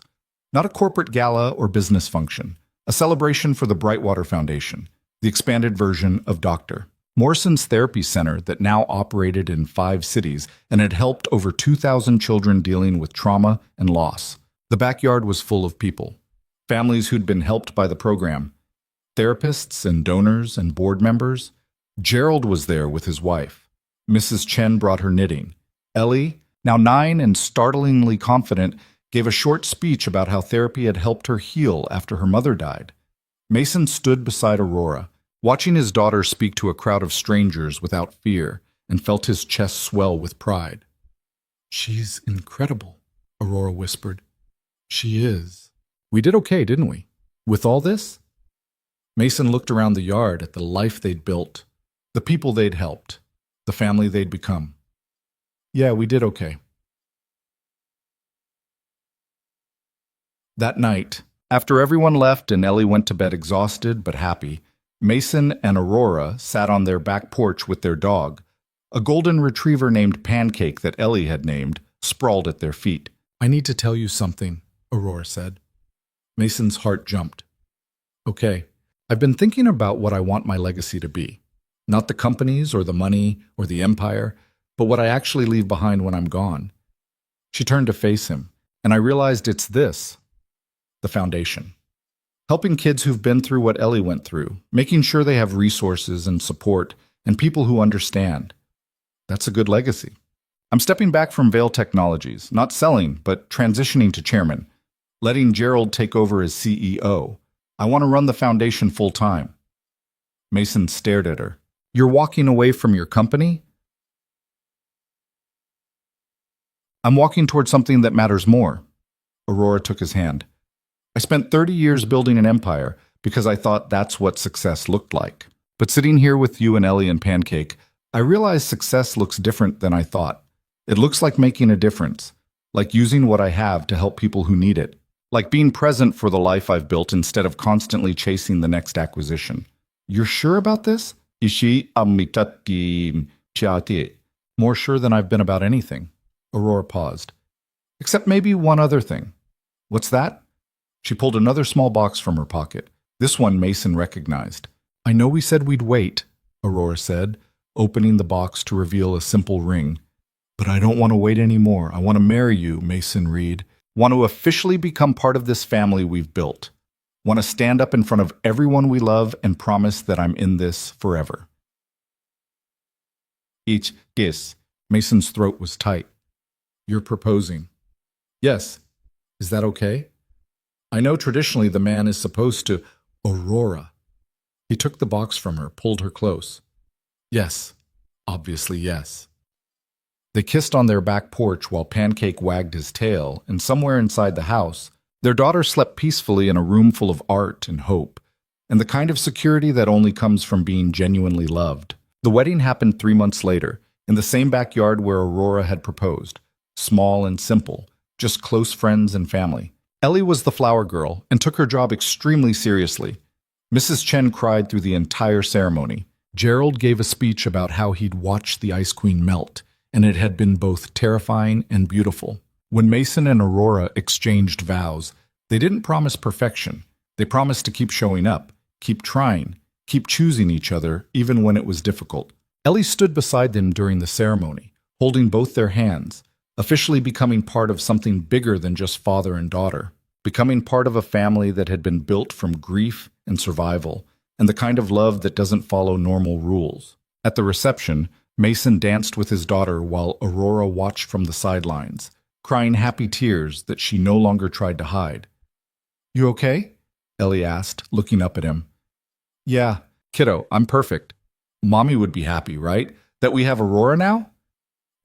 Not a corporate gala or business function, a celebration for the Brightwater Foundation, the expanded version of Dr. Morrison's therapy center that now operated in 5 cities and had helped over 2,000 children dealing with trauma and loss. The backyard was full of people, families who'd been helped by the program, therapists and donors and board members. Gerald was there with his wife. Mrs. Chen brought her knitting. Ellie, now 9 and startlingly confident, gave a short speech about how therapy had helped her heal after her mother died. Mason stood beside Aurora, watching his daughter speak to a crowd of strangers without fear, and felt his chest swell with pride. "She's incredible," Aurora whispered. "She is. We did okay, didn't we? With all this?" Mason looked around the yard at the life they'd built, the people they'd helped, the family they'd become. "Yeah, we did okay." That night, after everyone left and Ellie went to bed exhausted but happy, Mason and Aurora sat on their back porch with their dog. A golden retriever named Pancake that Ellie had named sprawled at their feet. "I need to tell you something," Aurora said. Mason's heart jumped. "Okay, I've been thinking about what I want my legacy to be. Not the companies or the money or the empire, but what I actually leave behind when I'm gone." She turned to face him, and I realized it's this, the foundation. Helping kids who've been through what Ellie went through, making sure they have resources and support and people who understand. That's a good legacy. I'm stepping back from Vail Technologies, not selling, but transitioning to chairman, letting Gerald take over as CEO. I want to run the foundation full time. Mason stared at her. "You're walking away from your company?" "I'm walking toward something that matters more." Aurora took his hand. "I spent 30 years building an empire because I thought that's what success looked like. But sitting here with you and Ellie and Pancake, I realize success looks different than I thought. It looks like making a difference, like using what I have to help people who need it, like being present for the life I've built instead of constantly chasing the next acquisition." "You're sure about this?" "More sure than I've been about anything." Aurora paused. "Except maybe one other thing." "What's that?" She pulled another small box from her pocket. This one Mason recognized. "I know we said we'd wait," Aurora said, opening the box to reveal a simple ring. "But I don't want to wait anymore. I want to marry you, Mason Reed. Want to officially become part of this family we've built. Want to stand up in front of everyone we love and promise that I'm in this forever." Each kiss. Mason's throat was tight. "You're proposing." "Yes. Is that okay? I know traditionally the man is supposed to—" "Aurora." He took the box from her, pulled her close. "Yes. Obviously yes." They kissed on their back porch while Pancake wagged his tail, and somewhere inside the house, their daughter slept peacefully in a room full of art and hope, and the kind of security that only comes from being genuinely loved. The wedding happened 3 months later, in the same backyard where Aurora had proposed. Small and simple, just close friends and family. Ellie was the flower girl and took her job extremely seriously. Mrs. Chen cried through the entire ceremony. Gerald gave a speech about how he'd watched the Ice Queen melt, and it had been both terrifying and beautiful. When Mason and Aurora exchanged vows, they didn't promise perfection. They promised to keep showing up, keep trying, keep choosing each other, even when it was difficult. Ellie stood beside them during the ceremony, holding both their hands, officially becoming part of something bigger than just father and daughter, becoming part of a family that had been built from grief and survival, and the kind of love that doesn't follow normal rules. At the reception, Mason danced with his daughter while Aurora watched from the sidelines, crying happy tears that she no longer tried to hide. "You okay?" Ellie asked, looking up at him. "Yeah, kiddo, I'm perfect. Mommy would be happy, right? That we have Aurora now?"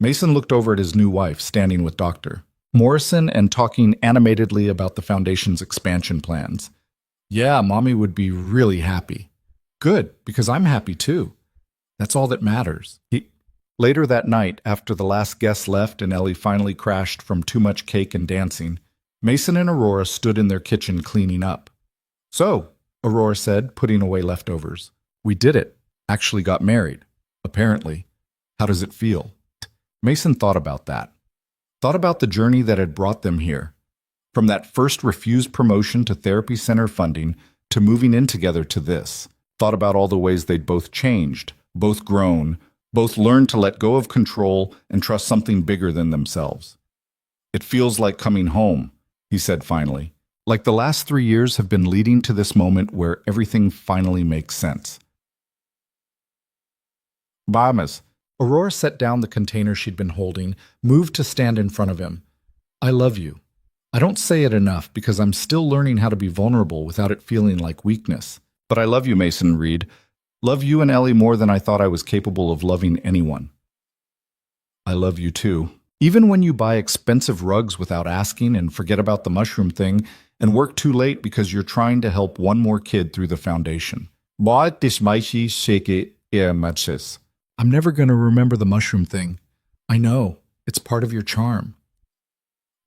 Mason looked over at his new wife, standing with Dr. Morrison and talking animatedly about the Foundation's expansion plans. "Yeah, Mommy would be really happy." "Good, because I'm happy too. That's all that matters." Later that night, after the last guest left and Ellie finally crashed from too much cake and dancing, Mason and Aurora stood in their kitchen cleaning up. "So," Aurora said, putting away leftovers, "we did it. Actually got married. Apparently. How does it feel?" Mason thought about that. Thought about the journey that had brought them here. From that first refused promotion to therapy center funding to moving in together to this. Thought about all the ways they'd both changed, both grown, both learned to let go of control and trust something bigger than themselves. "It feels like coming home," he said finally. "Like the last 3 years have been leading to this moment where everything finally makes sense." "Vamos." Aurora set down the container she'd been holding, moved to stand in front of him. "I love you. I don't say it enough because I'm still learning how to be vulnerable without it feeling like weakness. But I love you, Mason Reed. Love you and Ellie more than I thought I was capable of loving anyone." "I love you too. Even when you buy expensive rugs without asking and forget about the mushroom thing and work too late because you're trying to help one more kid through the foundation." "I'm never going to remember the mushroom thing. I know. It's part of your charm."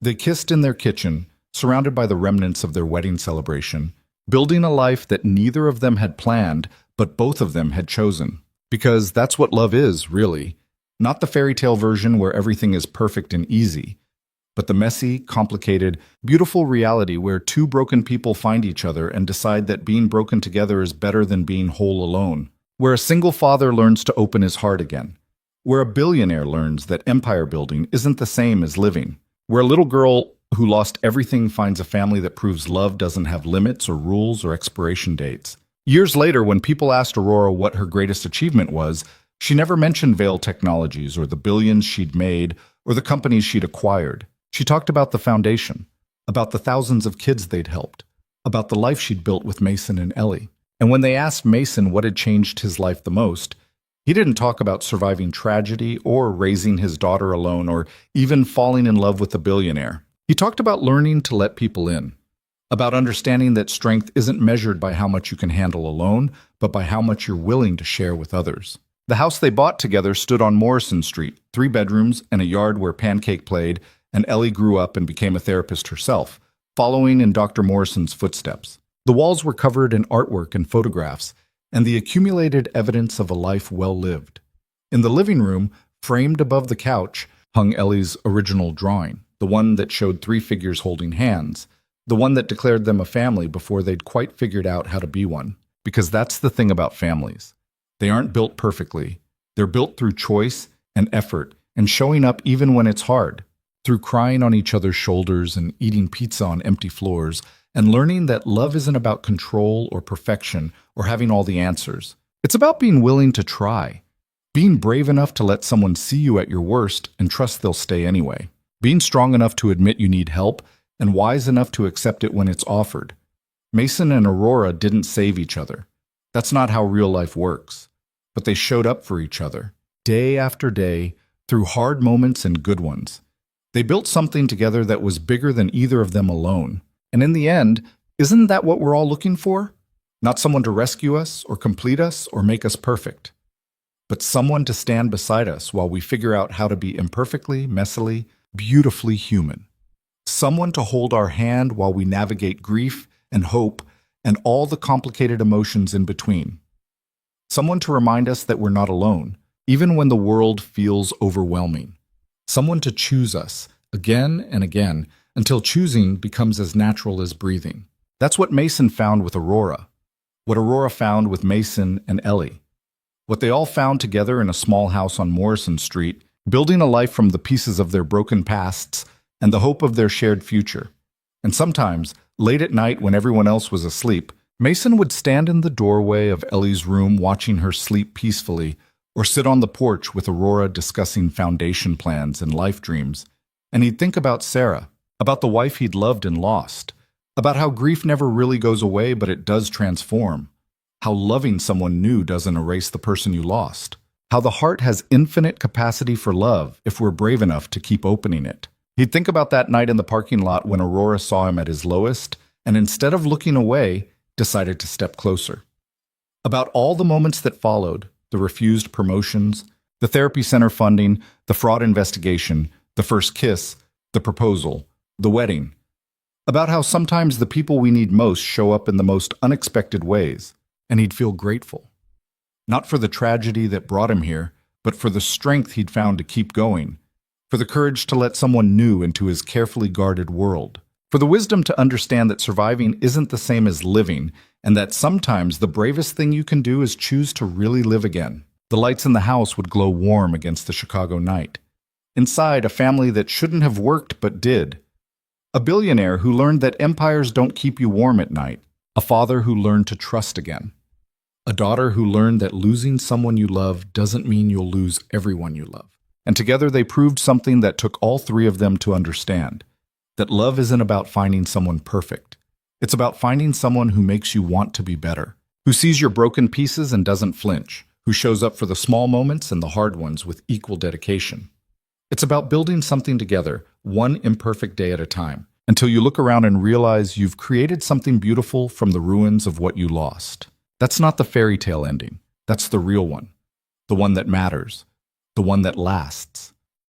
They kissed in their kitchen, surrounded by the remnants of their wedding celebration, building a life that neither of them had planned, but both of them had chosen. Because that's what love is, really. Not the fairy tale version where everything is perfect and easy, but the messy, complicated, beautiful reality where two broken people find each other and decide that being broken together is better than being whole alone. Where a single father learns to open his heart again. Where a billionaire learns that empire building isn't the same as living. Where a little girl who lost everything finds a family that proves love doesn't have limits or rules or expiration dates. Years later, when people asked Aurora what her greatest achievement was, she never mentioned Veil Technologies or the billions she'd made or the companies she'd acquired. She talked about the foundation, about the thousands of kids they'd helped, about the life she'd built with Mason and Ellie. And when they asked Mason what had changed his life the most, he didn't talk about surviving tragedy or raising his daughter alone or even falling in love with a billionaire. He talked about learning to let people in, about understanding that strength isn't measured by how much you can handle alone, but by how much you're willing to share with others. The house they bought together stood on Morrison Street, 3 bedrooms and a yard where Pancake played, and Ellie grew up and became a therapist herself, following in Dr. Morrison's footsteps. The walls were covered in artwork and photographs, and the accumulated evidence of a life well lived. In the living room, framed above the couch, hung Ellie's original drawing, the one that showed 3 figures holding hands, the one that declared them a family before they'd quite figured out how to be one. Because that's the thing about families. They aren't built perfectly. They're built through choice and effort and showing up even when it's hard, through crying on each other's shoulders and eating pizza on empty floors, and learning that love isn't about control or perfection or having all the answers. It's about being willing to try, being brave enough to let someone see you at your worst and trust they'll stay anyway, being strong enough to admit you need help and wise enough to accept it when it's offered. Mason and Aurora didn't save each other. That's not how real life works. But they showed up for each other, day after day, through hard moments and good ones. They built something together that was bigger than either of them alone. And in the end, isn't that what we're all looking for? Not someone to rescue us or complete us or make us perfect, but someone to stand beside us while we figure out how to be imperfectly, messily, beautifully human. Someone to hold our hand while we navigate grief and hope and all the complicated emotions in between. Someone to remind us that we're not alone, even when the world feels overwhelming. Someone to choose us again and again until choosing becomes as natural as breathing. That's what Mason found with Aurora. What Aurora found with Mason and Ellie. What they all found together in a small house on Morrison Street, building a life from the pieces of their broken pasts and the hope of their shared future. And sometimes, late at night when everyone else was asleep, Mason would stand in the doorway of Ellie's room watching her sleep peacefully, or sit on the porch with Aurora discussing foundation plans and life dreams. And he'd think about Sarah, about the wife he'd loved and lost, about how grief never really goes away but it does transform, how loving someone new doesn't erase the person you lost, how the heart has infinite capacity for love if we're brave enough to keep opening it. He'd think about that night in the parking lot when Aurora saw him at his lowest, and instead of looking away, decided to step closer. About all the moments that followed, the refused promotions, the therapy center funding, the fraud investigation, the first kiss, the proposal, the wedding. About how sometimes the people we need most show up in the most unexpected ways, and he'd feel grateful. Not for the tragedy that brought him here, but for the strength he'd found to keep going, for the courage to let someone new into his carefully guarded world, for the wisdom to understand that surviving isn't the same as living, and that sometimes the bravest thing you can do is choose to really live again. The lights in the house would glow warm against the Chicago night. Inside, a family that shouldn't have worked but did. A billionaire who learned that empires don't keep you warm at night. A father who learned to trust again. A daughter who learned that losing someone you love doesn't mean you'll lose everyone you love. And together they proved something that took all three of them to understand. That love isn't about finding someone perfect. It's about finding someone who makes you want to be better, who sees your broken pieces and doesn't flinch, who shows up for the small moments and the hard ones with equal dedication. It's about building something together, one imperfect day at a time, until you look around and realize you've created something beautiful from the ruins of what you lost. That's not the fairy tale ending. That's the real one. The one that matters. The one that lasts.